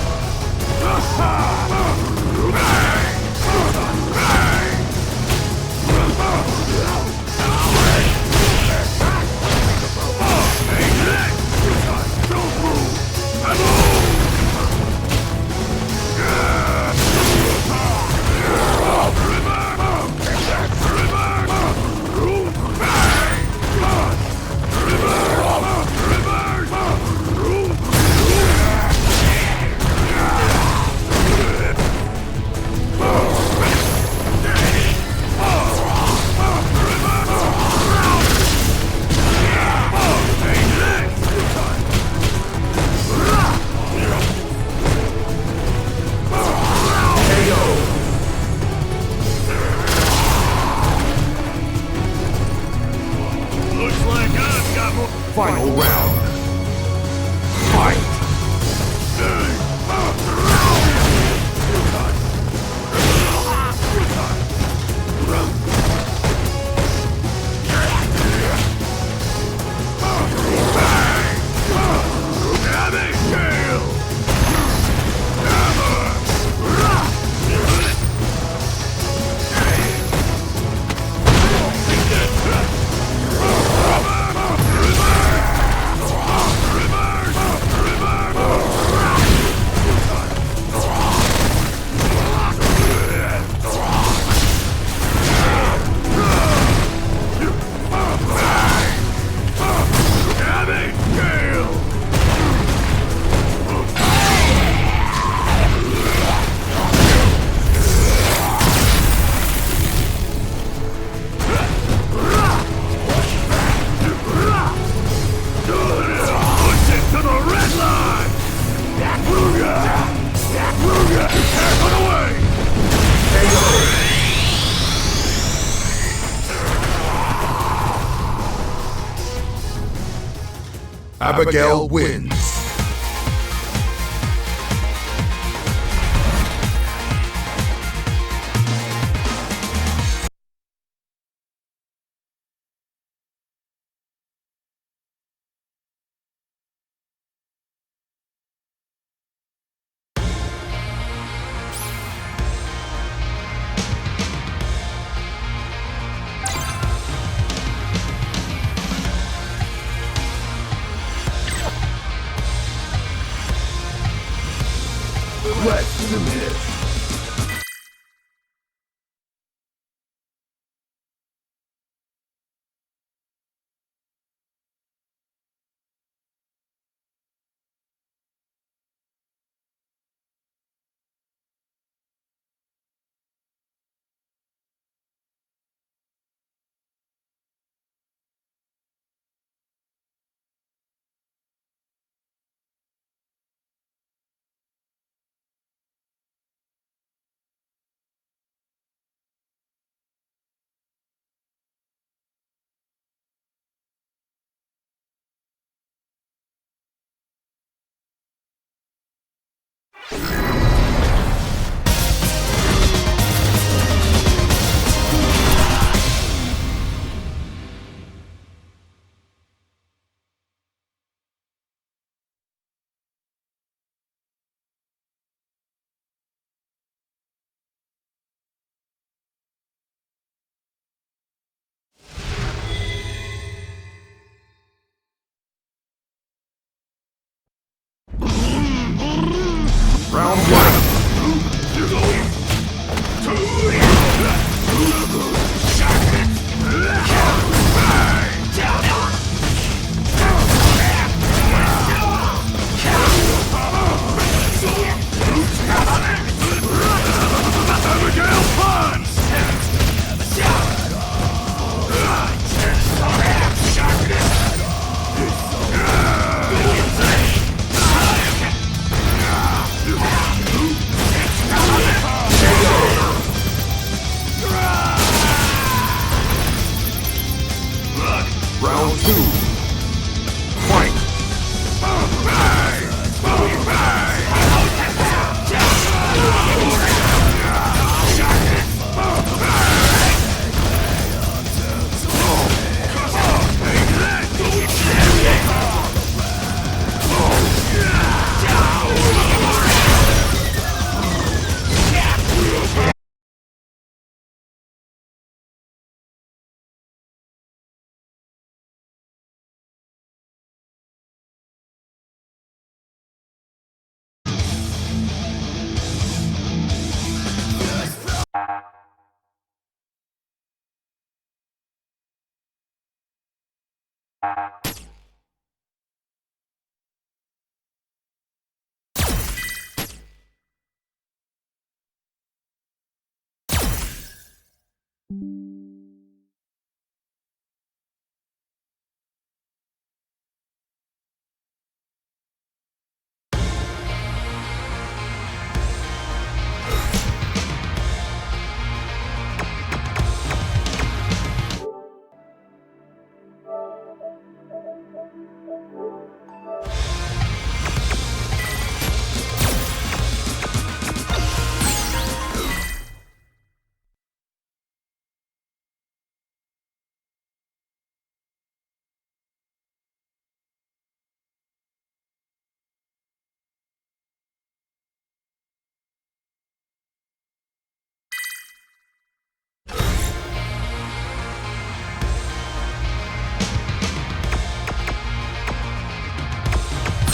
Final round. Fight! Abigail wins. Round one. Abigail Punch! Round two. Fight!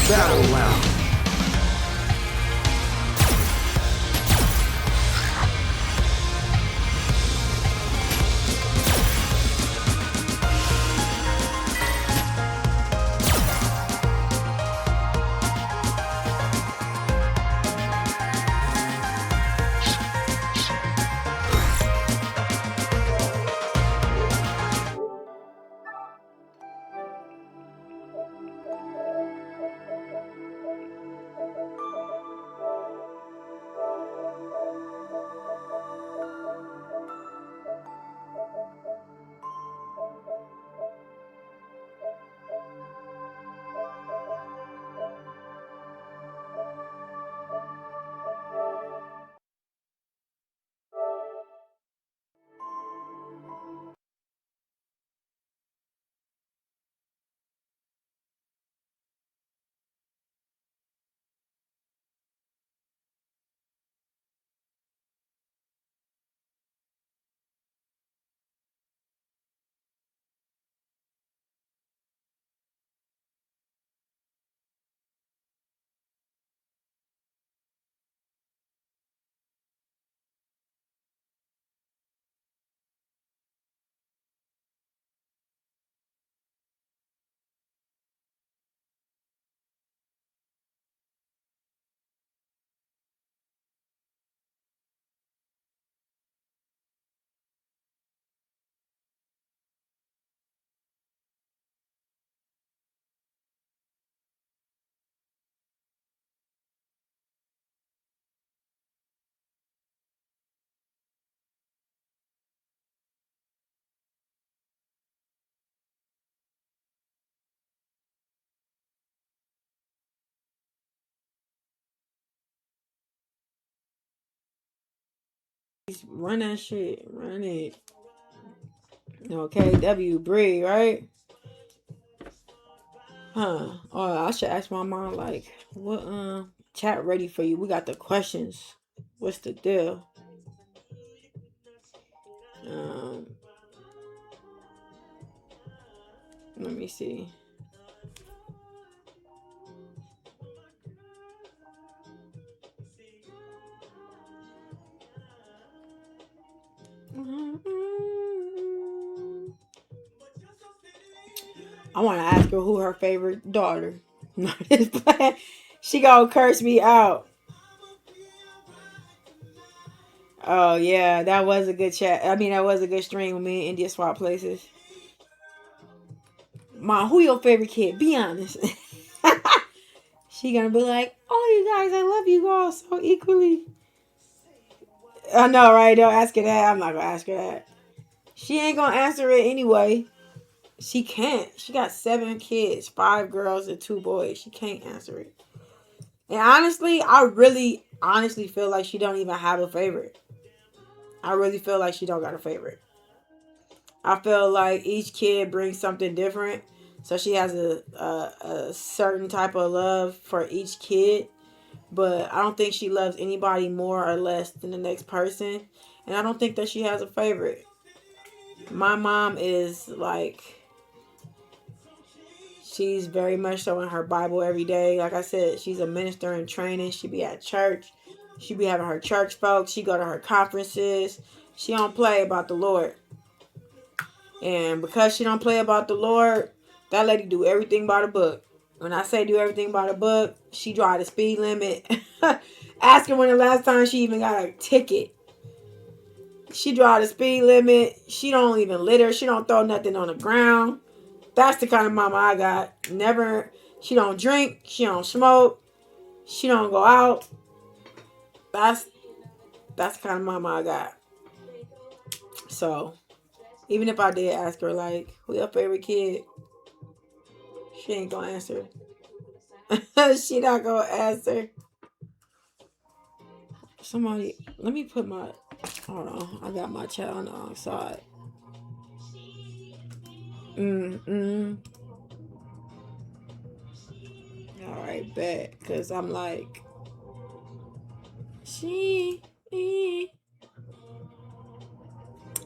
Battle round. Run that shit. Run it. Okay, W Bree, right? Huh. Oh, I should ask my mom, like, what chat ready for you? We got the questions. What's the deal? Let me see. I want to ask her who her favorite daughter. She gonna curse me out. Oh yeah, that was a good chat. I mean, that was a good stream with me and India swap places. Mom, who your favorite kid? Be honest. She gonna be like, "Oh, you guys, I love you all so equally." I know, right? Don't ask her that. I'm not gonna ask her that. She ain't gonna answer it anyway. She can't. She got 7 kids, 5 girls and 2 boys. She can't answer it. And honestly, I really honestly feel like she don't even have a favorite. I really feel like she don't got a favorite. I feel like each kid brings something different. So she has a certain type of love for each kid. But I don't think she loves anybody more or less than the next person. And I don't think that she has a favorite. My mom is like, she's very much so in her Bible every day. Like I said, she's a minister in training. She be at church. She be having her church folks. She go to her conferences. She don't play about the Lord. And because she don't play about the Lord, that lady do everything by the book. When I say do everything by the book, she drive the speed limit. Ask her when the last time she even got a ticket. She drive the speed limit. She don't even litter. She don't throw nothing on the ground. That's the kind of mama I got. Never. She don't drink. She don't smoke. She don't go out. That's the kind of mama I got. So, even if I did ask her, like, who your favorite kid? She ain't gonna answer. She not gonna answer. Somebody, let me put my, hold on. I got my chat on the wrong side. Alright, bet. Because I'm like,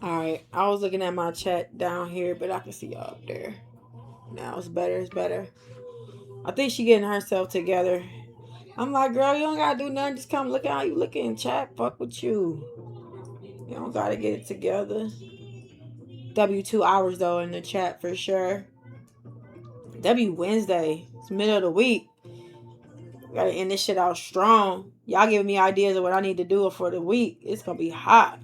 Alright, I was looking at my chat down here, but I can see y'all up there. Now it's better, it's better. I think she getting herself together. I'm like, girl, you don't gotta do nothing. Just come look at how you looking in chat. Fuck with you. You don't gotta get it together. W2 hours though in the chat for sure. W Wednesday. It's middle of the week. Gotta end this shit out strong. Y'all giving me ideas of what I need to do for the week. It's gonna be hot.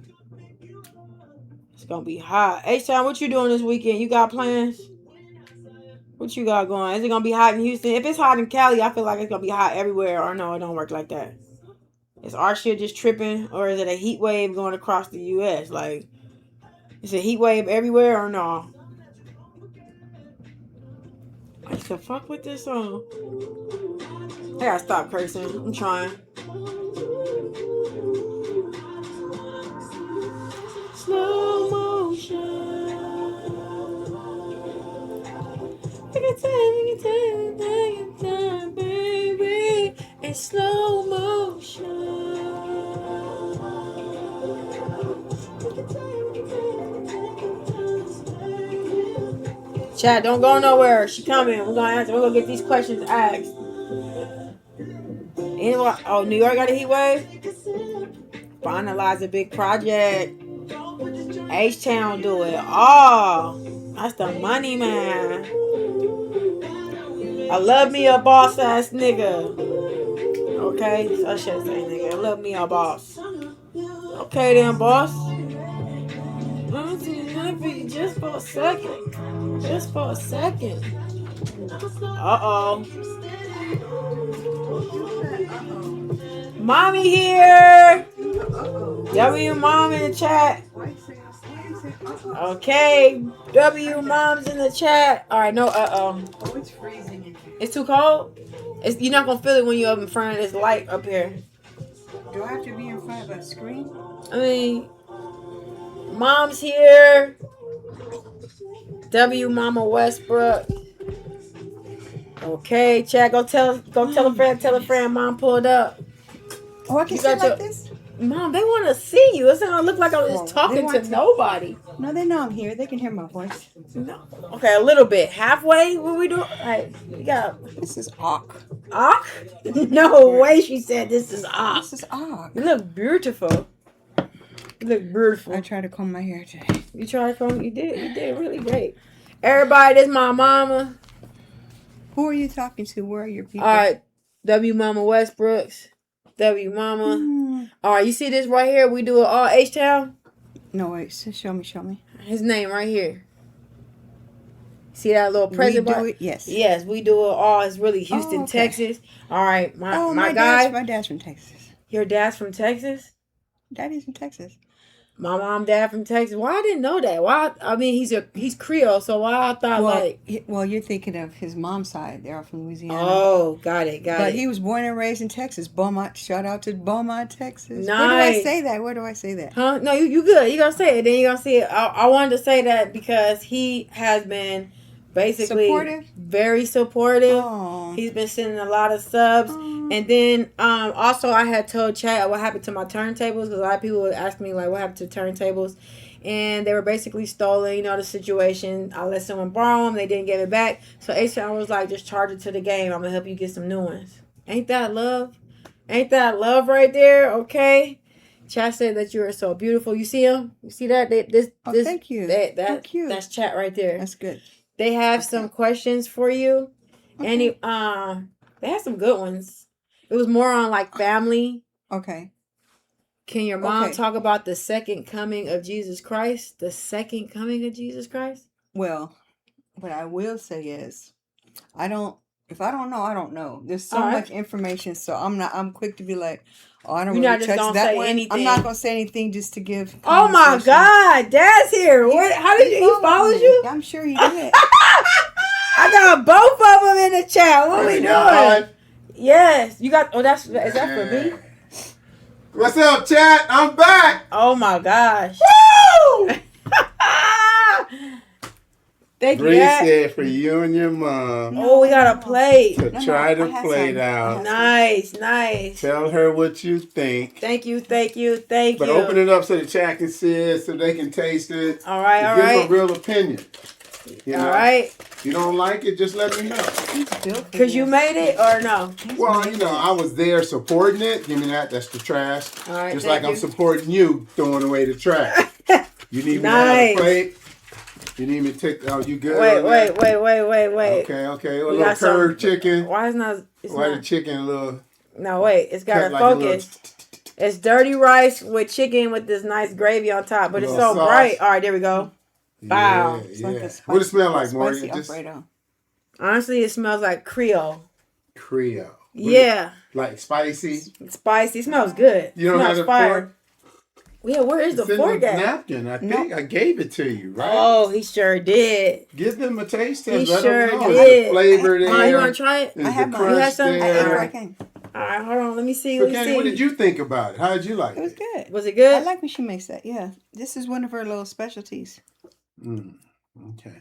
It's gonna be hot. H-Town, what you doing this weekend? You got plans? What you got going? Is it gonna be hot in Houston? If it's hot in Cali, I feel like it's gonna be hot everywhere. Or no, it don't work like that. Is our shit just tripping? Or is it a heat wave going across the US? Like, is it a heat wave everywhere or no? I said, fuck with this song. I gotta stop cursing. I'm trying. Slow motion. Take your time, baby. In slow motion. Chat, don't go nowhere. She coming. We're gonna answer. We're gonna get these questions asked. Anyway, oh, New York got a heat wave? Finalize a big project. H-Town do it. Oh, that's the money, man. I love me a boss ass nigga. Okay, so I should say nigga. I love me a boss. Okay then, boss. Just for a second. Just for a second. Uh-oh. Mommy here. W mom in the chat. Okay. W mom's in the chat. Alright, no Oh, it's freezing. It's too cold? You're not gonna feel it when you're up in front of this light up here. Do I have to be in front of a screen? I mean, mom's here. W Mama Westbrook. Okay, chat. Go tell a friend. Mom pulled up. Oh, I can sit like this? Mom, they want to see you. It's not gonna look like I'm just talking to nobody. No, they know I'm here. They can hear my voice. No. Okay, a little bit. Halfway. What we doing? Hey, we got. This is awk. Awk? No way. She said this is awk. This is awk. You look beautiful. You look beautiful. I tried to comb my hair today. You tried to comb? You did really great. Everybody, this is my mama. Who are you talking to? Where are your people? All right. W Mama Westbrooks. W Mama. All right, you see this right here? We do it all H-Town. No, wait. Show me. His name right here. See that little present? We do it? Yes. Yes, we do it all. It's really Houston, Texas. All right, my guy. My dad's from Texas. Your dad's from Texas? Daddy's from Texas. My mom, dad from Texas. Why I didn't know that? Why? I mean, he's Creole, so why I thought Well, you're thinking of his mom's side. They're all from Louisiana. Oh, got it. But he was born and raised in Texas. Beaumont. Shout out to Beaumont, Texas. Nice. Where do I say that? Huh? No, you good. You gonna say it. Then you gonna see it. I wanted to say that because he has been basically very supportive. Oh. He's been sending a lot of subs. And then also I had told Chad what happened to my turntables, because a lot of people would ask me like what happened to turntables, and they were basically stolen. You know the situation. I let someone borrow them, they didn't give it back. So H-Town was like, just charge it to the game. I'm gonna help you get some new ones. Ain't that love? Ain't that love right there? Okay. Chad said that you are so beautiful. You see him? You see that? Thank you. That cute. That's Chat right there. That's good. They have some questions for you. Okay. And they have some good ones. It was more on like family. Okay. Can your mom talk about the second coming of Jesus Christ? The second coming of Jesus Christ? Well, what I will say is, if I don't know, I don't know. There's so much information, so I'm quick to be like, oh, I don't really touch that one. Anything. I'm not gonna say anything just to give. Oh my God, Dad's here. How did he follow you? I'm sure he did. I got both of them in the chat. What are we doing? Yes, you got. Oh, is that for me? What's up, chat? I'm back. Oh my gosh. Woo! Thank you. Bree said for you and your mom. Oh, we got a plate. To try the plate out. Nice. Tell her what you think. Thank you. But open it up so the chat can see it, so they can taste it. All right. Give a real opinion. You know? All right. If you don't like it, just let me know. Because you made it or no? Well, I was there supporting it. Give me that. That's the trash. All right, just like I'm supporting you throwing away the trash. You need me to have a plate? You need me to take... Oh, you good? Wait. Okay. A little curved chicken. Why is not... The chicken a little... No, wait. It's got to focus. It's dirty rice with chicken with this nice gravy on top. But it's so bright. All right, there we go. Wow. Yeah. What does it smell like, Morgan? Honestly, it smells like Creole. Yeah. Like spicy? Spicy. It smells good. You don't have the fork? Yeah, where is the fork at? Napkin. I think I gave it to you, right? Oh, he sure did. Give them a taste test. He sure did. The flavor there. You want to try it? I have mine. You had some? All right, hold on. Let me see. So, Kenny, what did you think about it? How did you like it? It was good. Was it good? I like when she makes that. Yeah. This is one of her little specialties. Okay.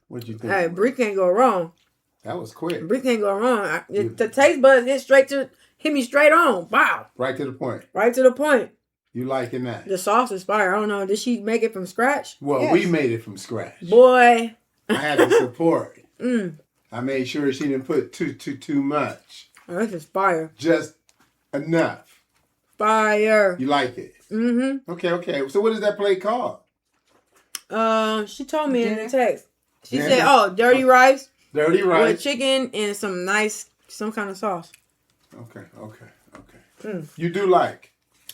What'd you think? Hey, Bree can't go wrong. That was quick. Bree can't go wrong. The taste buds hit me straight on. Wow. Right to the point. Right to the point. You liking that? The sauce is fire. I don't know. Did she make it from scratch? Well, we made it from scratch. Boy. I had to support. I made sure she didn't put too much. Oh, this is fire. Just enough. Fire. You like it? Okay. So what is that plate called? She told me in the text. She said, dirty rice. Dirty rice. With chicken and some kind of sauce. Okay. You do like?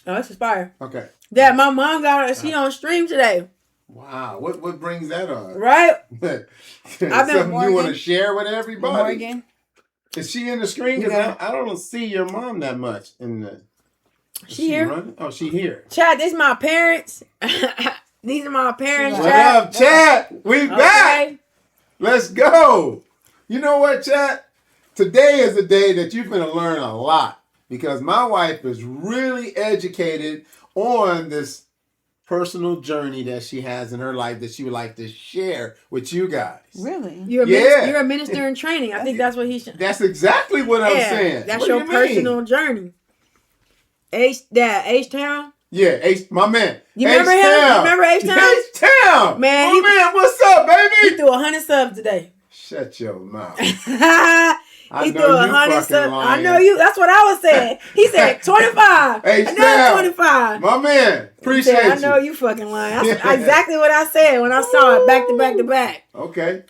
Oh, this is fire. Okay. Dad, my mom got her. She on stream today. Wow. What brings that on? Right? Something you want to share with everybody? Morgan. Is she in the screen? Because I don't see your mom that much in the... She here? Running? Oh, she here. Chad, this is my parents. These are my parents, What up, Chad? We back. Let's go. You know what, Chad? Today is a day that you're going to learn a lot because my wife is really educated on this personal journey that she has in her life that she would like to share with you guys. Really? You're a minister in training. I think that's what he should. That's exactly what I'm saying. That's your personal journey. H-Town? Yeah, my man. You remember him? You remember H-Town? H-Town! Man, man, what's up, baby? He threw 100 subs today. Shut your mouth. He threw 100 subs. I know you. That's what I was saying. He said 25. Hey, another 25. My man. Appreciate you. I know you fucking lying. That's exactly what I said when I saw it back to back to back. Okay.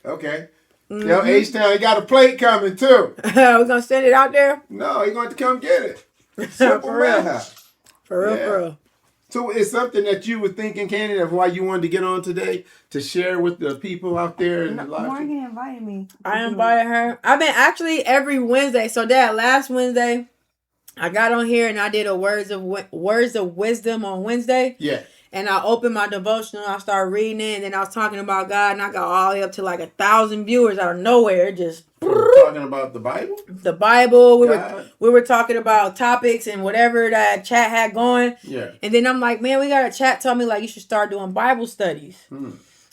Yo, H-Town, he got a plate coming too. We're going to send it out there? No, he's going to come get it. Simple math. For real. So it's something that you were thinking, Candy, of why you wanted to get on today to share with the people out there. Morgan invited me. I invited her. I've been actually every Wednesday. So that last Wednesday, I got on here and I did a words of wisdom on Wednesday. Yeah. And I opened my devotional. I started reading it, and then I was talking about God, and I got all the way up to like 1,000 viewers out of nowhere. Just talking about the Bible. The Bible. We were talking about topics and whatever that chat had going. Yeah. And then I'm like, man, we got a chat tell me like you should start doing Bible studies.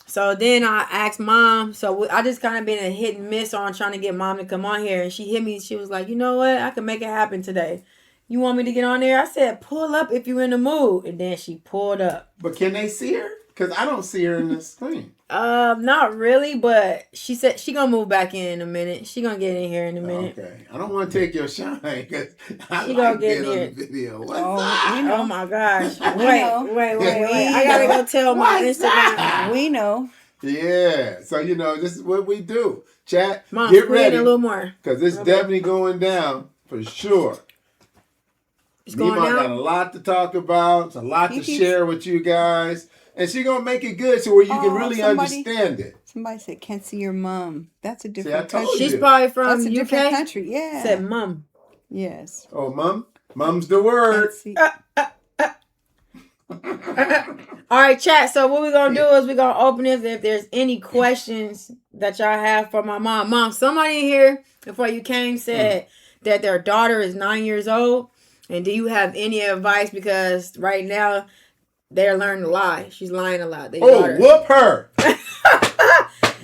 So then I asked Mom. So I just kind of been a hit and miss on trying to get Mom to come on here, and she hit me. She was like, you know what? I can make it happen today. You want me to get on there? I said, pull up if you're in the mood. And then she pulled up. But can they see her? Because I don't see her in the screen. Not really, but she said she gonna move back in a minute. She gonna get in here in a minute. Okay. I don't want to take your shine because I she like gonna get being in on the video. Oh my gosh. Wait. I gotta go tell my Instagram. We know. Yeah. So, this is what we do. Chat, Mom, get ready. A little more. Because it's definitely going down for sure. It's going Nima down. got a lot to talk about. It's a lot to share with you guys. And she's going to make it good so where you can really understand it. Somebody said, can't see your mom. That's a different country. She's probably from That's a UK? different country. Yeah. Said mom. Yes. Oh, mom? Mom's the word. All right, chat. So what we're going to do is we're going to open this. If there's any questions that y'all have for my mom. Mom, somebody in here before you came said that their daughter is 9 years old. And do you have any advice? Because right now they're learning to lie. She's lying a lot. Whoop her.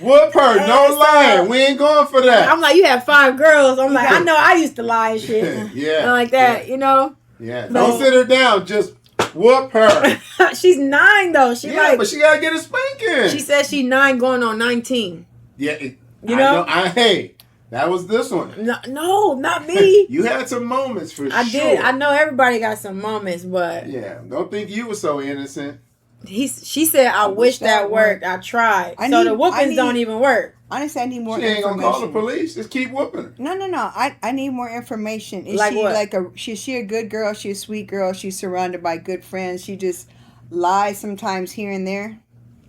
Whoop her. No lying. We ain't going for that. I'm like, you have 5 girls. I'm like, I know I used to lie and shit. Yeah. Like that, Yeah. Don't sit her down. Just whoop her. She's 9 though. But she got to get a spanking. She said she's 9 going on 19. Yeah. Hey. That was this one. No, not me. You had some moments for sure. I did. I know everybody got some moments, but yeah, don't think you were so innocent. She said, "I wish that worked. I tried." The whoopings don't even work. Honestly, I need more. She ain't gonna call the police. Just keep whooping her. No. I need more information. Is like she what? Is she a good girl? She's a sweet girl. She's surrounded by good friends. She just lies sometimes here and there.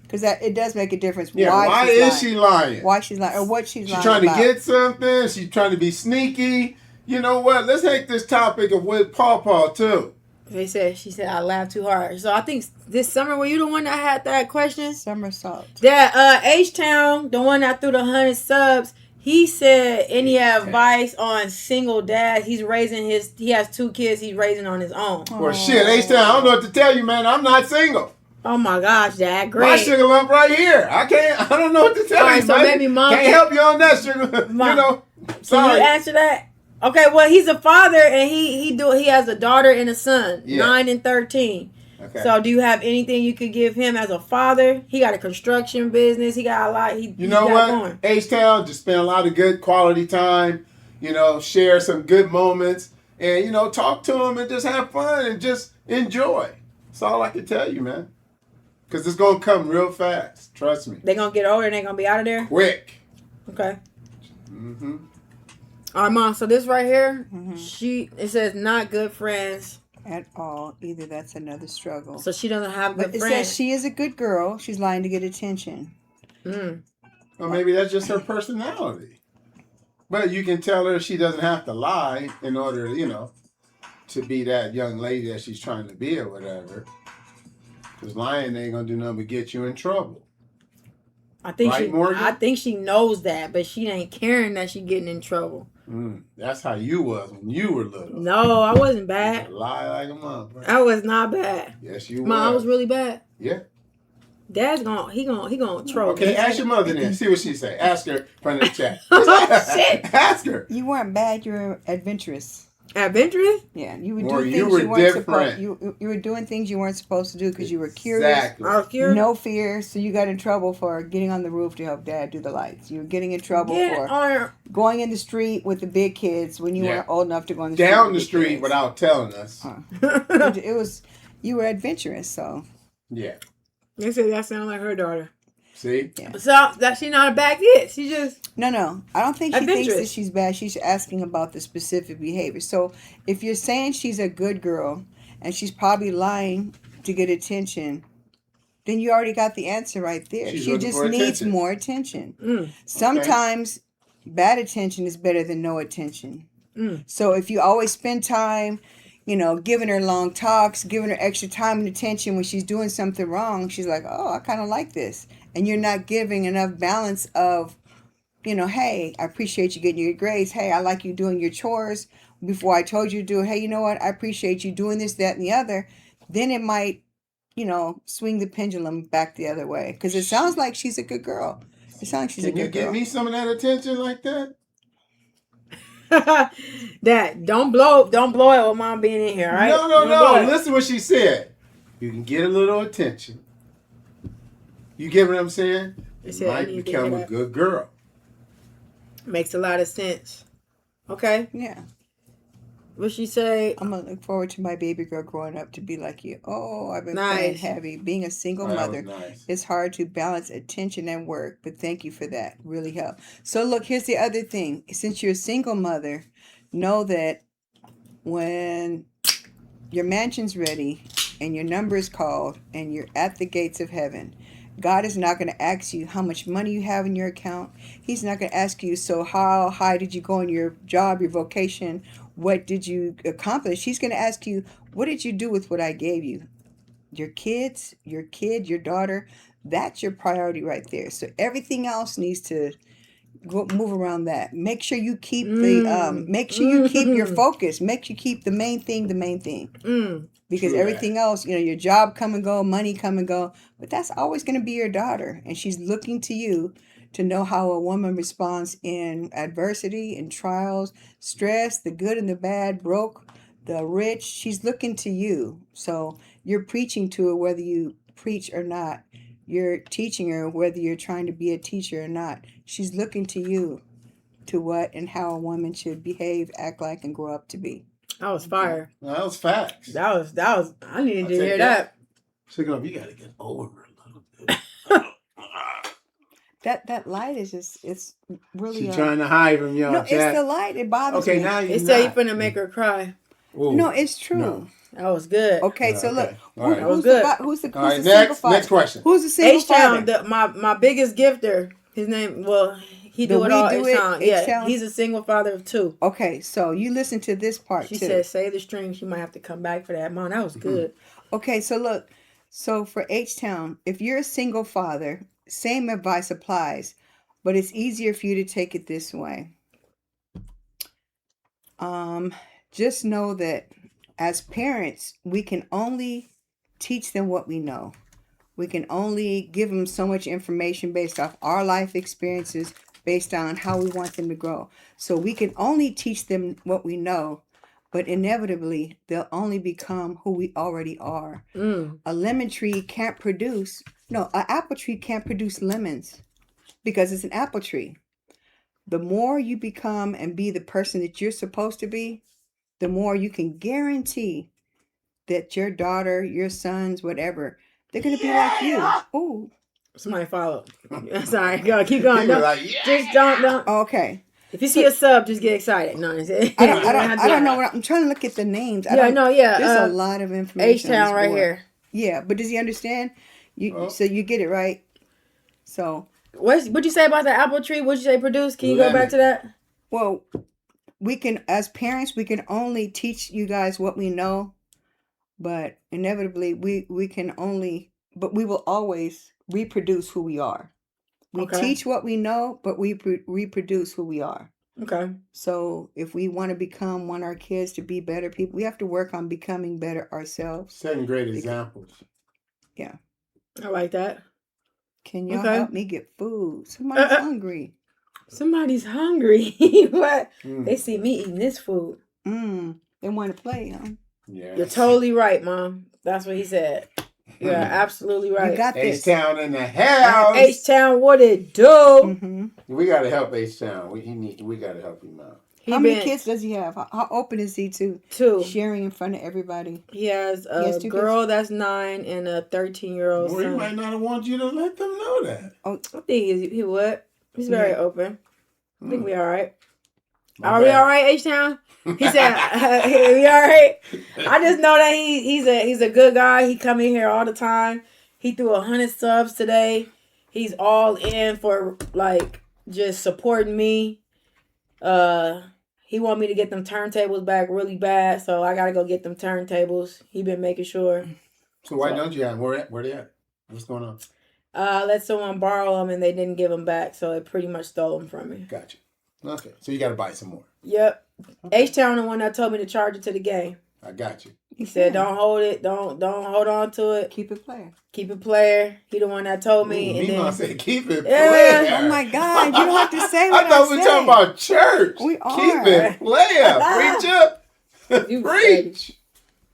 Because it does make a difference. Yeah, why is she lying? Why she's lying, or what she's lying trying about. To get something. She's trying to be sneaky. You know what? Let's take this topic of with Paw too. She said, I laughed too hard. So I think this summer, were you the one that had that question? Somersault. That H-Town, the one that threw the 100 subs, he said any advice on single dad. He has 2 kids he's raising on his own. Well, shit, H-Town, I don't know what to tell you, man. I'm not single. Oh my gosh, Dad, great. My sugar lump right here. I don't know what to tell you, so man. maybe Mom can't help you on that, sugar. Mom, sorry. Can you answer that? Okay, well, he's a father, and he has a daughter and a son, 9 and 13. Okay. So do you have anything you could give him as a father? He got a construction business. He got a lot. You know what? H-Town, just spend a lot of good quality time. Share some good moments, and talk to him and just have fun and just enjoy. That's all I can tell you, man. Because it's going to come real fast. Trust me. They're going to get older and they're going to be out of there? Quick. Okay. All right, Mom. So this right here, it says not good friends. At all. Either that's another struggle. So she doesn't have good friends. It says she is a good girl. She's lying to get attention. Well, maybe that's just her personality. But you can tell her she doesn't have to lie in order, to be that young lady that she's trying to be or whatever. Because lying ain't going to do nothing but get you in trouble. I think she knows that, but she ain't caring that she getting in trouble. That's how you was when you were little. No, I wasn't bad. You lie like a motherfucker. I was not bad. Yes, you were. Mom, I was really bad. Yeah. Dad's he gonna troll. Okay, ask your mother then. See what she say. Ask her in front of the chat. Oh, shit. Ask her. You weren't bad. You were adventurous. Adventurous? Yeah, you would Or do you things were you weren't supposed. different. You were doing things you weren't supposed to do because you were curious. Exactly. I was curious. No fear, so you got in trouble for getting on the roof to help Dad do the lights. You were getting in trouble for going in the street with the big kids when you weren't old enough to go in the street. Down the street without telling us. It was you were adventurous, so yeah. They said that sounded like her daughter. See? Yeah. So that she not a bad kid. She just No. I don't think she thinks that she's bad. She's asking about the specific behavior. So if you're saying she's a good girl and she's probably lying to get attention, then you already got the answer right there. She just needs more attention. Sometimes bad attention is better than no attention. So if you always spend time, giving her long talks, giving her extra time and attention when she's doing something wrong, she's like, oh, I kind of like this. And you're not giving enough balance of, hey, I appreciate you getting your grades. Hey, I like you doing your chores before I told you to do it. Hey, you know what? I appreciate you doing this, that, and the other. Then it might, swing the pendulum back the other way. Because it sounds like she's a good girl. It sounds like she's a good girl. Can you give me some of that attention like that? Dad, don't blow it with Mom being in here, all right? No. Listen what she said. You can get a little attention. You get what I'm saying? You might become a good girl. Makes a lot of sense. Okay. Yeah. What she say? I'm going to look forward to my baby girl growing up to be like you. Oh, I've been playing heavy. Being a single mother, it's hard to balance attention and work, but thank you for that. Really helped. So look, here's the other thing. Since you're a single mother, know that when your mansion's ready and your number is called and you're at the gates of heaven, God is not going to ask you how much money you have in your account. He's not going to ask you, so how high did you go in your job, your vocation? What did you accomplish? He's going to ask you, what did you do with what I gave you? Your kids, your kid, your daughter, that's your priority right there. So everything else needs to move around that. Make sure you keep keep your focus. Make sure you keep the main thing. Because everything else, your job come and go, money come and go, but that's always going to be your daughter. And she's looking to you to know how a woman responds in adversity, in trials, stress, the good and the bad, broke, the rich. She's looking to you. So you're preaching to her whether you preach or not. You're teaching her whether you're trying to be a teacher or not. She's looking to you to what and how a woman should behave, act like, and grow up to be. That was fire. No, that was facts. That was. I needed to hear that. So you got to get over a little bit. That light is just, it's really... She's trying to hide from y'all. No, it's the light. It bothers me. Okay, now you say you're finna make her cry. Ooh. No, it's true. No. That was good. Okay, so look. Right. That was good. Who's the All right, single father? next question. Who's the single father? My biggest gifter, his name, he do it all H-Town. Yeah, he's a single father of 2. Okay, so you listen to this part She too. said, save the string. She might have to come back for that. Mom, that was good. Okay, so look. So for H-Town, if you're a single father, same advice applies, but it's easier for you to take it this way. Just know that as parents, we can only teach them what we know. We can only give them so much information based off our life experiences, based on how we want them to grow. So we can only teach them what we know, but inevitably they'll only become who we already are. A lemon tree can't produce, an apple tree can't produce lemons because it's an apple tree. The more you become and be the person that you're supposed to be, the more you can guarantee that your daughter, your sons, whatever, they're going to be like you. Ooh. Somebody follow. Sorry, go, keep going. Just don't. Okay. If you see a sub, just get excited. No, I don't know. I'm trying to look at the names. Yeah. There's a lot of information. H-Town right here. Yeah, but does he understand? So you get it right. So what'd you say about the apple tree? What'd you say produce? Can you go back to that? Well, we can, as parents, we can only teach you guys what we know, but inevitably we can only, but we will always reproduce who we are. We teach what we know, but we reproduce who we are. Okay. So if we want our kids to be better people, we have to work on becoming better ourselves. Setting great examples. Yeah. I like that. Can y'all help me get food? Somebody's hungry. Somebody's hungry. What? They see me eating this food. They want to play, huh? Yeah. You're totally right, Mom. That's what he said. You're absolutely right. You got this. H-Town in the house. H-Town, what it do? Mm-hmm. We got to help H-Town. We got to help him out. How many kids does he have? How open is he to sharing in front of everybody? He has a girl that's 9 and a 13-year-old son. He might not want you to let them know that. Oh, I think he would. He's very open. I think we all right. Are we all right, H-Town? He said, "We all right." I just know that he's a good guy. He come in here all the time. He threw 100 subs today. He's all in for just supporting me. He want me to get them turntables back really bad, so I gotta go get them turntables. He been making sure. So why don't you have? Where they at? What's going on? Let someone borrow them and they didn't give them back, so they pretty much stole them from me. Gotcha. Okay, so you got to buy some more. Yep. H-Town the one that told me to charge it to the game. I got you. He said, "Don't hold it. Don't hold on to it. Keep it player. Keep it player." He the one that told me. And then said, "Keep it player." player. Oh my God! You don't have to say what I thought we were talking about church. We are. Keep it player. Preacher. Preach.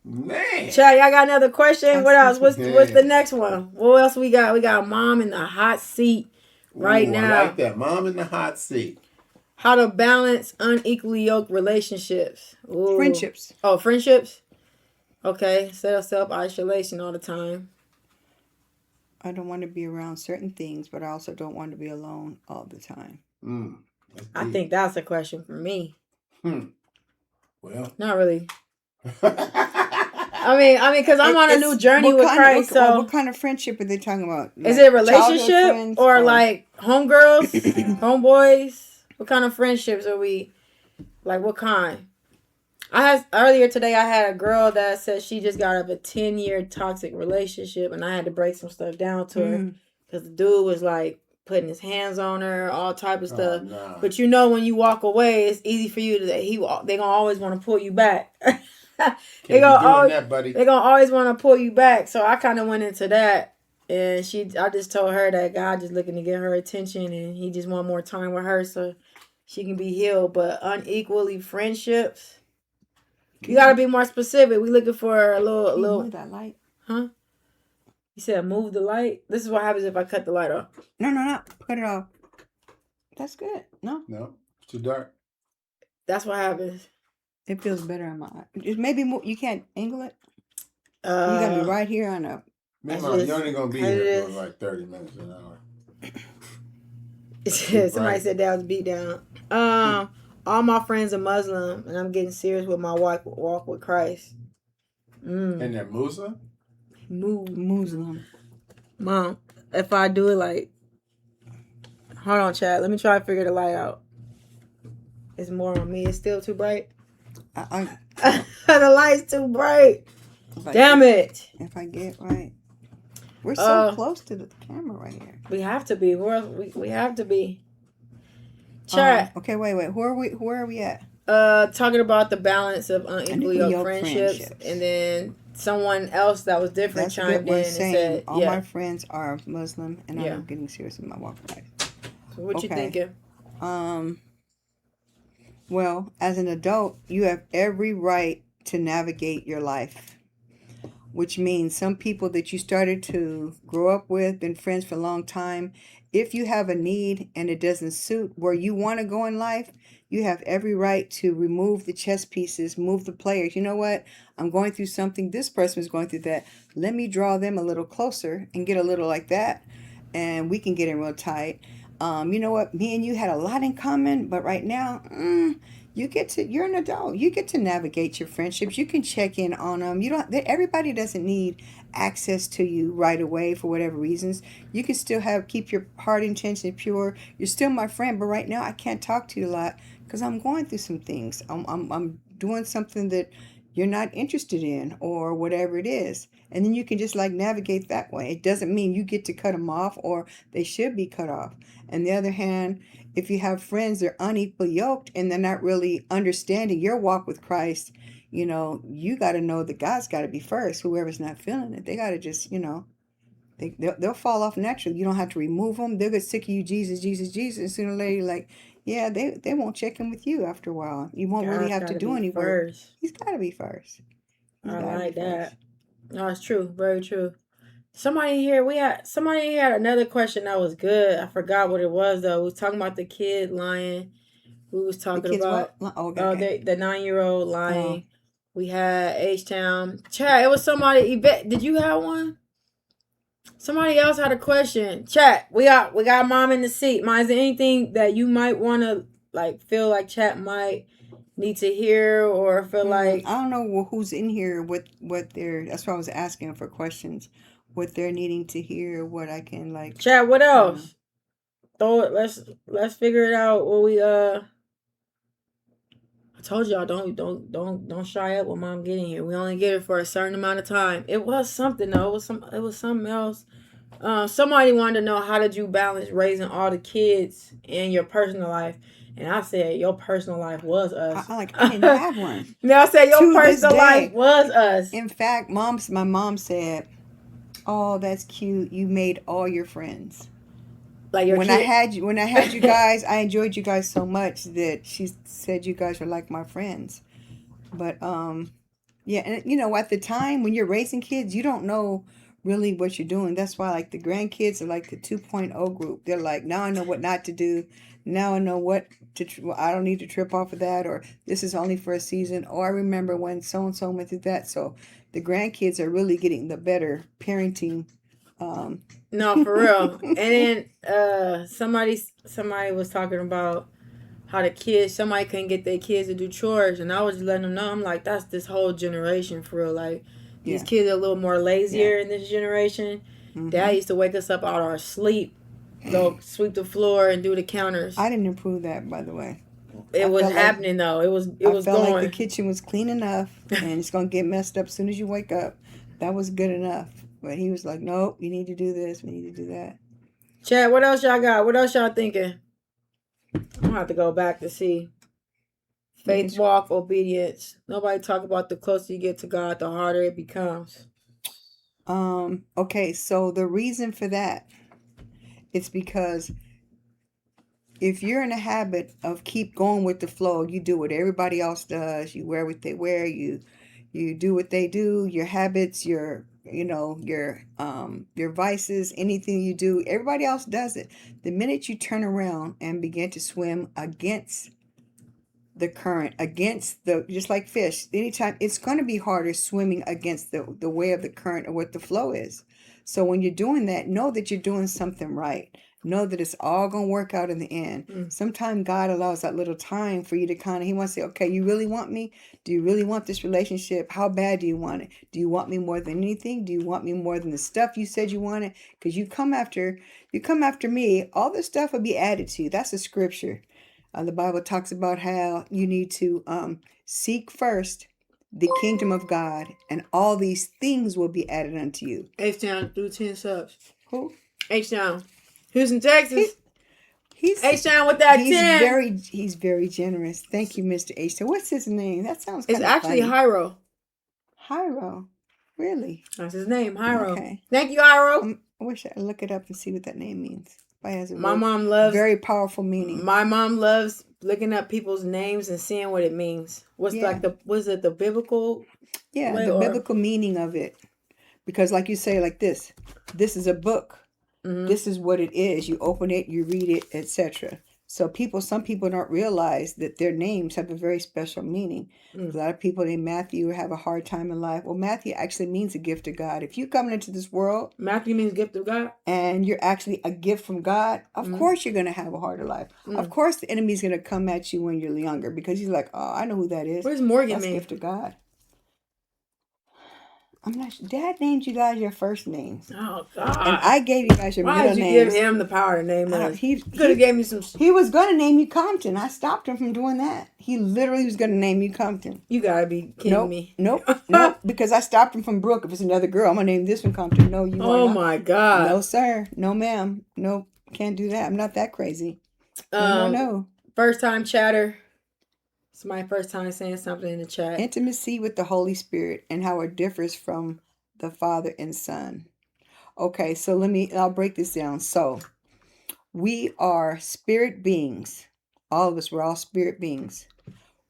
Man. Chad, y'all got another question? What else? What's the next one? What else we got? We got Mom in the hot seat now. I like that. Mom in the hot seat. How to balance unequally yoked relationships. Ooh. Friendships. Oh, friendships? Okay. Self-isolation all the time. I don't want to be around certain things, but I also don't want to be alone all the time. I think that's a question for me. Well. Not really. I mean, because I'm on a new journey with Christ. So what kind of friendship are they talking about? Is it relationship or like homegirls, homeboys? What kind of friendships are we? Like, what kind? Earlier today, I had a girl that said she just got out of a 10-year toxic relationship, and I had to break some stuff down to her because the dude was like putting his hands on her, all type of stuff. No. But when you walk away, it's easy for you to they gonna always want to pull you back. They gonna always want to pull you back. So I kind of went into that. And I just told her that God just looking to get her attention, and He just want more time with her so she can be healed. But unequally friendships, you gotta be more specific. We looking for a little. Move that light, huh? You said move the light. This is what happens if I cut the light off. No, cut it off. That's good. No, it's too dark. That's what happens. It feels better on my eye. Maybe more, you can't angle it. You gotta be right here on a. Meanwhile, you're only going to be here for like 30 minutes, an hour. Somebody said that was beat down. All my friends are Muslim, and I'm getting serious with my walk with Christ. And they're Muslim? Muslim. Mom, if I do it like... Hold on, Chad. Let me try to figure the light out. It's more on me. It's still too bright. The light's too bright. Damn it. If I get right. We're so close to the camera right here. We have to be. We have to be. Chat. Okay, wait. Where are we at? Talking about the balance of unequally yoked friendships, and then someone else that was different chimed in and said, "All my friends are Muslim, and I'm getting serious in my walk with life." So what you thinking? Well, as an adult, you have every right to navigate your life. Which means some people that you started to grow up with, been friends for a long time, if you have a need and it doesn't suit where you want to go in life, you have every right to remove the chess pieces, move the players. You know what? I'm going through something. This person is going through that. Let me draw them a little closer and get a little like that, and we can get in real tight. You know what? Me and you had a lot in common, but right now, you're an adult. You get to navigate your friendships. You can check in on them. Everybody doesn't need access to you right away for whatever reasons. You can still keep your heart intention pure. You're still my friend, but right now I can't talk to you a lot because I'm going through some things. I'm doing something that you're not interested in or whatever it is. And then you can just navigate that way. It doesn't mean you get to cut them off or they should be cut off. On the other hand, if you have friends that are unequally yoked and they're not really understanding your walk with Christ, you got to know that God's got to be first. Whoever's not feeling it, they got to just, they'll fall off naturally. You don't have to remove them. They'll get sick of you, Jesus, Jesus, Jesus. And sooner or later, Yeah, they won't check in with you after a while. You won't really have to do any work. He's got to be first. I like that. No, it's true. Very true. Somebody here had another question that was good. I forgot what it was though. We was talking about the kid lying. We was talking about the 9-year-old lying. We had H-Town. Chat, it was somebody. Yvette, did you have one? Somebody else had a question. Chat, we got mom in the seat. Mom, is there anything that you might want to feel like chat might need to hear or feel like? I don't know who's in here. What they're. That's why I was asking for questions. What they're needing to hear. What I can like. Chat. What else? Throw it. Let's figure it out. What we I told y'all don't shy up when mom getting here. We only get it for a certain amount of time. It was something though. It was something else. Somebody wanted to know how did you balance raising all the kids and your personal life, and I said your personal life was us. I didn't have one. No, I said your personal life was us. In fact, my mom said, "Oh, that's cute. You made all your friends." Like when I had you guys, I enjoyed you guys so much that she said you guys were like my friends. But yeah, and at the time when you're raising kids, you don't know really what you're doing. That's why like the grandkids are like the 2.0 group. They're like, now I know what not to do. Now I know what to. I don't need to trip off of that, or this is only for a season. Or I remember when so and so went through that. So the grandkids are really getting the better parenting. No, for real. And then somebody was talking about how somebody couldn't get their kids to do chores, and I was just letting them know. I'm like, that's this whole generation for real. Like these kids are a little more lazier in this generation. Mm-hmm. Dad used to wake us up out our sleep, go sweep the floor and do the counters. I didn't improve that, by the way. It was happening though. It was going. Like the kitchen was clean enough, and it's gonna get messed up as soon as you wake up. That was good enough. But he was like, nope, we need to do this. We need to do that. Chad, what else y'all got? What else y'all thinking? I'm going to have to go back to see. Faith, walk, obedience. Nobody talk about the closer you get to God, the harder it becomes. Okay, so the reason for that, it's because if you're in a habit of keep going with the flow, you do what everybody else does. You wear what they wear. You do what they do. Your habits, your vices, anything you do, everybody else does it. The minute you turn around and begin to swim against the current, just like fish, anytime, it's going to be harder swimming against the way of the current or what the flow is. So when you're doing that, know that you're doing something right. Know that it's all going to work out in the end. Sometimes God allows that little time for you to he wants to say, okay, you really want me? Do you really want this relationship? How bad do you want it? Do you want me more than anything? Do you want me more than the stuff you said you wanted? Because you come after me, all this stuff will be added to you. That's a scripture. The Bible talks about how you need to seek first the kingdom of God, and all these things will be added unto you. H-Town through 10 subs. Who? H-Town. Houston, Texas. He's H-Town with that 10. He's very generous. Thank you, Mr. H-Town. What's his name? That sounds It's actually funny. Hyro. Hyro. Really? That's his name, Hyro. Okay. Thank you, Hyro. I wish I could look it up and see what that name means. My mom loves very powerful meaning. My mom loves looking up people's names and seeing what it means. Was it the biblical? Yeah, biblical meaning of it. Because like you say, like this is a book. Mm-hmm. This is what it is. You open it, you read it, etc. So some people don't realize that their names have a very special meaning. A lot of people named Matthew have a hard time in life. Well, Matthew actually means a gift of God. If you're coming into this world, Matthew means gift of God, and you're actually a gift from God, of course you're going to have a harder life. Of course the enemy's going to come at you when you're younger, because he's like, oh, I know who that is. Where's Morgan? That's gift of God. I'm not sure. Dad named you guys your first names. Oh, God. And I gave you guys your middle names. Why did you give him the power to name us? He could have gave me some... He was going to name you Compton. I stopped him from doing that. He literally was going to name you Compton. You got to be kidding me. Nope. Because I stopped him from Brooke. If it's another girl, I'm going to name this one Compton. No, you Oh, my God. No, sir. No, ma'am. No, can't do that. I'm not that crazy. No. First time chatter. It's my first time saying something in the chat. Intimacy with the Holy Spirit and how it differs from the Father and Son. Okay, so I'll break this down. So we are spirit beings. All of us, we're all spirit beings.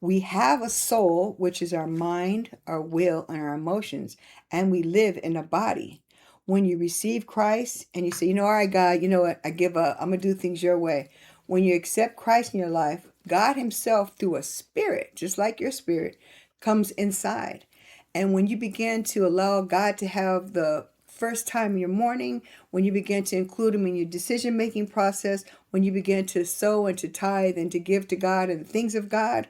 We have a soul, which is our mind, our will, and our emotions, and we live in a body. When you receive Christ and you say, you know, all right, God, you know what, I give up. I'm going to do things your way. When you accept Christ in your life, God himself, through a spirit, just like your spirit, comes inside. And when you begin to allow God to have the first time in your morning, when you begin to include him in your decision-making process, when you begin to sow and to tithe and to give to God and the things of God,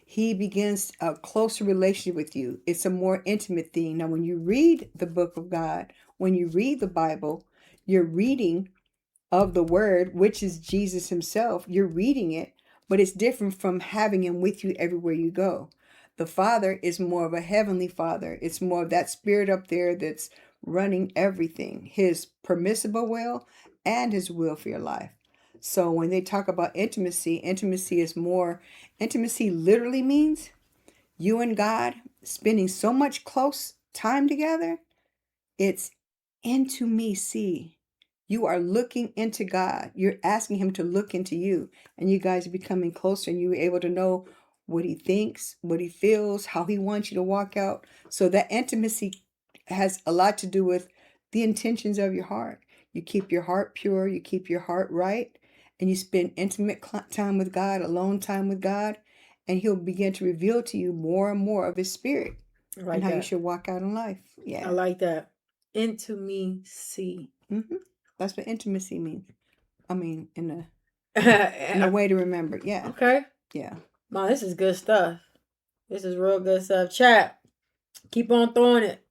he begins a closer relationship with you. It's a more intimate thing. Now, when you read the book of God, when you read the Bible, you're reading of the word, which is Jesus himself. You're reading it, but it's different from having him with you everywhere you go. The Father is more of a heavenly Father. It's more of that spirit up there that's running everything, his permissible will and his will for your life. So when they talk about intimacy, intimacy literally means you and God spending so much close time together. It's into me, see. You are looking into God. You're asking him to look into you. And you guys are becoming closer and you're able to know what he thinks, what he feels, how he wants you to walk out. So that intimacy has a lot to do with the intentions of your heart. You keep your heart pure. You keep your heart right. And you spend intimate time with God, alone time with God. And he'll begin to reveal to you more and more of his spirit and how you should walk out in life. Yeah. I like that. Intimacy. Mm-hmm. That's what intimacy means. I mean, in a way to remember. Yeah. Okay. Yeah. Mom, this is good stuff. This is real good stuff. Chat. Keep on throwing it.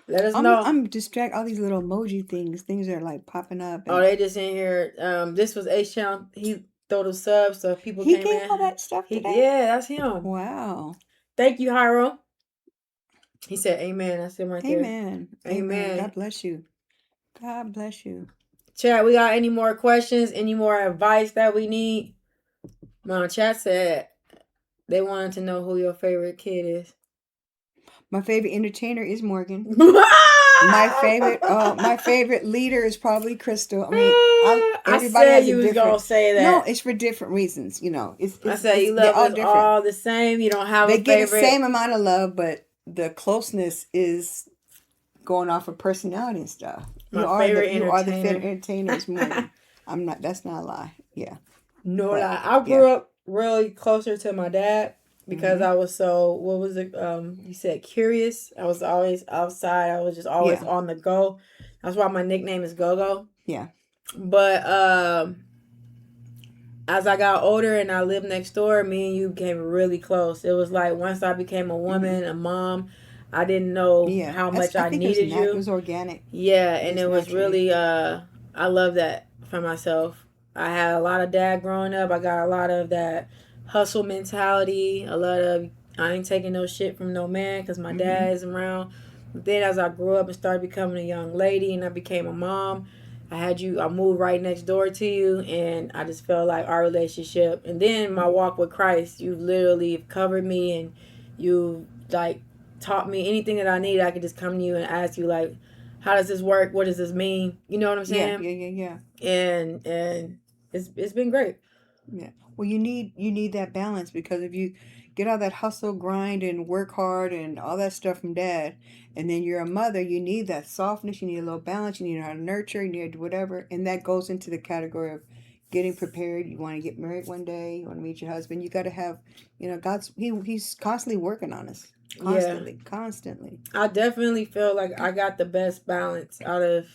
Let us know. I'm distracted. All these little emoji things are like popping up. Oh, they just in here. This was H-Town. He throw the subs, so if people he came gave in. all that stuff today? Yeah, that's him. Wow. Thank you, Hyro. He said amen. That's him right there. Amen. Amen. God bless you. God bless you. Chat, we got any more questions? Any more advice that we need? Mom, chat said they wanted to know who your favorite kid is. My favorite entertainer is Morgan. my favorite leader is probably Crystal. I mean, everybody has a different. Gonna say that. No, it's for different reasons. You know, I said you love us all the same. You don't have. They a favorite. Get the same amount of love, but the closeness is going off of personality and stuff. You are the entertainer is Morgan. I'm not. That's not a lie. Yeah. No lie. I grew up really closer to my dad. Because I was so, what was it? You said curious. I was always outside. I was just always on the go. That's why my nickname is Go-Go. Yeah. But as I got older and I lived next door, me and you became really close. It was like once I became a woman, a mom, I didn't know how much I needed you. It was organic. Yeah, and it was really, I love that for myself. I had a lot of dad growing up. I got a lot of that hustle mentality, a lot of I ain't taking no shit from no man because my dad is around. But then as I grew up and started becoming a young lady and I became a mom, I moved right next door to you, and I just felt like our relationship, and then my walk with Christ, you literally covered me, and you like taught me anything that I need. I could just come to you and ask you like, how does this work? What does this mean? You know what I'm saying? Yeah. And it's been great. Yeah. Well, you need that balance, because if you get all that hustle, grind, and work hard and all that stuff from dad, and then you're a mother, you need that softness, you need a little balance, you need how to nurture, you need whatever, and that goes into the category of getting prepared. You want to get married one day, you want to meet your husband, you got to have, he's constantly working on us. Constantly. I definitely feel like I got the best balance out of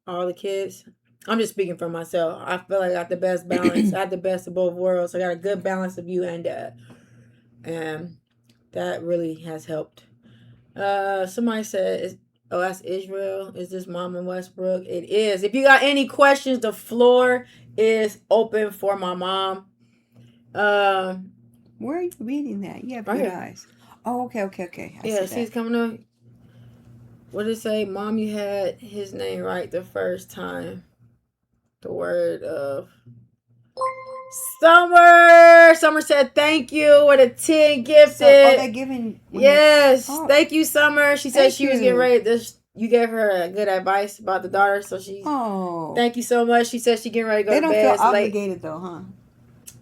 all the kids. I'm just speaking for myself. I feel like I got the best balance. I had the best of both worlds. I got a good balance of you and dad. And that really has helped. Somebody said, that's Israel. Is this Mom in Westbrook? It is. If you got any questions, the floor is open for my mom. Where are you reading that? You have good eyes. Oh, okay. I see he's coming up. What did it say? Mom, you had his name right the first time. The word of Summer. Summer said thank you with a 10 gifted. So, they're giving. Yes. Thank you, Summer. She said she was getting ready. You gave her a good advice about the daughter, so she. Oh. Thank you so much. She said she getting ready to go to bed. They don't feel obligated though, huh?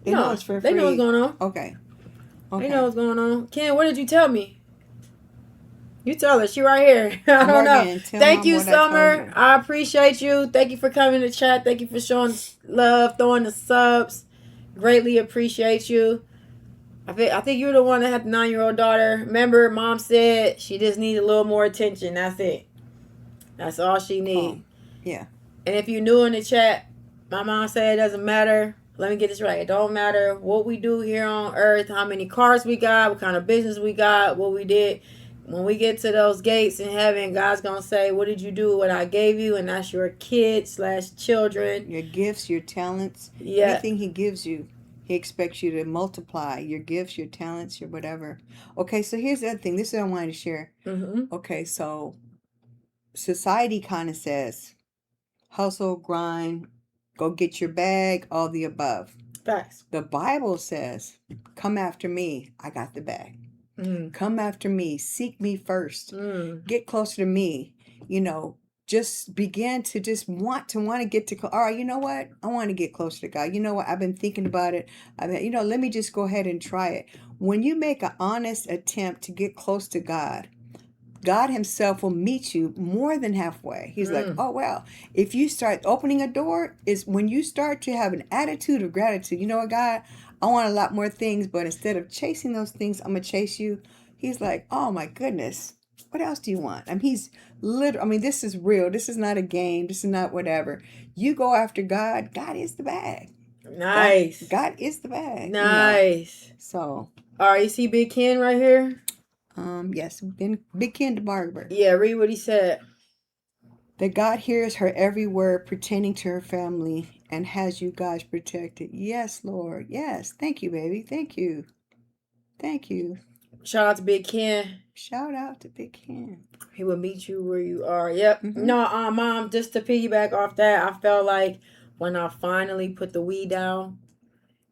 They know it's for free. They know what's going on. Okay. They know what's going on. Ken, what did you tell me? You tell her. She right here. I don't know. Thank you, Summer. I appreciate you. Thank you for coming to chat. Thank you for showing love, throwing the subs. Greatly appreciate you. I think you're the one that had the 9-year-old daughter. Remember, Mom said she just needs a little more attention. That's it. That's all she needs. Yeah. And if you're new in the chat, my mom said it doesn't matter. Let me get this right. It don't matter what we do here on earth, how many cars we got, what kind of business we got, what we did. When we get to those gates in heaven, God's going to say, what did you do with what I gave you? And that's your kids/children. Your gifts, your talents. Yeah. Anything he gives you, he expects you to multiply. Your gifts, your talents, your whatever. Okay, so here's the other thing. This is what I wanted to share. Mm-hmm. Okay, so society kind of says, hustle, grind, go get your bag, all the above. Facts. The Bible says, come after me. I got the bag. Come after me. Seek me first. Get closer to me. Just begin to just want to get to. All right, you know what? I want to get closer to God. You know what? I've been thinking about it. Let me just go ahead and try it. When you make an honest attempt to get close to God, God himself will meet you more than halfway. He's like, oh, well, if you start opening a door, is when you start to have an attitude of gratitude. You know what, God? I want a lot more things, but instead of chasing those things, I'm going to chase you. He's like, oh my goodness, what else do you want? He's literally, this is real. This is not a game. This is not whatever. You go after God. God is the bag. Nice. God is the bag. Nice. So. All right, you see Big Ken right here? Yes, Big Ken the barber. Yeah, read what he said. That God hears her every word pertaining to her family and has you guys protected. Yes, Lord. Yes. Thank you, baby. Thank you. Thank you. Shout out to Big Ken. Shout out to Big Ken. He will meet you where you are. Yep. No, Mom, just to piggyback off that, I felt like when I finally put the weed down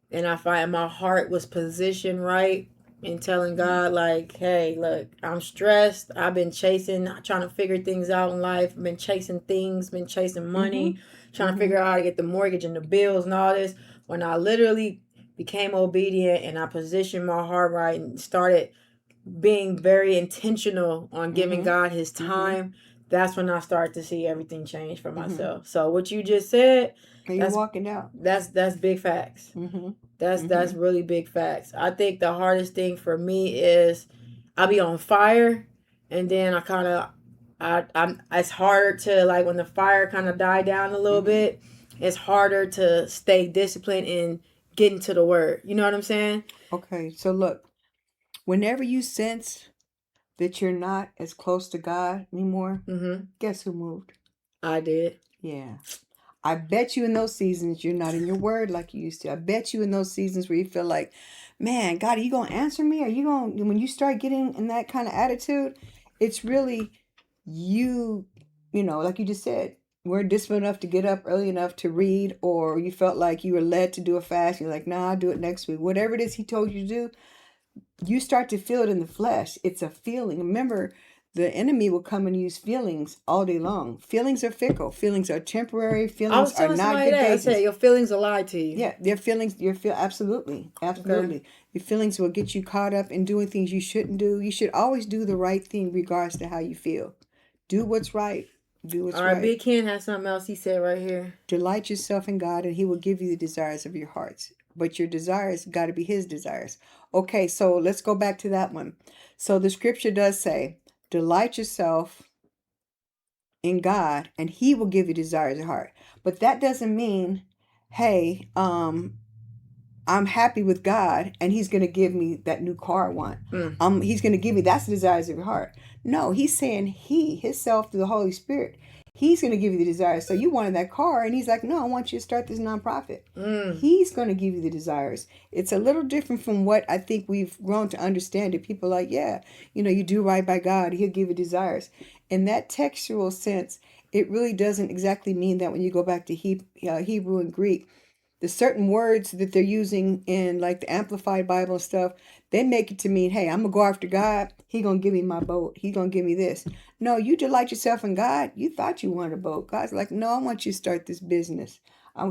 and I find my heart was positioned right, and telling God, like, hey, look, I'm stressed. I've been trying to figure things out in life. I've been chasing things, been chasing money, trying to figure out how to get the mortgage and the bills and all this. When I literally became obedient and I positioned my heart right and started being very intentional on giving God his time, that's when I start to see everything change for myself. So what you just said, you're walking out. That's big facts. That's really big facts. I think the hardest thing for me is I'll be on fire, and then it's harder to, like, when the fire kind of die down a little bit, it's harder to stay disciplined and get into the word. You know what I'm saying? Okay, so look, whenever you sense that you're not as close to God anymore, guess who moved? I did. Yeah. I bet you in those seasons you're not in your word like you used to. I bet you in those seasons where you feel like, man, God, are you going to answer me? Are you going to, when you start getting in that kind of attitude, it's really you, like you just said, weren't disciplined enough to get up early enough to read, or you felt like you were led to do a fast. You're like, nah, I'll do it next week. Whatever it is he told you to do, you start to feel it in the flesh. It's a feeling. Remember, the enemy will come and use feelings all day long. Feelings are fickle. Feelings are temporary. Feelings are not good I said your feelings will lie to you. Yeah, their feelings. Absolutely. Okay. Your feelings will get you caught up in doing things you shouldn't do. You should always do the right thing, regardless to how you feel. Do what's right. Do what's right. All right, Big Ken has something else he said right here. Delight yourself in God, and He will give you the desires of your hearts. But your desires got to be His desires. Okay, so let's go back to that one. So the scripture does say, delight yourself in God, and He will give you desires of your heart. But that doesn't mean, hey, I'm happy with God, and He's going to give me that new car I want. He's going to give me, that's the desires of your heart. No, He's saying Himself through the Holy Spirit, He's going to give you the desires. So you wanted that car, and He's like, no, I want you to start this nonprofit. He's going to give you the desires. It's a little different from what I think we've grown to understand it. People are like, yeah, you do right by God, He'll give you desires. In that textual sense, it really doesn't exactly mean that when you go back to Hebrew and Greek. The certain words that they're using in, like, the Amplified Bible and stuff, they make it to mean, hey, I'm going to go after God. He's going to give me my boat. He's going to give me this. No, you delight yourself in God. You thought you wanted a boat. God's like, no, I want you to start this business.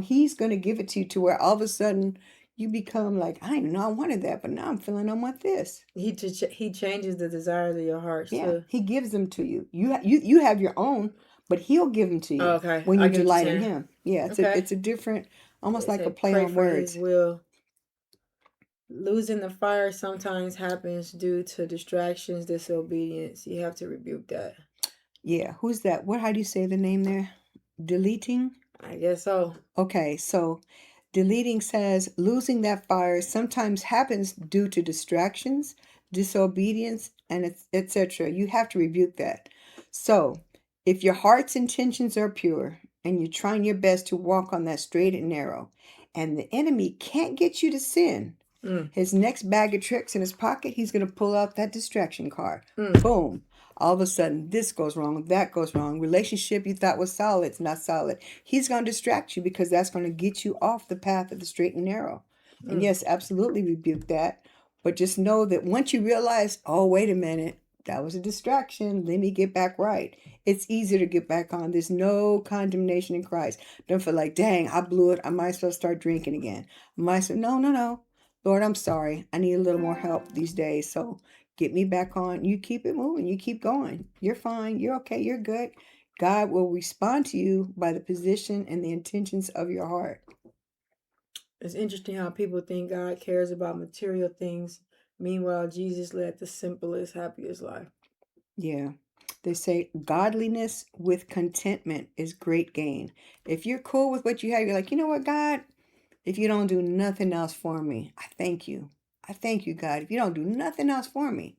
He's going to give it to you to where all of a sudden you become like, I didn't know I wanted that, but now I'm feeling I want this. He changes the desires of your heart too. He gives them to you. You have your own, but he'll give them to you. Okay, when I you get what delight you're in saying. him. Yeah, it's a different, almost They like say a play pray on for words. His will. Losing the fire sometimes happens due to distractions, disobedience. You have to rebuke that. Yeah, who's that? How do you say the name there? Deleting? I guess so. Okay, so deleting says losing that fire sometimes happens due to distractions, disobedience, and etc. You have to rebuke that. So, if your heart's intentions are pure and you're trying your best to walk on that straight and narrow, and the enemy can't get you to sin, his next bag of tricks in his pocket, he's going to pull out that distraction card. Boom. All of a sudden, this goes wrong, that goes wrong. Relationship you thought was solid, it's not solid. He's going to distract you because that's going to get you off the path of the straight and narrow. And yes, absolutely rebuke that. But just know that once you realize, oh, wait a minute, that was a distraction. Let me get back right. It's easier to get back on. There's no condemnation in Christ. Don't feel like, dang, I blew it. I might as well start drinking again. No. Lord, I'm sorry. I need a little more help these days. So get me back on. You keep it moving. You keep going. You're fine. You're okay. You're good. God will respond to you by the position and the intentions of your heart. It's interesting how people think God cares about material things. Meanwhile, Jesus led the simplest, happiest life. Yeah. They say godliness with contentment is great gain. If you're cool with what you have, you're like, you know what, God? If you don't do nothing else for me, I thank you. I thank you, God. If you don't do nothing else for me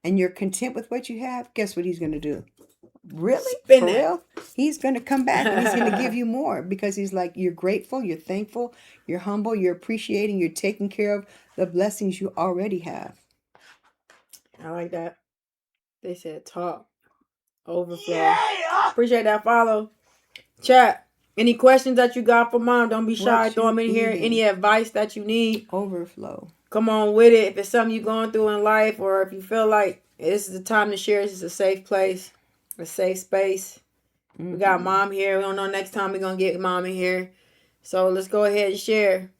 and you're content with what you have, guess what he's going to do? Really? For real? He's going to come back and he's going to give you more because he's like, you're grateful, you're thankful, you're humble, you're appreciating, you're taking care of the blessings you already have. I like that. They said talk. Overflow. Yeah! Appreciate that follow. Chat. Any questions that you got for Mom? Don't be shy. Throw them in here. Any advice that you need? Overflow. Come on with it. If it's something you're going through in life, or if you feel like this is the time to share, this is a safe place, a safe space. We got Mom here. We don't know next time we're going to get Mom in here. So let's go ahead and share.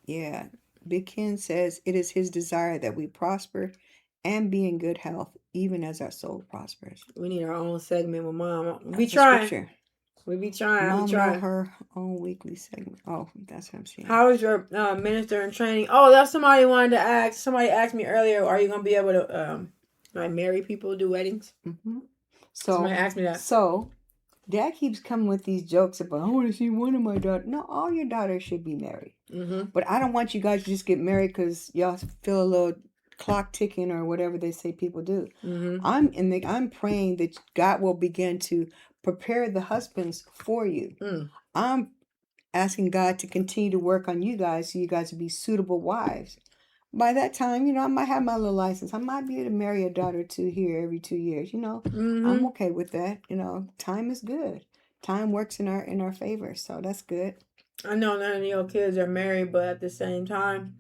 Yeah. Big Ken says it is his desire that we prosper and be in good health, even as our soul prospers. We need our own segment with Mom. We trying. Scripture. We be trying. Mom we trying. know her own weekly segment. Oh, that's what I'm saying. How is your minister in training? Oh, that's somebody wanted to ask. Somebody asked me earlier, are you going to be able to like marry people, do weddings? Mm-hmm. So somebody asked me that. So Dad keeps coming with these jokes about, I want to see one of my daughters. No, all your daughters should be married. Mm-hmm. But I don't want you guys to just get married because y'all feel a little clock ticking or whatever they say people do. Mm-hmm. I'm praying that God will begin to prepare the husbands for you. I'm asking God to continue to work on you guys so you guys will be suitable wives. By that time, I might have my little license. I might be able to marry a daughter or two here every 2 years. I'm okay with that. Time is good. Time works in our favor, so that's good. I know none of your kids are married, but at the same time,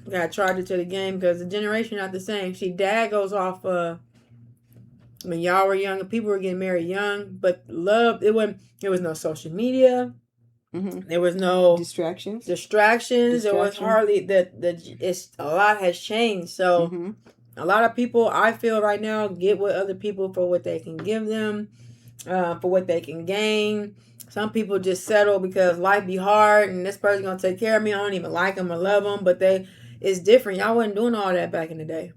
you gotta charge it to the game because the generation not the same. See, Dad goes off when y'all were younger, people were getting married young, but love, there was no social media. Mm-hmm. There was no distractions. There was hardly a lot has changed. So a lot of people, I feel right now, get with other people for what they can give them, for what they can gain. Some people just settle because life be hard and this person's gonna take care of me. I don't even like them or love them, but it's different. Y'all wasn't doing all that back in the day.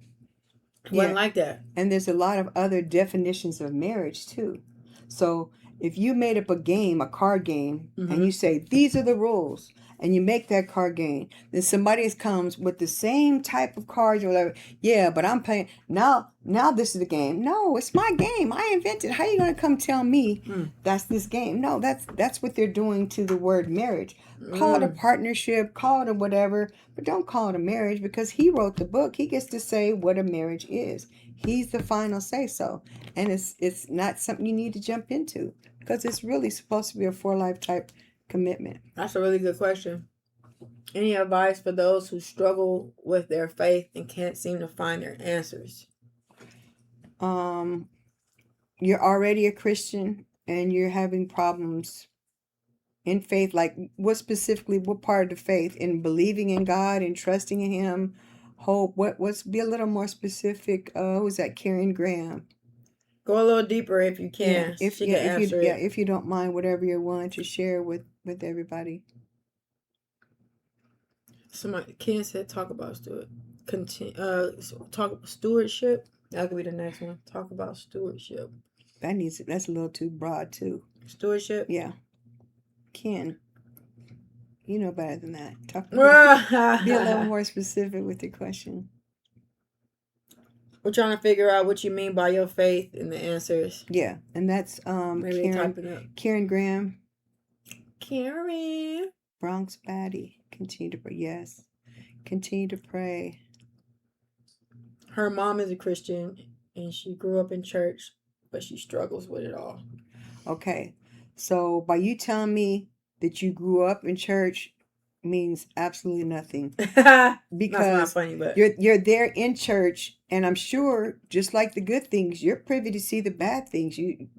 It wasn't like that. And there's a lot of other definitions of marriage too. So if you made up a card game, and you say, these are the rules, and you make that card game, then somebody comes with the same type of cards or whatever. Yeah, but I'm playing. Now this is the game. No, it's my game. I invented. How are you going to come tell me that's this game? No, that's what they're doing to the word marriage. Call it a partnership, call it a whatever, but don't call it a marriage because he wrote the book. He gets to say what a marriage is. He's the final say-so. And it's not something you need to jump into because it's really supposed to be a for-life type commitment. That's a really good question. Any advice for those who struggle with their faith and can't seem to find their answers? You're already a Christian and you're having problems In faith, like what part of the faith? In believing in God and trusting in Him, hope. What's be a little more specific? Who's that? Karen Graham. Go a little deeper if you can. If you don't mind, whatever you're willing to share with everybody. Somebody Ken said talk about stewardship. That could be the next one. Talk about stewardship. That's a little too broad too. Stewardship? Yeah. Ken, you know better than that. Be a little more specific with your question. We're trying to figure out what you mean by your faith and the answers. Yeah, and that's Karen Graham. Karen. Bronx Batty. Continue to pray. Yes. Continue to pray. Her mom is a Christian and she grew up in church, but she struggles with it all. Okay. So by you telling me that you grew up in church means absolutely nothing. Because that's not funny, but you're there in church, and I'm sure, just like the good things, you're privy to see the bad things. You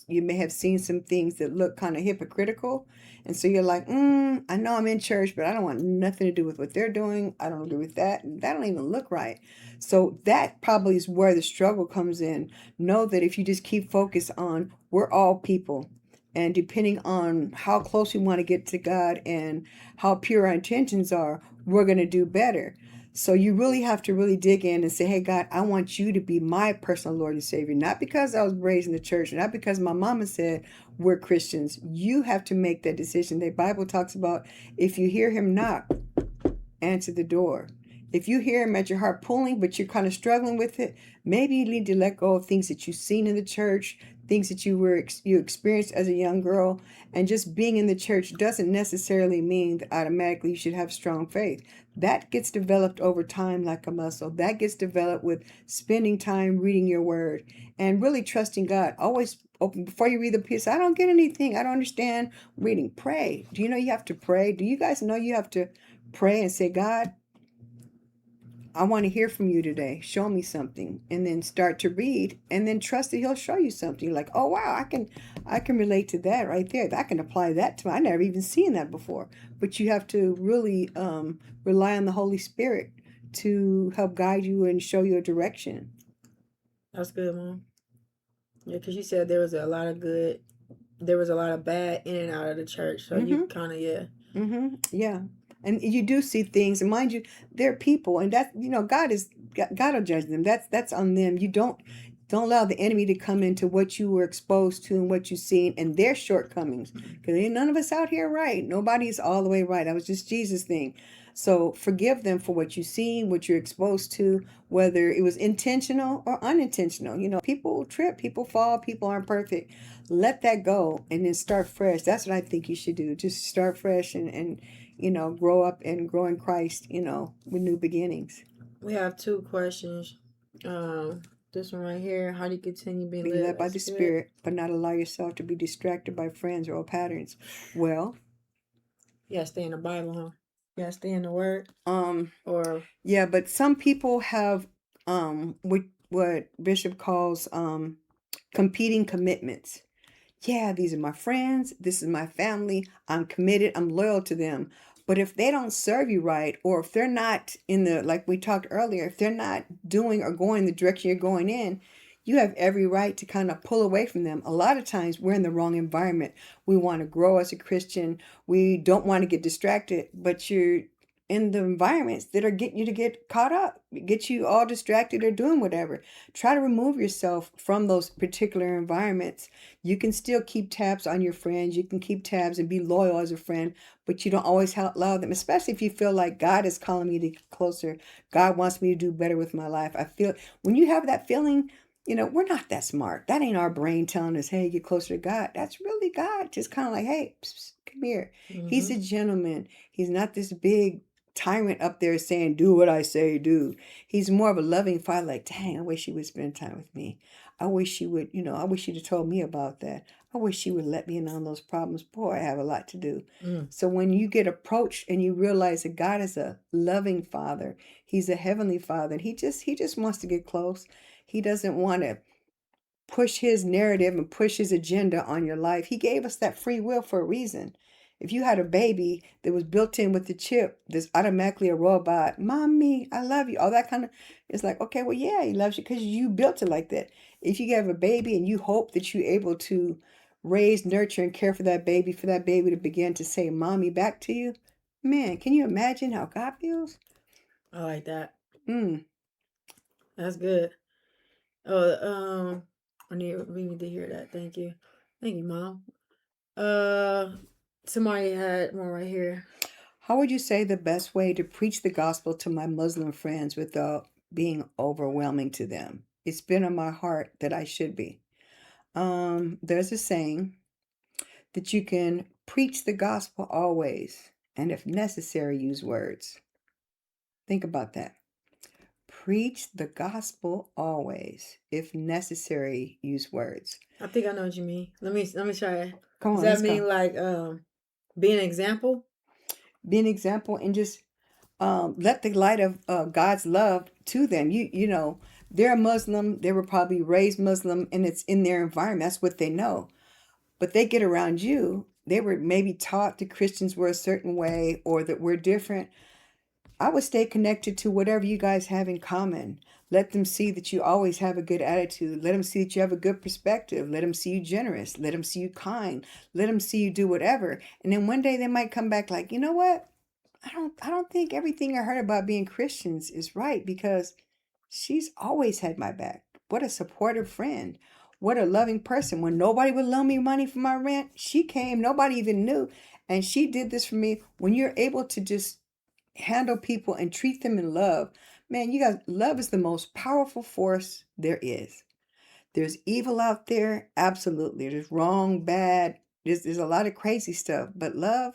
may have seen some things that look kind of hypocritical, and so you're like, I know I'm in church, but I don't want nothing to do with what they're doing. I don't agree with that. That don't even look right. So that probably is where the struggle comes in. Know that if you just keep focused on, we're all people. And depending on how close we want to get to God and how pure our intentions are, we're going to do better. So you really have to really dig in and say, hey, God, I want you to be my personal Lord and Savior. Not because I was raised in the church, not because my mama said we're Christians. You have to make that decision. The Bible talks about if you hear him knock, answer the door. If you hear him at your heart pulling, but you're kind of struggling with it, maybe you need to let go of things that you've seen in the church, things that you experienced as a young girl. And just being in the church doesn't necessarily mean that automatically you should have strong faith. That gets developed over time like a muscle. That gets developed with spending time reading your word and really trusting God. Always open before you read the piece. I don't get anything. I don't understand reading. Pray. Do you know you have to pray? Do you guys know you have to pray and say, God, I want to hear from you today. Show me something. And then start to read and then trust that he'll show you something. Like, oh, wow, I can relate to that right there. I can apply that to me. I never even seen that before. But you have to really rely on the Holy Spirit to help guide you and show you a direction. That's good, Mom. Yeah, because you said there was a lot of good, there was a lot of bad in and out of the church. So you kind of, yeah. And you do see things, and mind you, they're people, and that, God will judge them. That's on them. You don't allow the enemy to come into what you were exposed to and what you've seen and their shortcomings, because ain't none of us out here right. Nobody's all the way right. That was just Jesus' thing. So forgive them for what you've seen, what you're exposed to, whether it was intentional or unintentional. People trip, people fall, people aren't perfect. Let that go and then start fresh. That's what I think you should do. Just start fresh and grow up and grow in Christ, with new beginnings. We have 2 questions. This one right here. How do you continue being led by the Spirit, but not allow yourself to be distracted by friends or old patterns? Well, yeah, stay in the Bible, huh? Yeah, stay in the Word. Yeah, but some people have what Bishop calls competing commitments. Yeah, these are my friends. This is my family. I'm committed. I'm loyal to them. But if they don't serve you right, or if they're not like we talked earlier, if they're not doing or going the direction you're going in, you have every right to kind of pull away from them. A lot of times we're in the wrong environment. We want to grow as a Christian. We don't want to get distracted, but you're in the environments that are getting you to get caught up, get you all distracted or doing whatever. Try to remove yourself from those particular environments. You can still keep tabs on your friends. You can keep tabs and be loyal as a friend, but you don't always allow them, especially if you feel like God is calling me to get closer. God wants me to do better with my life. I feel when you have that feeling, we're not that smart. That ain't our brain telling us, hey, get closer to God. That's really God. Just kind of like, hey, come here. Mm-hmm. He's a gentleman. He's not this big tyrant up there saying, do what I say, do. He's more of a loving father, like, dang, I wish she would spend time with me. I wish she would, I wish she'd have told me about that. I wish she would let me in on those problems. Boy, I have a lot to do. So when you get approached and you realize that God is a loving father, he's a heavenly father, and he just wants to get close. He doesn't want to push his narrative and push his agenda on your life. He gave us that free will for a reason. If you had a baby that was built in with the chip, there's automatically a robot. Mommy, I love you. All that kind of, it's like, okay, well, yeah, he loves you because you built it like that. If you have a baby and you hope that you're able to raise, nurture, and care for that baby to begin to say mommy back to you, man, can you imagine how God feels? I like that. That's good. Oh, we need to hear that. Thank you, Mom. Somebody had one right here. How would you say the best way to preach the gospel to my Muslim friends without being overwhelming to them? It's been on my heart that I should be. There's a saying that you can preach the gospel always, and if necessary, use words. Think about that. Preach the gospel always. If necessary, use words. I think I know what you mean. Let me try it. Come on. Does that mean like be an example? Be an example and just let the light of God's love to them. You know, they're a Muslim. They were probably raised Muslim, and it's in their environment. That's what they know. But they get around you. They were maybe taught that Christians were a certain way or that we're different. I would stay connected to whatever you guys have in common. Let them see that you always have a good attitude. Let them see that you have a good perspective. Let them see you generous. Let them see you kind. Let them see you do whatever. And then one day they might come back like, you know what? I don't think everything I heard about being Christians is right, because she's always had my back. What a supportive friend. What a loving person. When nobody would loan me money for my rent, she came. Nobody even knew. And she did this for me. When you're able to just handle people and treat them in love, man, you guys, love is the most powerful force there is. There's evil out there, absolutely. There's wrong, bad. There's a lot of crazy stuff. But love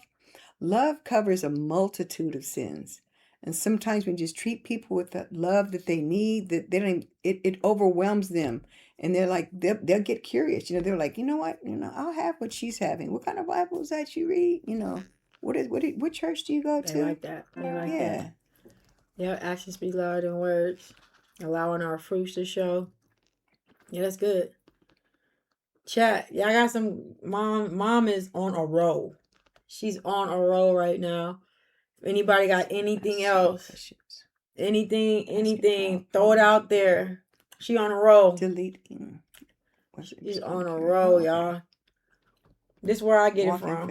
covers a multitude of sins. And sometimes when you just treat people with the love that they need, that they don't, it overwhelms them. And they're like, they'll get curious. You know, they're like, you know what? You know, I'll have what she's having. What kind of Bible is that you read? You know, what church do you go to? They like that. Yeah, actions speak louder than words. Allowing our fruits to show. Yeah, that's good. Chat, y'all got some mom is on a roll. She's on a roll right now. If anybody got anything else? Anything, throw it out there. She on a roll. Deleting. She's on a roll, y'all. This is where I get it from.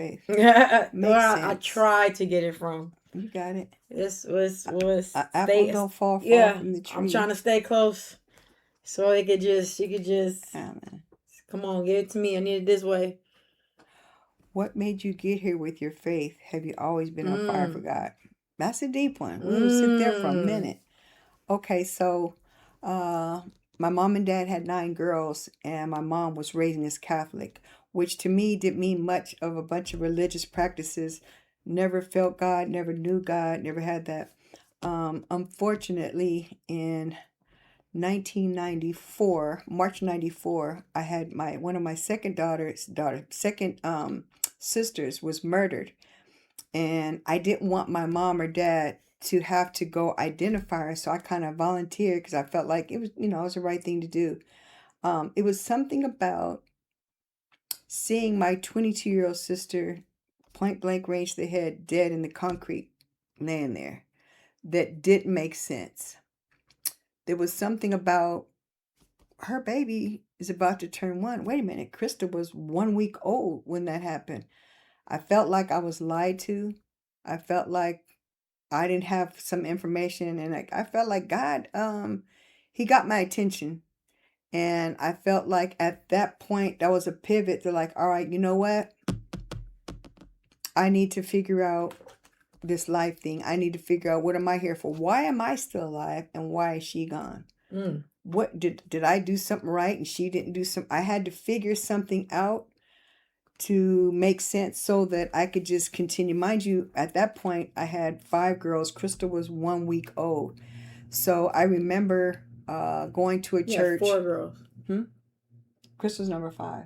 Where I try to get it from. You got it. This was apple don't fall far from the tree. I'm trying to stay close, so you could just come on, give it to me. I need it this way. What made you get here with your faith? Have you always been on fire for God? That's a deep one. We'll sit there for a minute. Okay, so my mom and dad had 9 girls, and my mom was raised as Catholic, which to me didn't mean much of a bunch of religious practices. Never felt God, never knew God, never had that. Unfortunately, in 1994, March 94, I had one of my second sisters was murdered. And I didn't want my mom or dad to have to go identify her. So I kind of volunteered because I felt like it was, it was the right thing to do. It was something about seeing my 22-year-old sister point blank range to the head, dead in the concrete, laying there, that didn't make sense. There was something about her baby is about to turn 1. Wait a minute, Krista was 1 week old when that happened. I felt like I was lied to. I felt like I didn't have some information, and I felt like God, he got my attention. And I felt like at that point, that was a pivot to like, all right, you know what? I need to figure out this life thing. I need to figure out, what am I here for? Why am I still alive, and why is she gone? What did I do something right and she didn't do something? I had to figure something out to make sense so that I could just continue. Mind you, at that point, I had 5 girls. Krista was 1 week old. So I remember going to a church. 4 girls. Krista's number 5.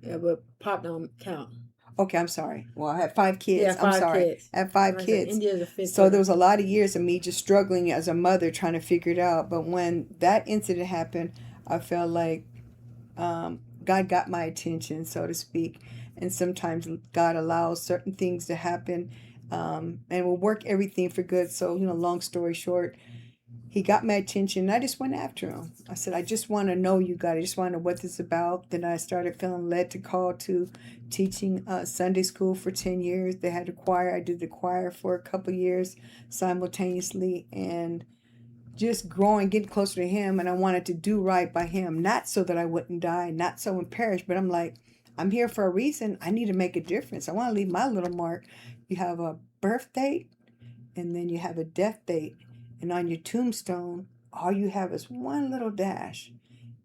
Yeah, but Pop don't count. Okay, I'm sorry. Well, I had 5 kids. Yeah, 5 I'm sorry. kids. I had 5 kids. India's a 5th. So there was a lot of years of me just struggling as a mother trying to figure it out. But when that incident happened, I felt like God got my attention, so to speak. And sometimes God allows certain things to happen, and will work everything for good. So, long story short, he got my attention, and I just went after him. I said, I just want to know you, God. I just want to know what this is about. Then I started feeling led to call to teaching Sunday school for 10 years. They had a choir. I did the choir for a couple years simultaneously, and just growing, getting closer to him. And I wanted to do right by him, not so that I wouldn't die, not so and perish, but I'm like, I'm here for a reason. I need to make a difference. I want to leave my little mark. You have a birth date, and then you have a death date. And on your tombstone, all you have is one little dash.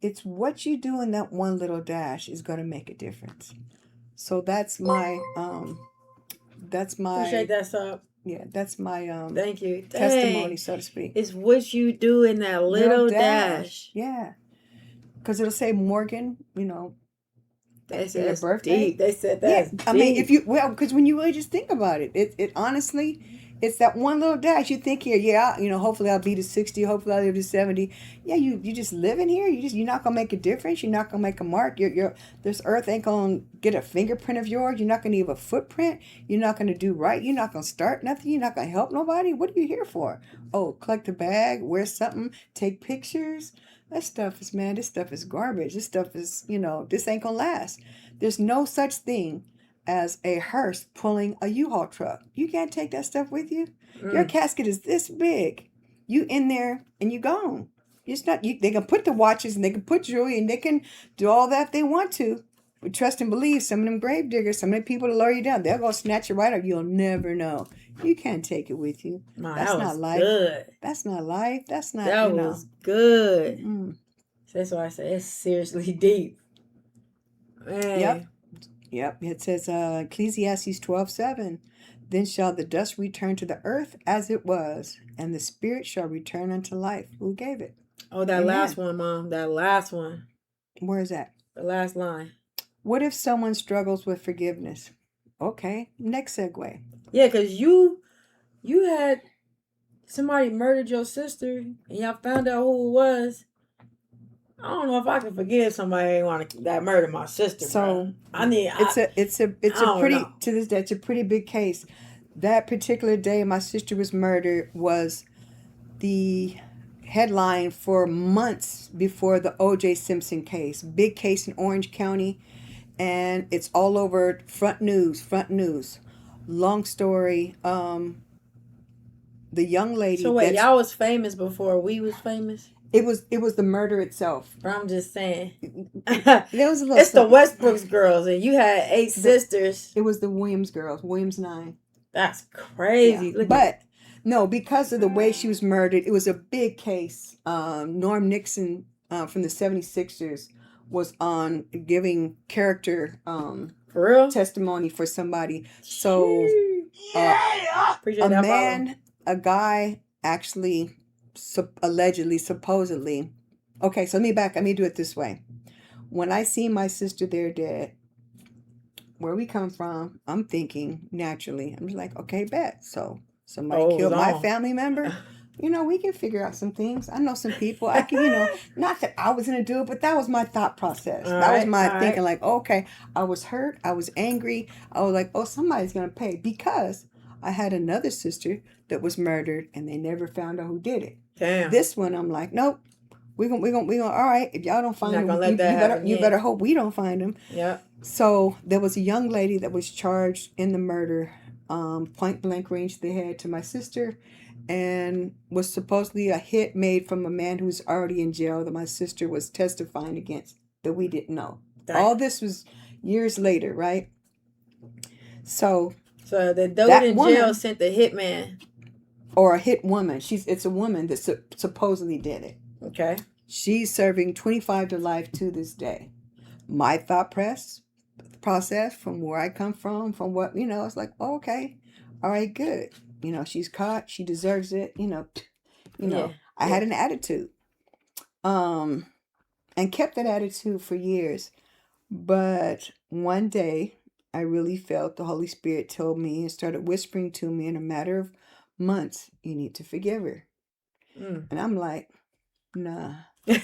It's what you do in that one little dash is going to make a difference. So that's my Appreciate that, Sop. Yeah, that's my thank you. testimony, so to speak. It's what you do in that little dash. Yeah. Because it'll say Morgan, That's your birthday. deep. They said that's deep. I mean, because when you really just think about it, it honestly, it's that one little dash. You think here, hopefully I'll be to 60, hopefully I'll live to 70. Yeah, you just living here. You're not gonna make a difference. You're not gonna make a mark. This earth ain't gonna get a fingerprint of yours. You're not gonna leave a footprint. You're not gonna do right. You're not gonna start nothing. You're not gonna help nobody. What are you here for? Oh, collect a bag, wear something, take pictures. This stuff is garbage. This stuff is, this ain't gonna last. There's no such thing as a hearse pulling a U-Haul truck. You can't take that stuff with you. Your casket is this big. You in there and you gone. It's not. They can put the watches and they can put jewelry and they can do all that if they want to. But trust and believe, some of them grave diggers, some of the people that lower you down, they're gonna snatch it right up. You'll never know. You can't take it with you. That's not life. Good. That's not life. That's not. That was good. That's why I say it's seriously deep. Man. Yep. It says Ecclesiastes 12:7. Then shall the dust return to the earth as it was, and the spirit shall return unto life. Who gave it? Oh, that last one, Mom. That last one. Where is that? The last line. What if someone struggles with forgiveness? Okay. Next segue. Yeah, because you had somebody murdered your sister, and y'all found out who it was. I don't know if I can forgive somebody that murdered my sister. So it's a pretty to this day, it's a pretty big case. That particular day my sister was murdered was the headline for months before the O.J. Simpson case. Big case in Orange County, and it's all over front news. Long story. The young lady. So wait, y'all was famous before we was famous? It was the murder itself. But I'm just saying. There was a little. It's the Westbrooks girls, and you had 8 sisters. It was the Williams girls. Williams 9. That's crazy. Yeah. No, because of the way she was murdered, it was a big case. Norm Nixon from the 76ers was on giving character for real testimony for somebody. So a guy actually allegedly, supposedly. Okay, so let me do it this way. When I see my sister there dead, where we come from, I'm thinking naturally. I'm just like, okay, bet. So somebody killed my family member. We can figure out some things. I know some people. I can, not that I was gonna do it, but that was my thought process. That was my thinking. Like, okay, I was hurt. I was angry. I was like, oh, somebody's gonna pay, because I had another sister that was murdered and they never found out who did it. Damn. This one, I'm like, nope. We gonna. All right. If y'all don't find him, you better hope we don't find him. Yeah. So there was a young lady that was charged in the murder, point blank range to the head to my sister, and was supposedly a hit made from a man who was already in jail that my sister was testifying against that we didn't know. All this was years later, right? So the dude in jail sent the hitman. Or a hit woman. It's a woman that supposedly did it. Okay. She's serving 25 to life to this day. My thought process from where I come from what, it's like, oh, okay, all right, good. She's caught. She deserves it. I had an attitude. And kept that attitude for years. But one day I really felt the Holy Spirit told me and started whispering to me in a matter of months, you need to forgive her. And I'm like, nah, And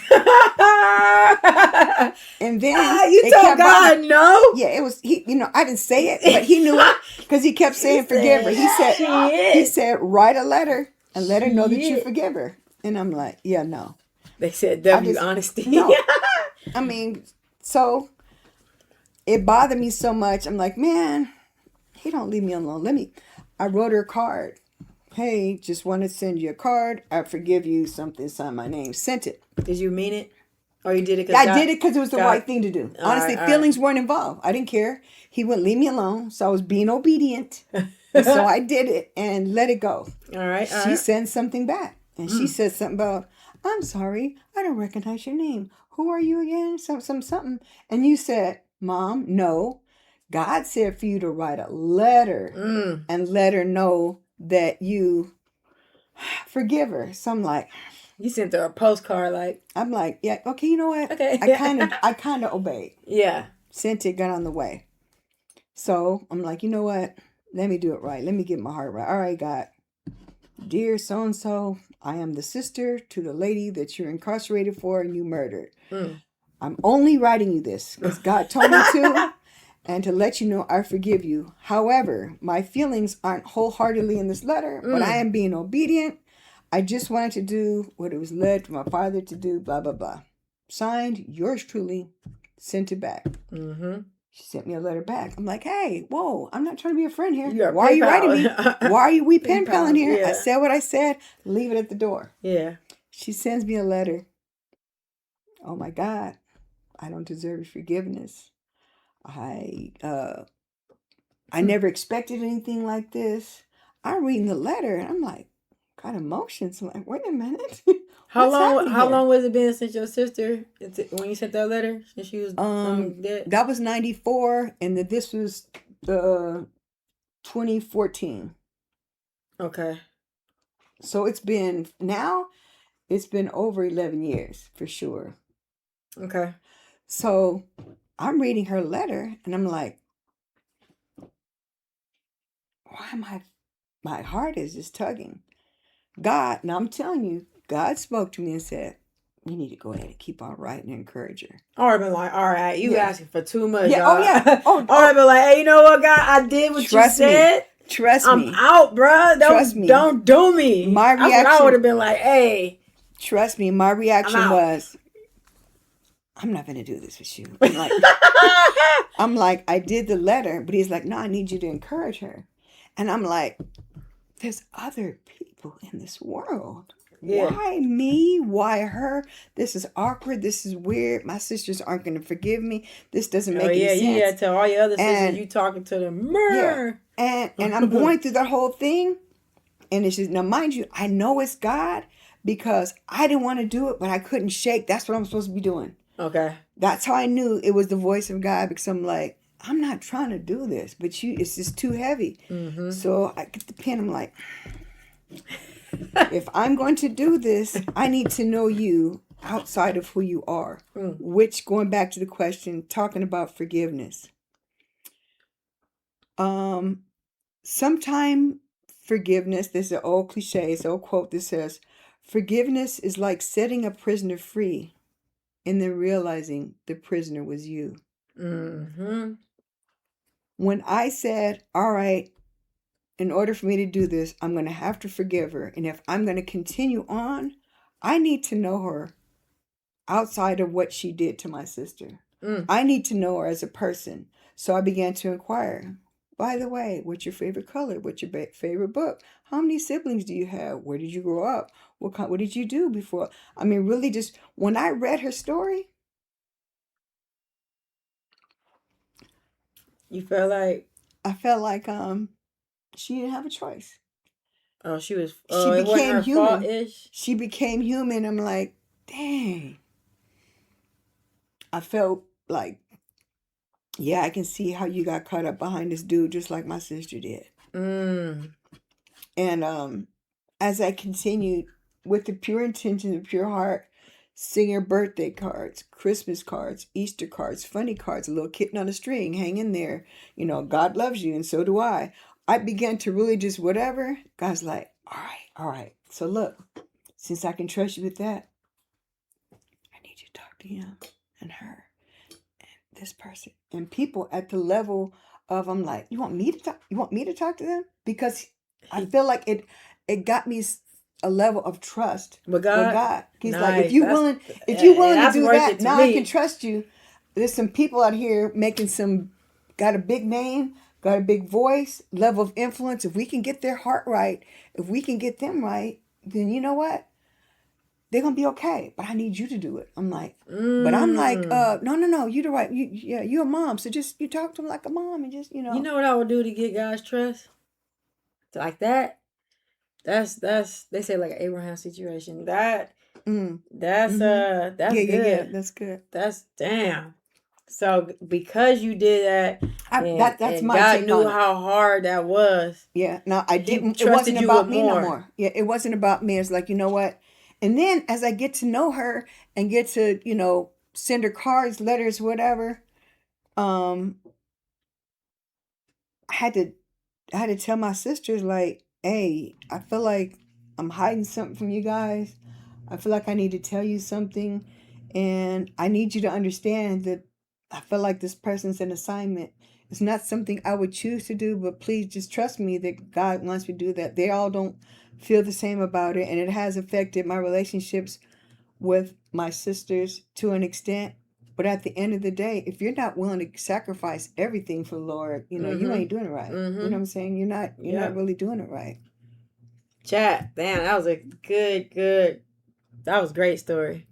then you told God no? Yeah, it was he. I didn't say it, but he knew it because he kept saying forgive her. He said write a letter and let her know that you forgive her. And I'm like, yeah, no. They said honesty. No. I mean, so it bothered me so much. I'm like, man, he don't leave me alone. I wrote her a card. Hey, just want to send you a card. I forgive you. Something, sign my name. Sent it. Did you mean it? Or you did it? I did it because it was the right thing to do. Honestly, feelings weren't involved. I didn't care. He wouldn't leave me alone, so I was being obedient. And so I did it and let it go. All right. She sent something back, and she said something about, "I'm sorry, I don't recognize your name. Who are you again? Something." And you said, "Mom, no. God said for you to write a letter and let her know that you forgive her." So I'm like. You sent her a postcard, like. I'm like, yeah, okay, you know what? Okay. I kind of obeyed. Yeah. Sent it, got on the way. So I'm like, you know what? Let me do it right. Let me get my heart right. All right, God. Dear so-and-so, I am the sister to the lady that you're incarcerated for and you murdered. I'm only writing you this because God told me to and to let you know I forgive you. However, my feelings aren't wholeheartedly in this letter, but I am being obedient. I just wanted to do what it was led to my father to do, blah, blah, blah. Signed, yours truly, sent it back. Mm-hmm. She sent me a letter back. I'm like, hey, whoa, I'm not trying to be a friend here. Why are you writing me? Why are we pen paling here? Yeah. I said what I said. Leave it at the door. Yeah. She sends me a letter. Oh, my God. I don't deserve forgiveness. I never expected anything like this. I'm reading the letter, and I'm like, got emotions. I'm like, wait a minute. How long was it been since your sister, when you sent that letter, since she was dead? That was 94, and this was 2014. Okay. So it's been over 11 years for sure. Okay. So I'm reading her letter, and I'm like, why am my heart is just tugging. God, and I'm telling you, God spoke to me and said, you need to go ahead and keep on writing and encourage her. I would have been like, all right, you asking for too much. Yeah. Y'all. Oh, yeah. I would have been like, hey, you know what, God? I did what you said. Trust me. I'm out, bro. Trust me. Don't do me. My reaction. I would have been like, hey. Trust me. My reaction was, I'm not going to do this with you. I'm like, I did the letter, but he's like, no, I need you to encourage her. And I'm like, there's other people in this world. Yeah. Why me? Why her? This is awkward. This is weird. My sisters aren't going to forgive me. This doesn't make any sense. You got to tell all your other sisters you talking to them. Yeah. And I'm going through that whole thing. And it's just, now mind you, I know it's God because I didn't want to do it, but I couldn't shake. That's what I'm supposed to be doing. Okay. That's how I knew it was the voice of God, because I'm like, I'm not trying to do this, but it's just too heavy. Mm-hmm. So I get the pen. I'm like, if I'm going to do this, I need to know you outside of who you are. Which, going back to the question, talking about forgiveness. Sometime forgiveness, there's an old cliche, it's an old quote that says, forgiveness is like setting a prisoner free and then realizing the prisoner was you. Mm-hmm. When I said, all right, in order for me to do this, I'm going to have to forgive her. And if I'm going to continue on, I need to know her outside of what she did to my sister. I need to know her as a person. So I began to inquire. By the way, what's your favorite color? What's your favorite book? How many siblings do you have? Where did you grow up? What did you do before? I mean, really just, when I read her story. You felt like? I felt like she didn't have a choice. Oh, she was. She became human. Fault-ish? She became human. I'm like, dang. I felt like, yeah, I can see how you got caught up behind this dude, just like my sister did. And as I continued with the pure intention, the pure heart, sing her birthday cards, Christmas cards, Easter cards, funny cards, a little kitten on a string, hang in there. You know, God loves you, and so do I. I began to really just whatever. God's like, all right. So look, since I can trust you with that, talk to him and her and this person and people at the level of I'm like, you want me to talk? You want me to talk to them? Because I feel like it got me a level of trust with God. He's like, if you're willing to do that, now I can trust you. There's some people out here got a big name, got a big voice, level of influence. If we can get their heart right, if we can get them right, then you know what? They're gonna be okay. But I need you to do it. I'm like, but I'm like, no, you're the right. You're a mom, so just you talk to them like a mom and just You know what I would do to get God's trust? Like that. That's they say like an Abraham situation. That's good. Yeah, that's good. That's damn. So because you did that, that's and my God take knew on it. how hard that was. Yeah, no, I didn't. It trusted wasn't you about with me no more. more. Yeah, it wasn't about me. It's like, you know what? And then as I get to know her and get to, send her cards, letters, whatever, I had to tell my sisters like, hey, I feel like I'm hiding something from you guys. I feel like I need to tell you something, and I need you to understand that I feel like this person's an assignment. It's not something I would choose to do, but please just trust me that God wants me to do that. They all don't feel the same about it, and it has affected my relationships with my sisters to an extent. But at the end of the day, if you're not willing to sacrifice everything for the Lord, you ain't doing it right. You know what I'm saying? You're not really doing it right. Chat, damn, that was a good. That was a great story.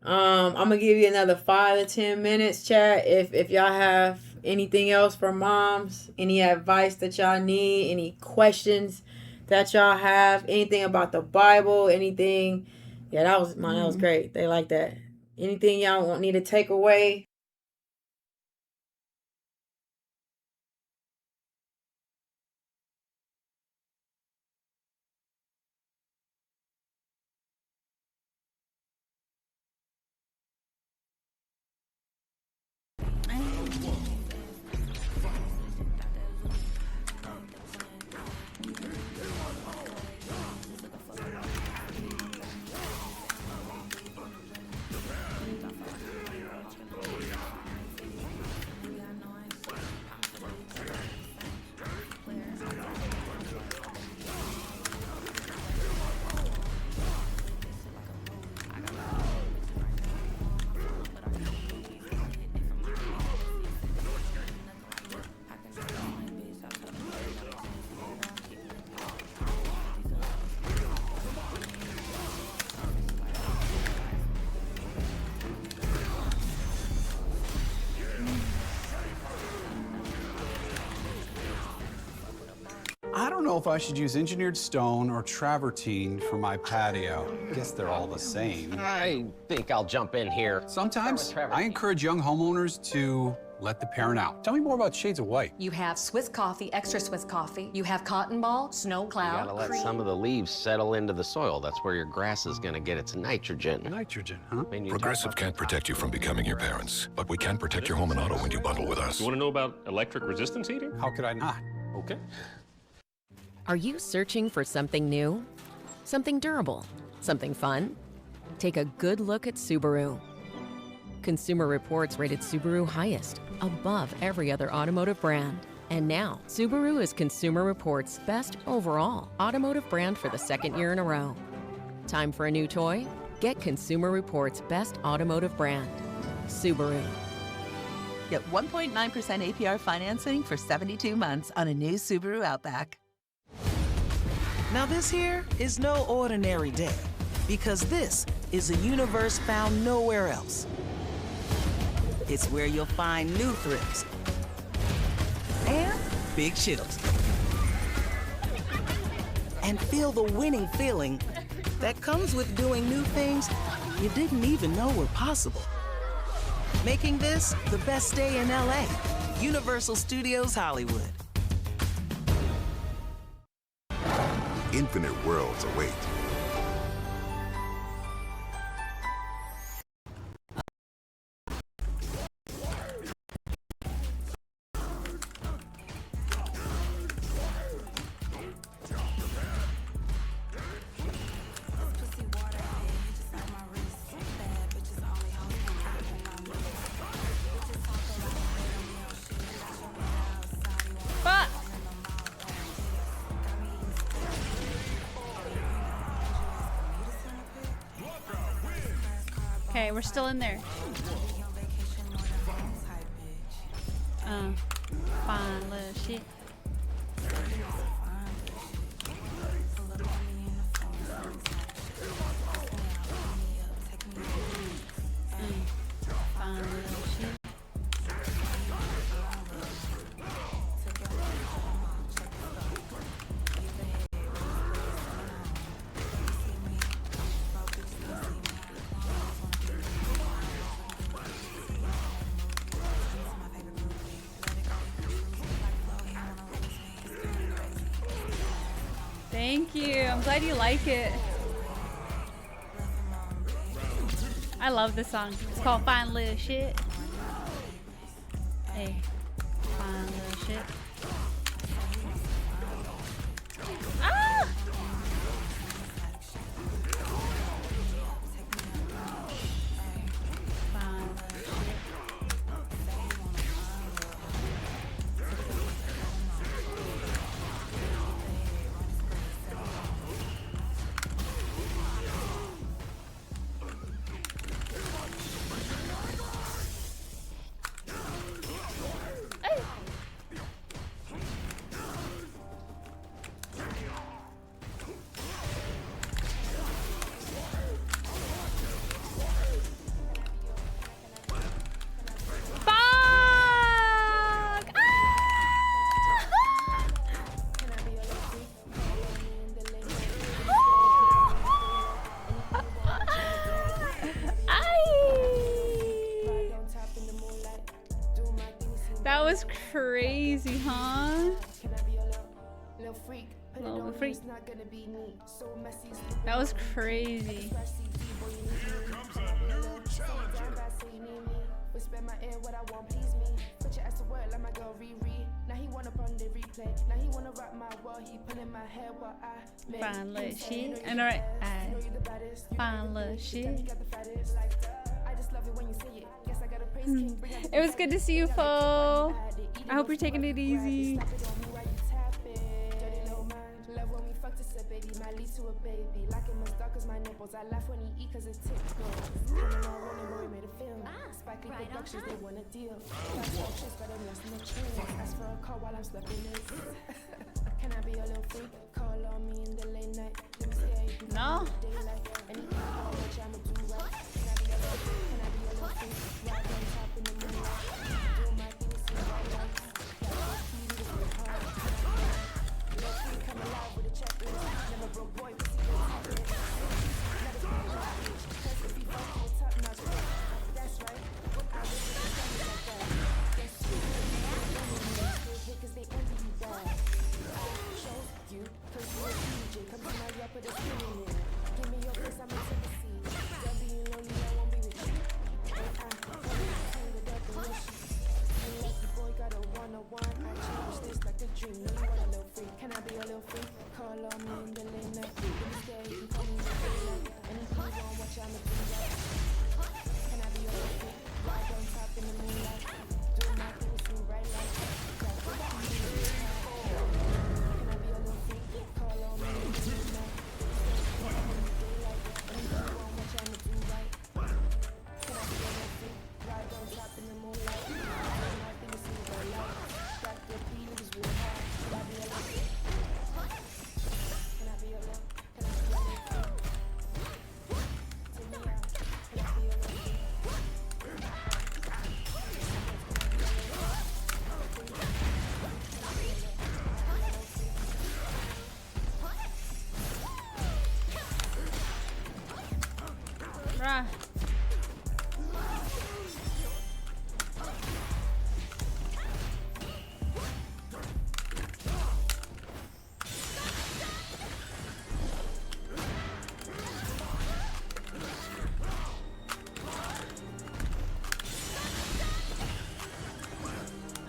I'm gonna give you another 5 to 10 minutes, chat. If y'all have anything else for moms, any advice that y'all need, any questions that y'all have, anything about the Bible, anything. Yeah, that was great. They like that. Anything y'all need to take away? I don't know if I should use engineered stone or travertine for my patio. I guess they're all the same. I think I'll jump in here. Sometimes I encourage young homeowners to let the parent out. Tell me more about Shades of White. You have Swiss coffee, extra Swiss coffee. You have cotton ball, snow cloud. You gotta let some of the leaves settle into the soil. That's where your grass is gonna get its nitrogen. Nitrogen, huh? Progressive can't protect you from becoming your parents, but we can protect your home and auto when you bundle with us. You want to know about electric resistance heating? How could I not? Okay. Are you searching for something new? Something durable? Something fun? Take a good look at Subaru. Consumer Reports rated Subaru highest, above every other automotive brand. And now, Subaru is Consumer Reports' best overall automotive brand for the second year in a row. Time for a new toy? Get Consumer Reports' best automotive brand, Subaru. Get 1.9% APR financing for 72 months on a new Subaru Outback. Now this here is no ordinary day, because this is a universe found nowhere else. It's where you'll find new thrills and big chills. And feel the winning feeling that comes with doing new things you didn't even know were possible. Making this the best day in LA, Universal Studios Hollywood. Infinite worlds await. Okay, we're still in there. Fine little shit. Fine little shit. Thank you. I'm glad you like it. I love this song. It's called Fine Little Shit. Hey, fine little shit. Ah! Fine little shit. That was crazy, huh? Little freak. That was crazy. Fine little shit. And alright, fine little shit. It was good to see you, Fo. I hope you're taking it easy. No. Bruh.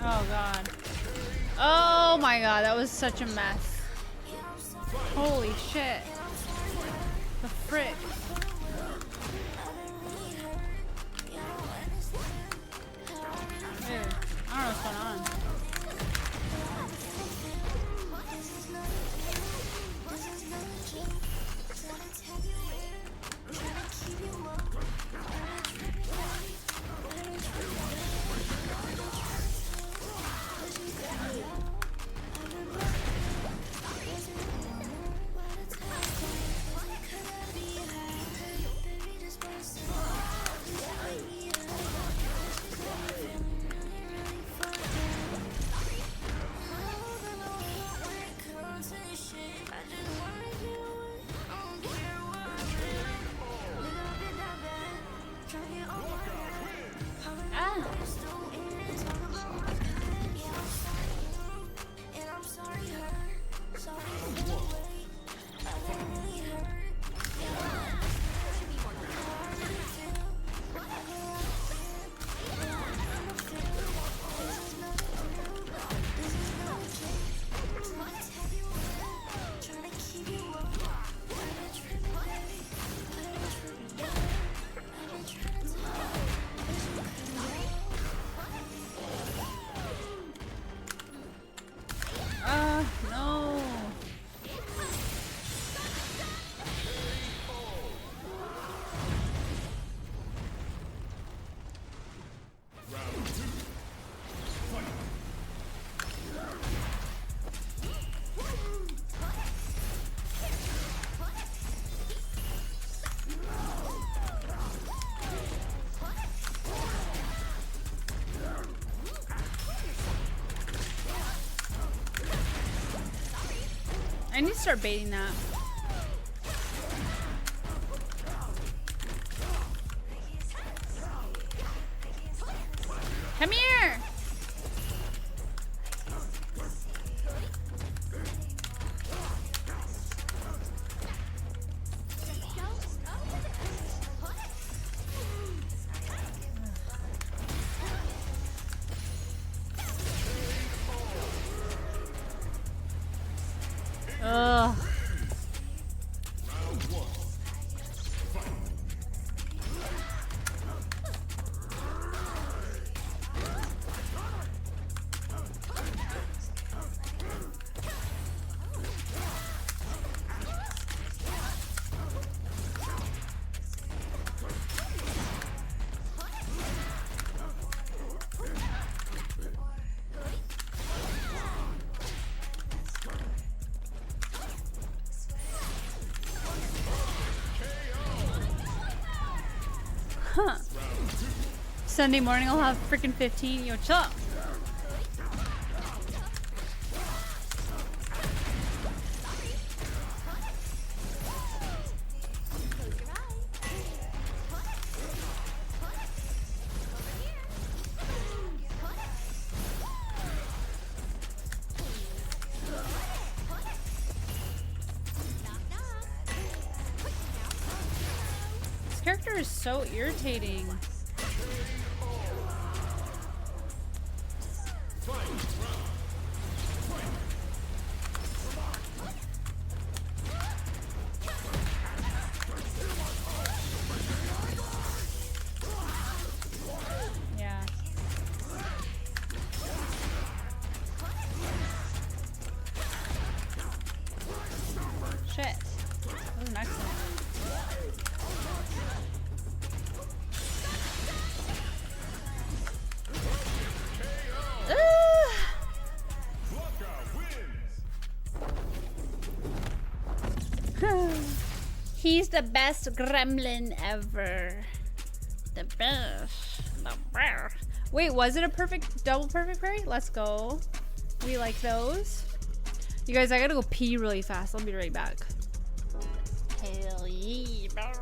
Oh god. Oh my god, that was such a mess. Holy shit. The frick. Dude, I don't know what's going on. no. I need to start baiting that. Come here! Ugh. Huh. Sunday morning I'll have freaking 15. Yo, chill out. This character is so irritating. Yeah. Shit. That was an accident. He's the best gremlin ever. The best. The best. Wait, was it a perfect, double perfect parry? Let's go. We like those. You guys, I gotta go pee really fast. I'll be right back. Hell yeah, bro.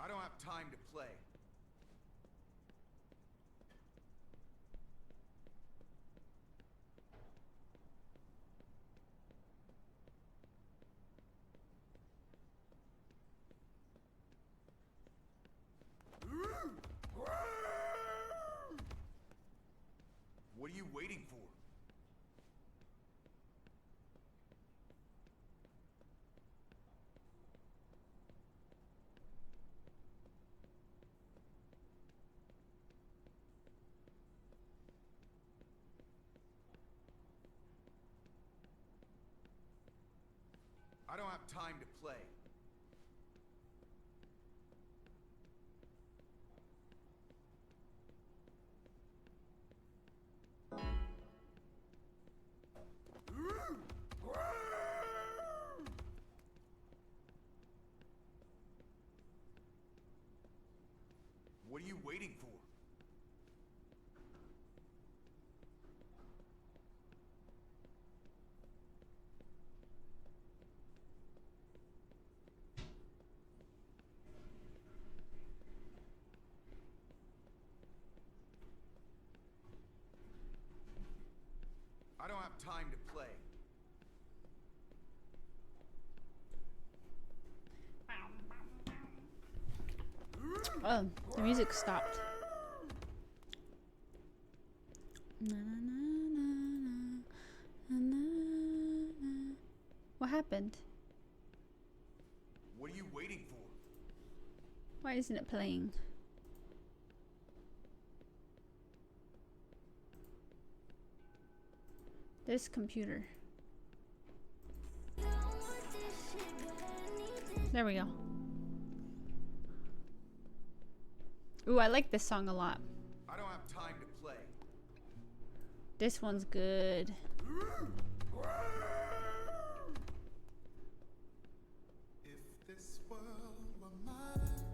I don't have time to play. What are you waiting for? I don't have time to play. What are you waiting for? I don't have time to play. Oh, the music stopped. Na, na, na, na, na, na. What happened? What are you waiting for? Why isn't it playing? This computer. There we go. Ooh, I like this song a lot. I don't have time to play. This one's good.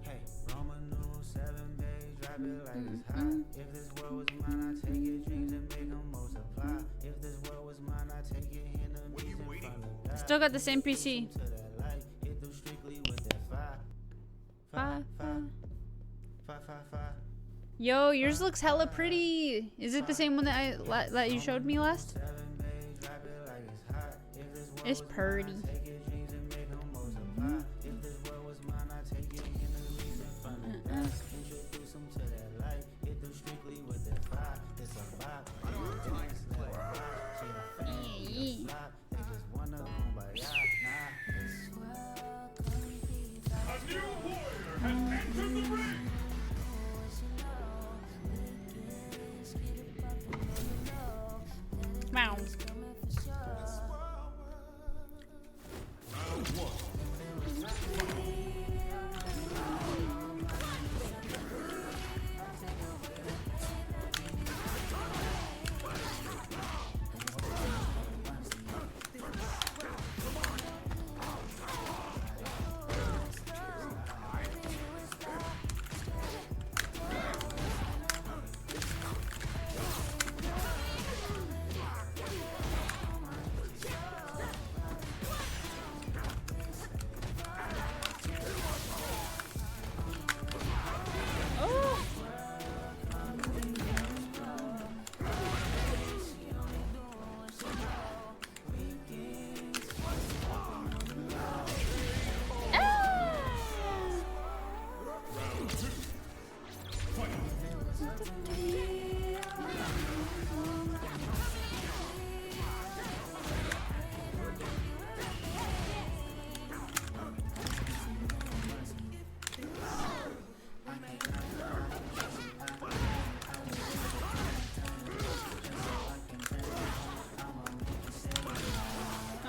Hey, Roman numeral 7, babe, drop it like it's hot. If this world was mine, I take your dreams and make them multiply. If this world was mine, I take your enemies and follow. Still got the same PC. Yo, yours looks hella pretty. Is it the same one that that you showed me last? It's pretty. Wow.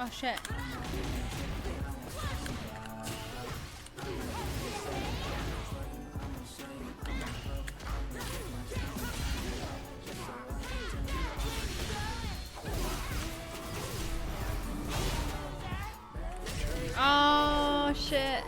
Oh shit. Oh shit.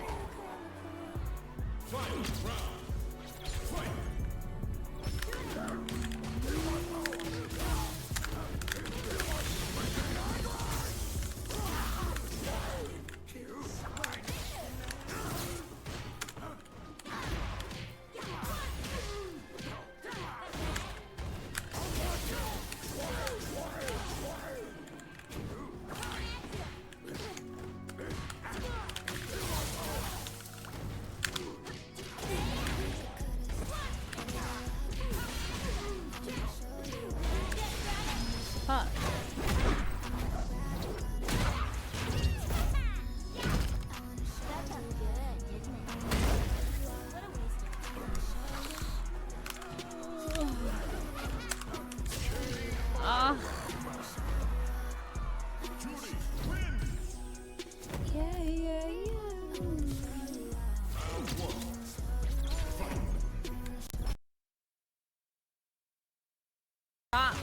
Fuck. Ah. Yeah. Ah.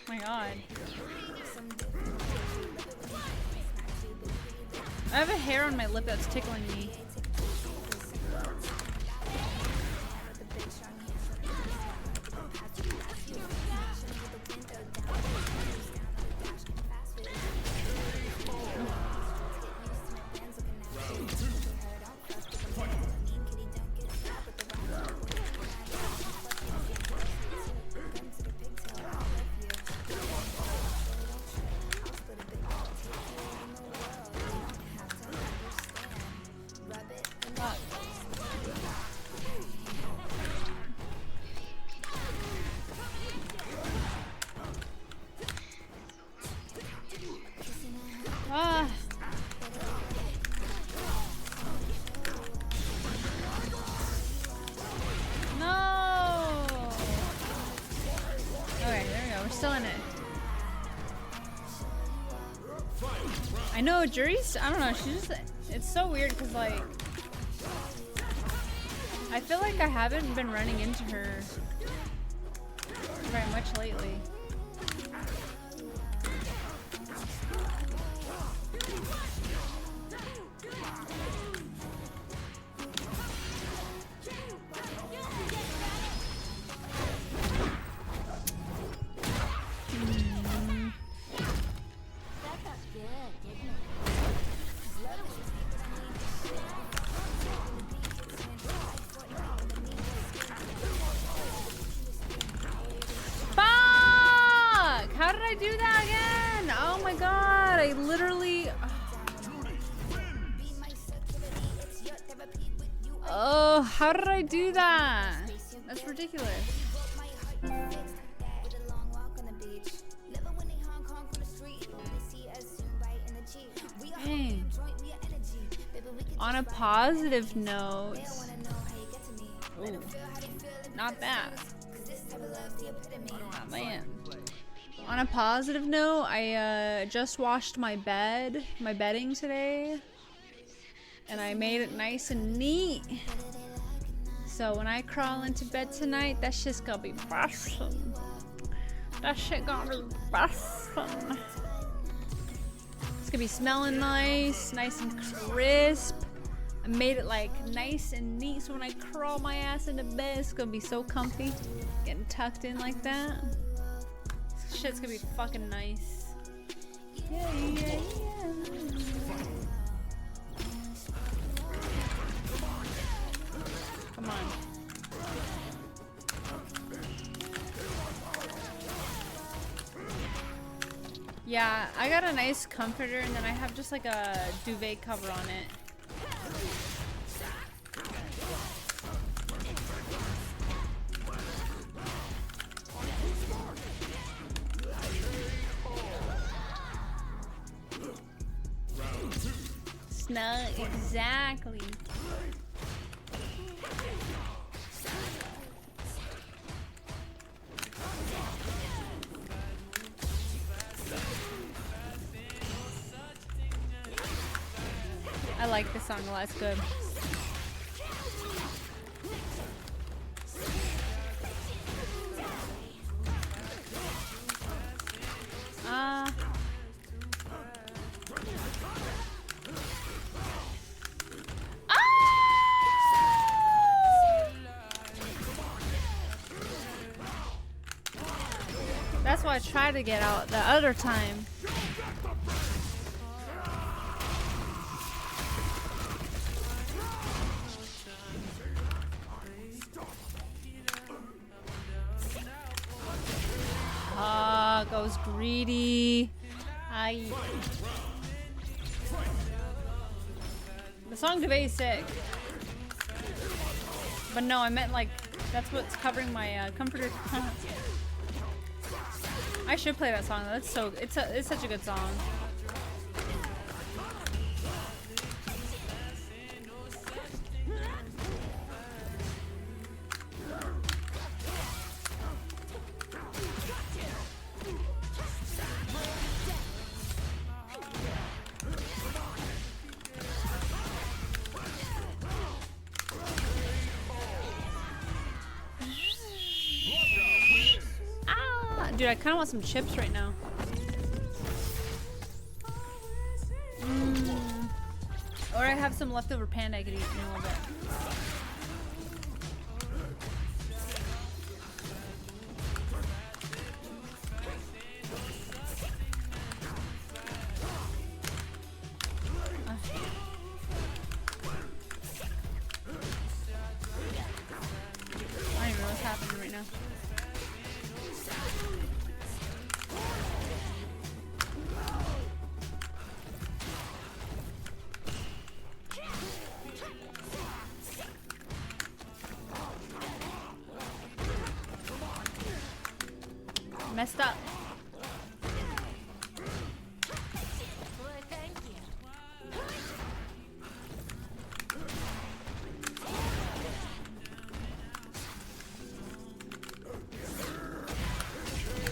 Oh my god. I have a hair on my lip that's tickling me. We're still in it. I know Jury's, I don't know, she's just, it's so weird because like, I feel like I haven't been running into her very much lately. How did I do that again? Oh my god, I literally... Oh, how did I do that? That's ridiculous. Dang. On a positive note... Ooh, not that. Oh, man. On a positive note, I just washed my bedding today, and I made it nice and neat. So when I crawl into bed tonight, that shit's gonna be bustin'. That shit gonna be bustin'. It's gonna be smelling nice and crisp. I made it like nice and neat, so when I crawl my ass into bed, it's gonna be so comfy, getting tucked in like that. Shit's gonna be fucking nice. Yeah, yeah, yeah. Come on. Yeah, I got a nice comforter and then I have just like a duvet cover on it. Snug, exactly. I like this song a lot, it's good. That's why I tried to get out the other time. Ah, goes greedy. The song debate is sick. But no, I meant like, that's what's covering my comforter. I should play that song though. That's so, it's such a good song. Dude, I kind of want some chips right now. Or I have some leftover panda I could eat in a little bit. I don't even know what's happening right now. Messed up.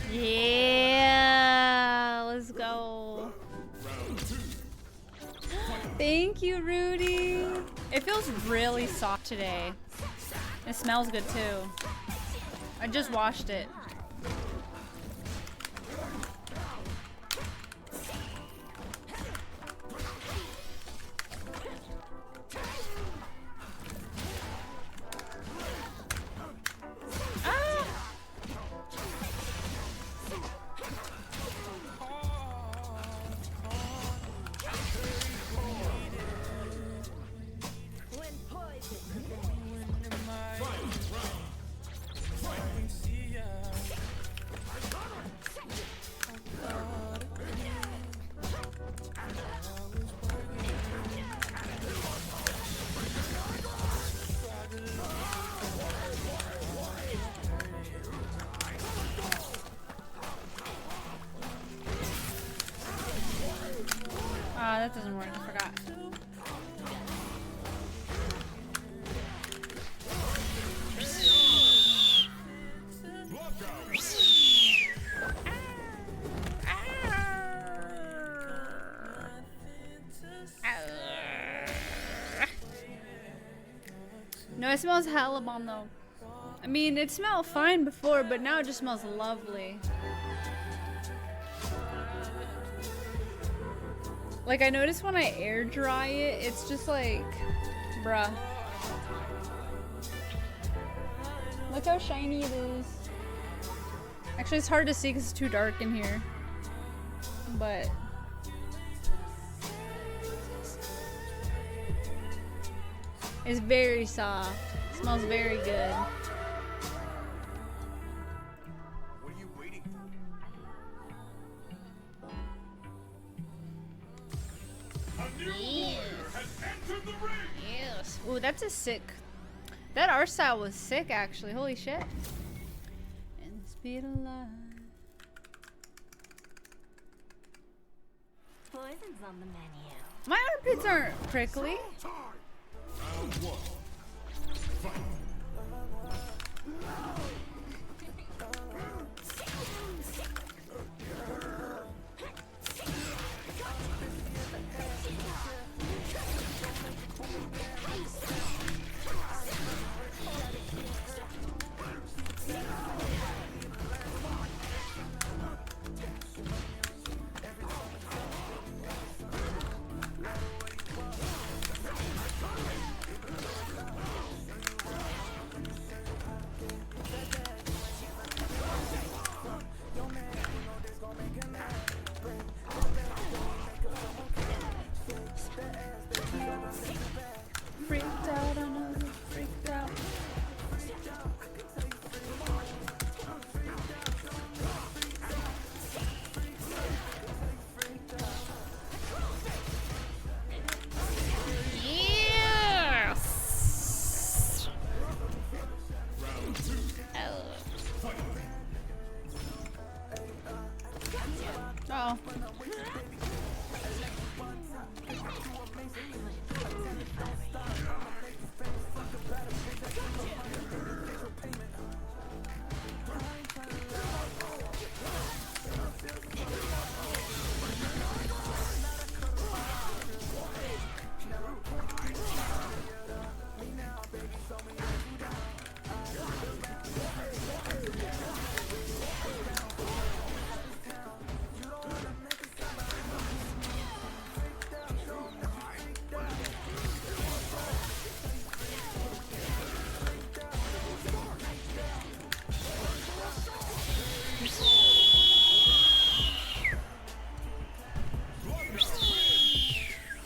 Yeah, let's go. Thank you, Rudy. It feels really soft today. It smells good too. I just washed it. That doesn't work. I forgot. No, it smells hella bomb though. I mean, it smelled fine before, but now it just smells lovely. Like, I notice when I air dry it, it's just like, bruh. Look how shiny it is. Actually, it's hard to see because it's too dark in here. But it's very soft. It smells very good. What are you waiting for? Yes. Ooh, that's a sick. That art style was sick, actually. Holy shit. And speed of light. Poison's on the menu. My armpits aren't prickly. Round one. Fight. Freaked out, I know you're freaked out. Yes! Oh.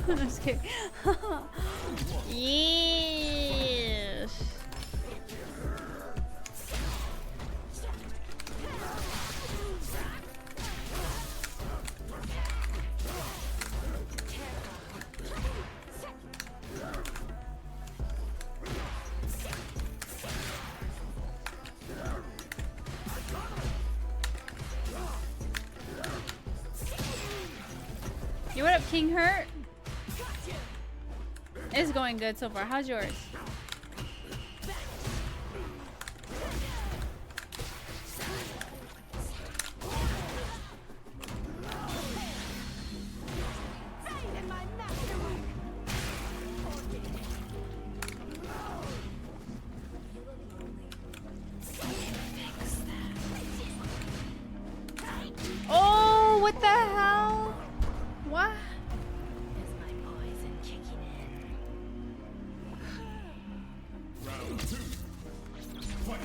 Just kidding. Yes. You what up, King Hurt? It's going good so far. How's yours? what the hell? What? Round 2. Fight.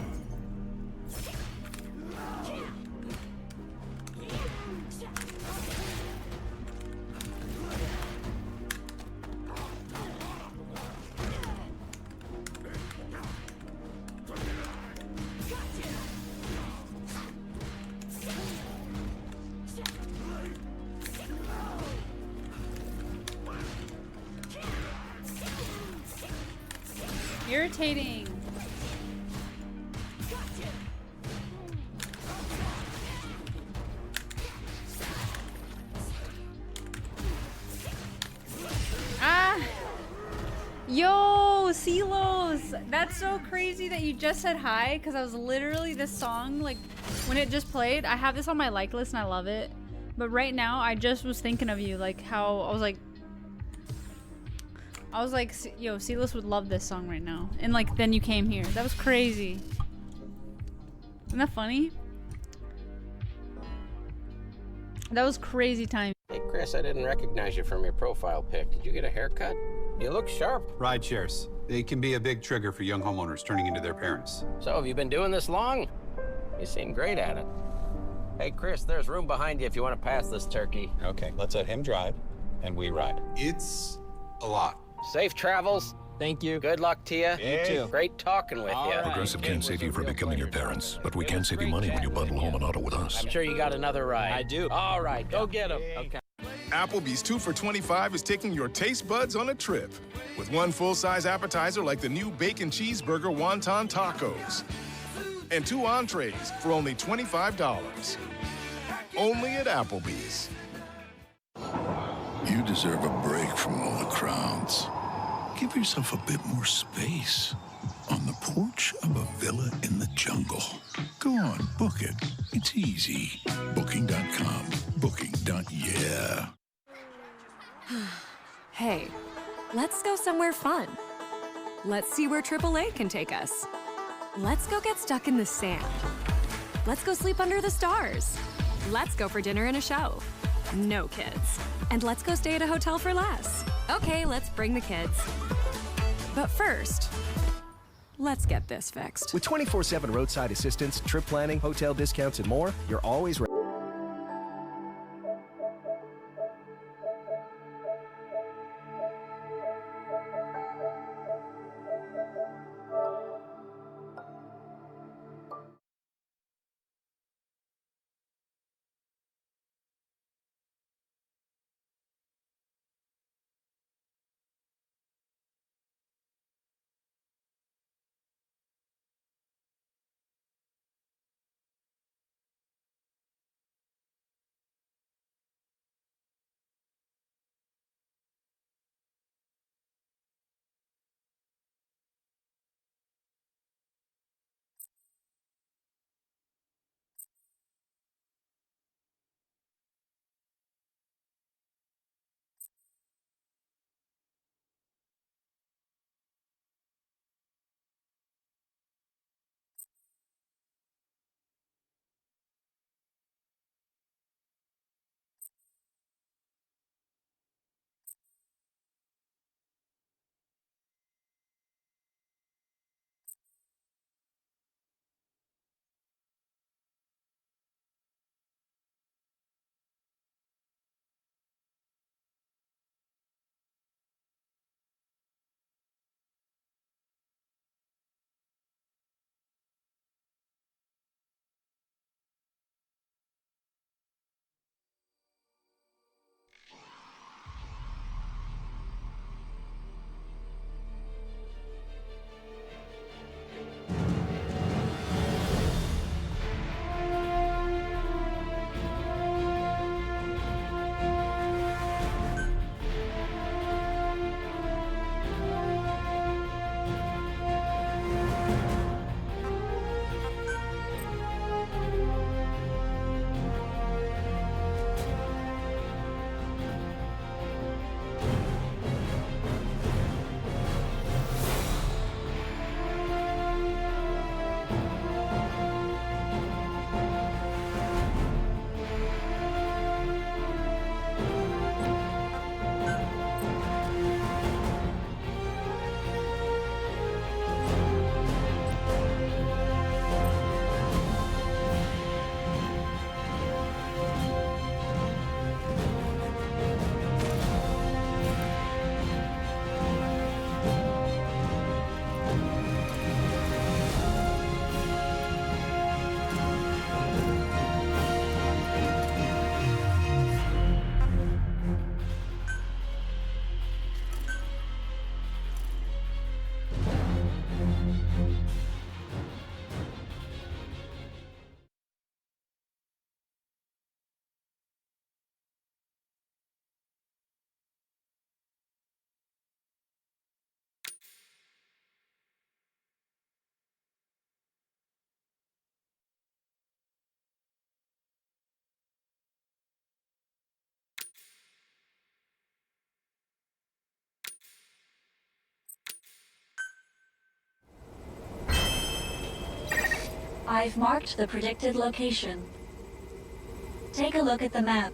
Irritating. Ah! Yo, Silos! That's so crazy that you just said hi, because I was literally this song, like, when it just played, I have this on my like list and I love it. But right now, I just was thinking of you, like, how I was like, yo, Silas would love this song right now. And, like, then you came here. That was crazy. Isn't that funny? That was crazy time. Hey, Chris, I didn't recognize you from your profile pic. Did you get a haircut? You look sharp. Ride shares. They can be a big trigger for young homeowners turning into their parents. So, have you been doing this long? You seem great at it. Hey, Chris, there's room behind you if you want to pass this turkey. Okay, let's let him drive, and we ride. It's a lot. Safe travels. Thank you. Good luck to you. You too. Great talking with you. Progressive can't save you from becoming your parents, but we can save you money when you bundle home and auto with us. I'm sure you got another ride. I do. All right, go get him. Okay. Applebee's 2 for $25 is taking your taste buds on a trip. With one full-size appetizer like the new bacon cheeseburger wonton tacos. And 2 entrees for only $25. Only at Applebee's. You deserve a break from all the crowds. Give yourself a bit more space on the porch of a villa in the jungle. Go on, book it. It's easy. Booking.com. Booking.yeah. Hey, let's go somewhere fun. Let's see where AAA can take us. Let's go get stuck in the sand. Let's go sleep under the stars. Let's go for dinner and a show. No kids. And let's go stay at a hotel for less. Okay, let's bring the kids. But first, let's get this fixed. With 24/7 roadside assistance, trip planning, hotel discounts, and more, you're always ready. I've marked the predicted location. Take a look at the map.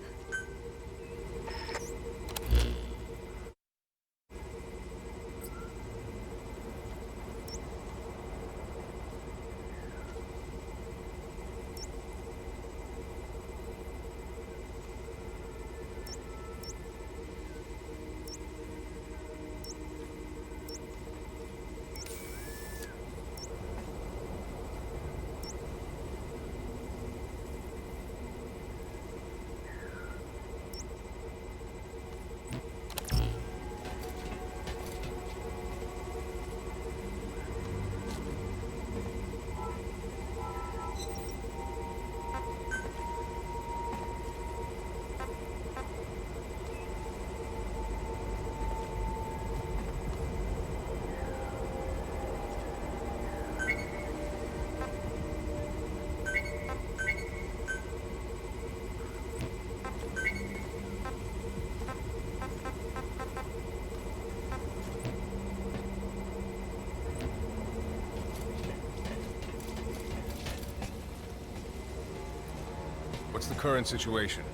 What's the current situation?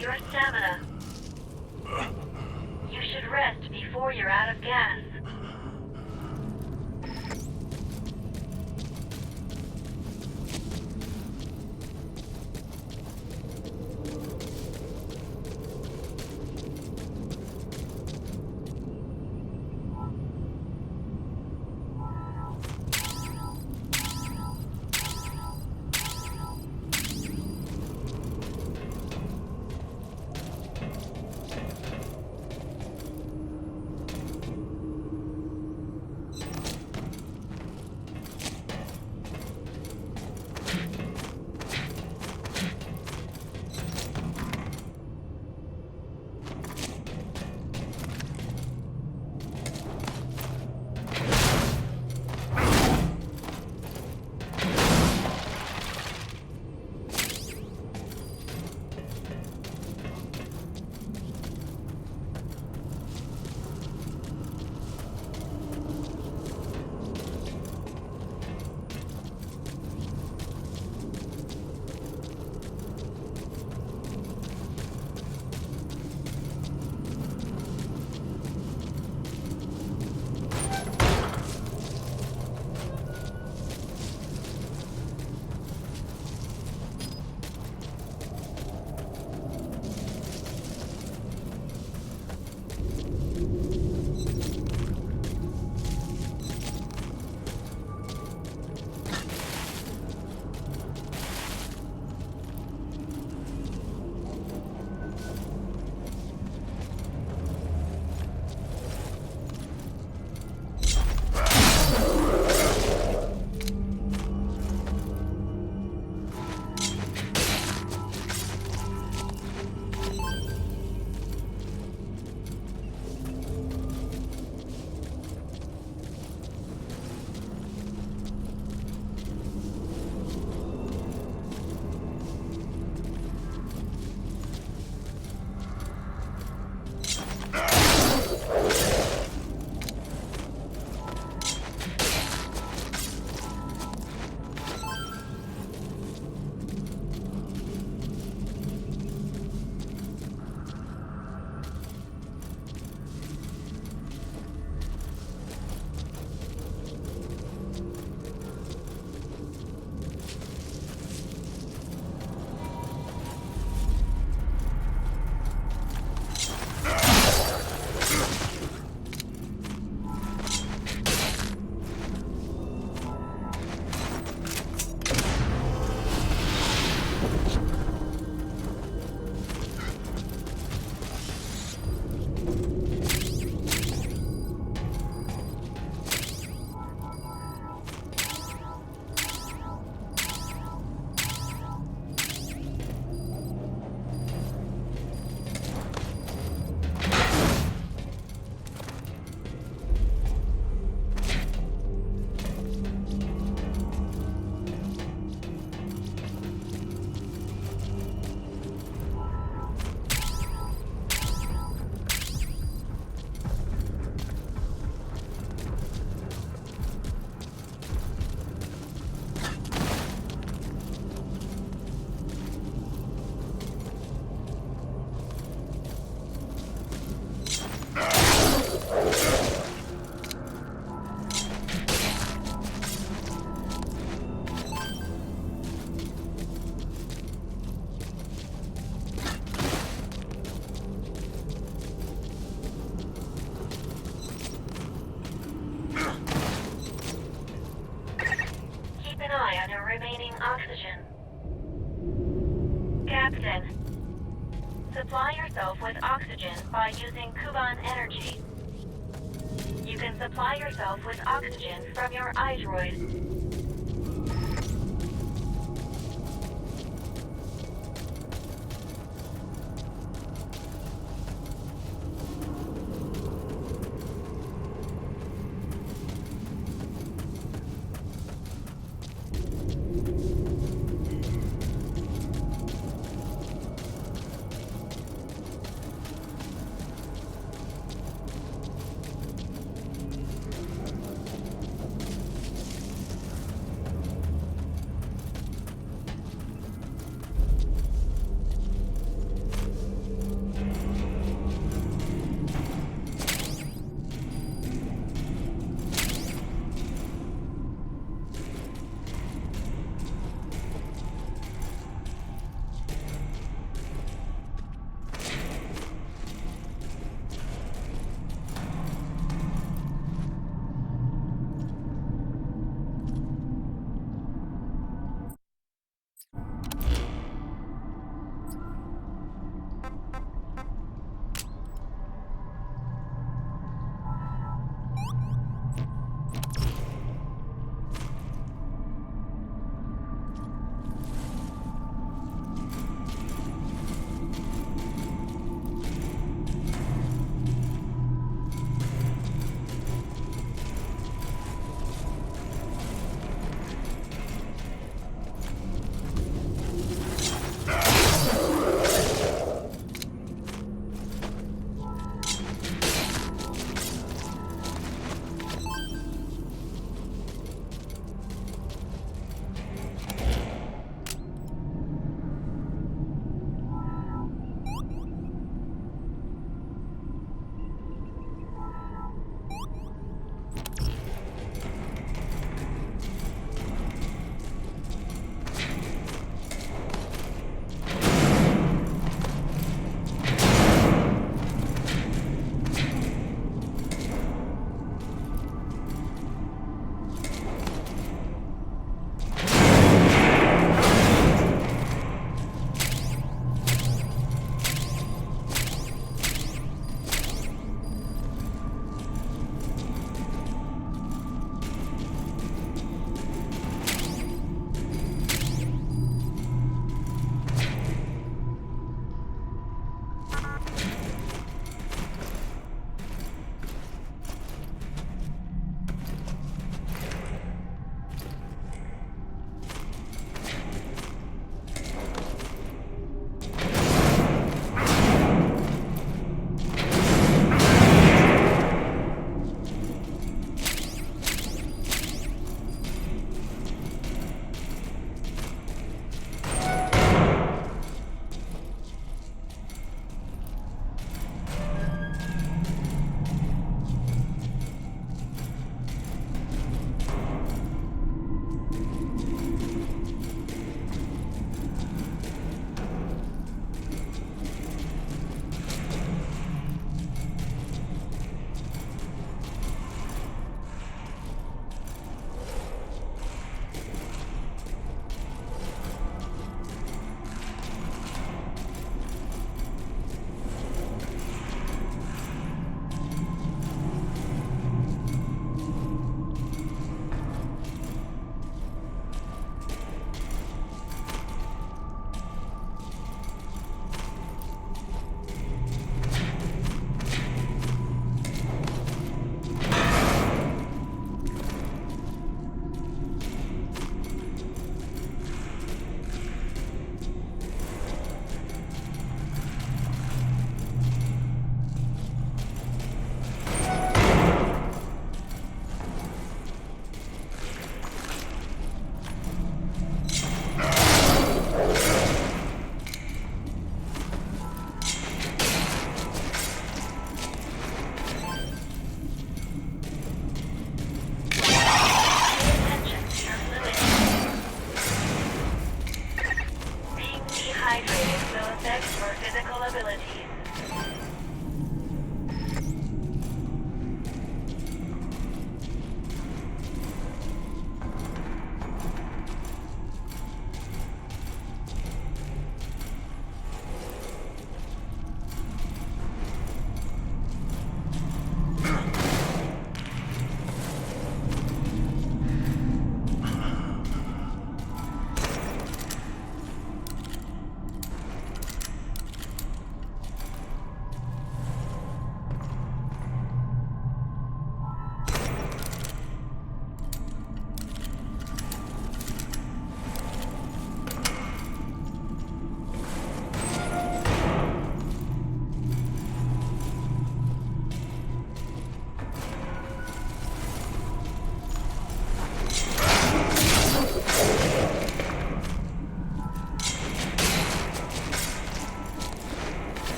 your stamina. You should rest before you're out of gas. remaining oxygen. Captain, supply yourself with oxygen by using Kuban energy. You can supply yourself with oxygen from your iDroid.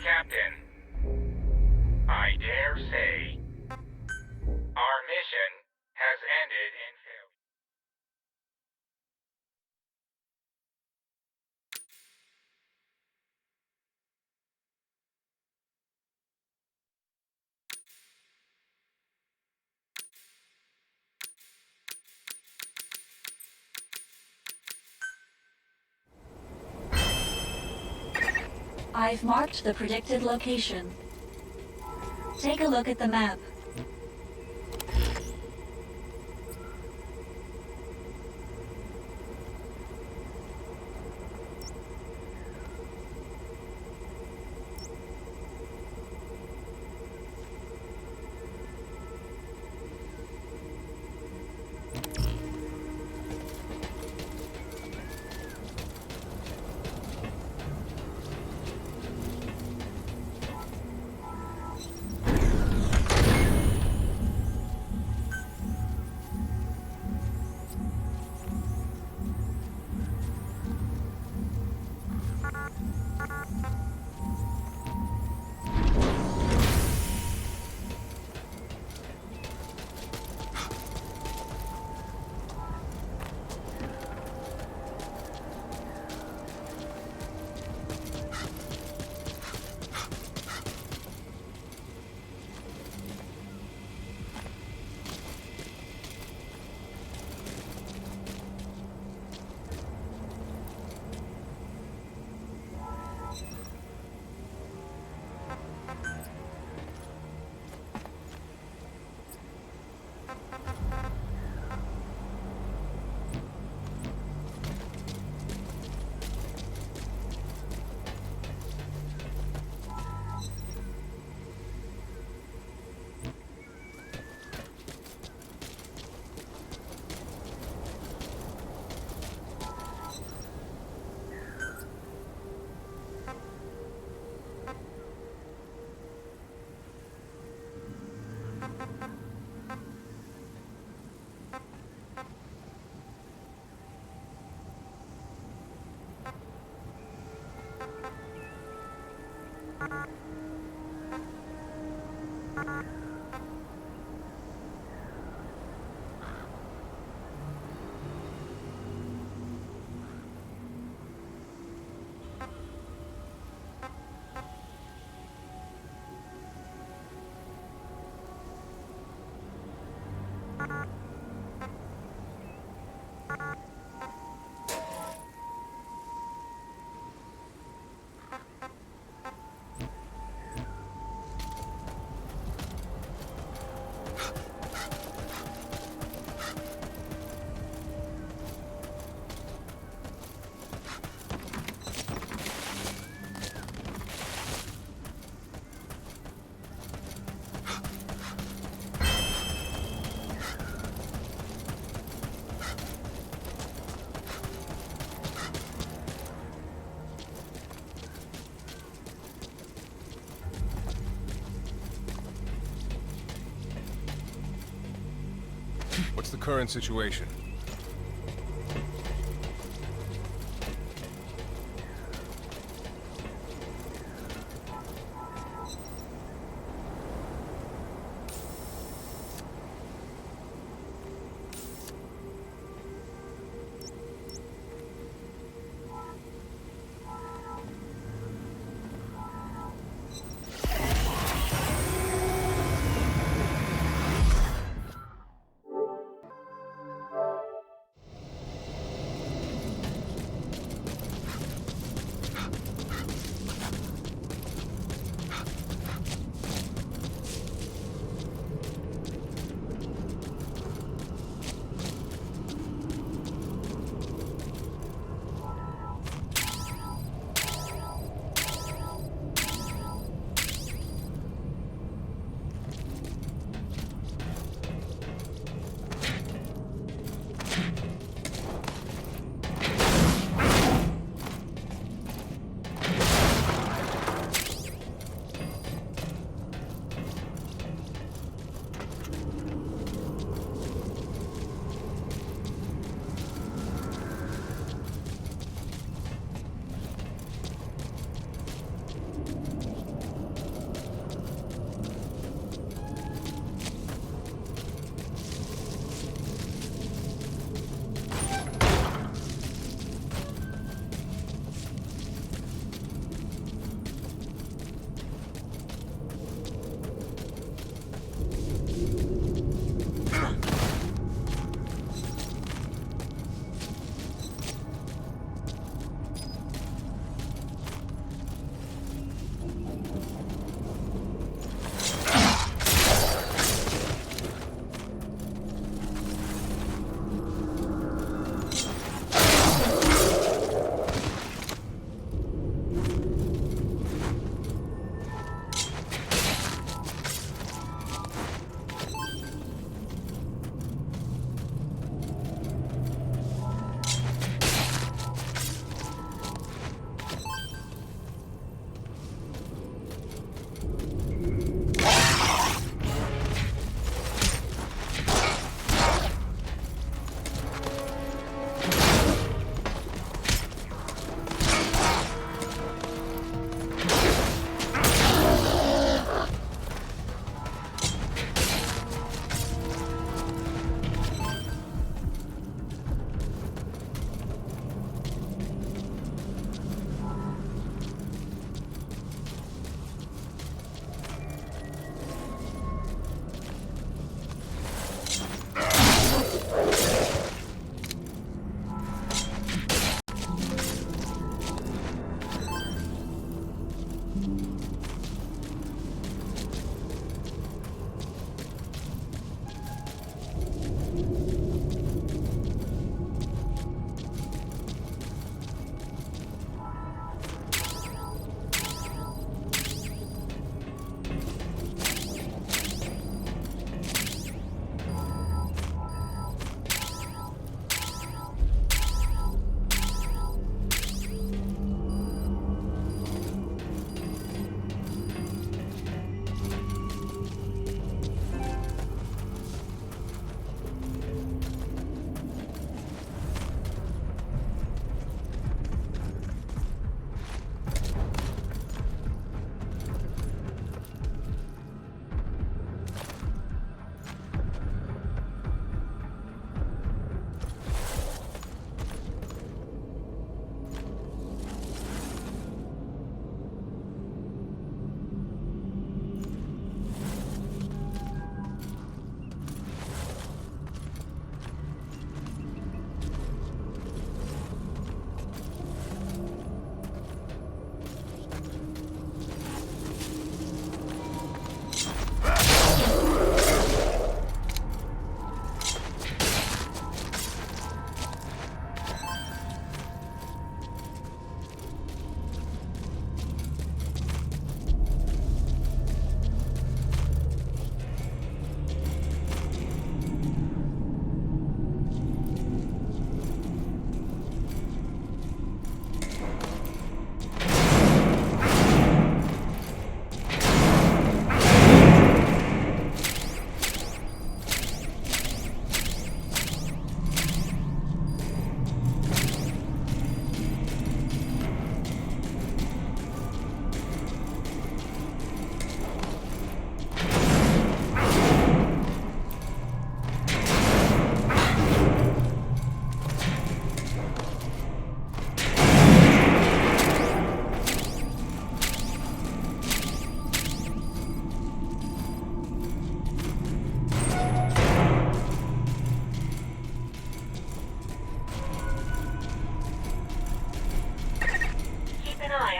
Captain, I dare say, our mission has ended in failure. I've marked the predicted location. Take a look at the map. What's the current situation?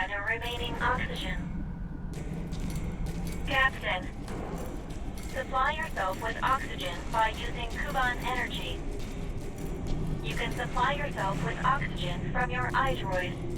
at your remaining oxygen. Captain, supply yourself with oxygen by using Kuban energy. You can supply yourself with oxygen from your iDroid.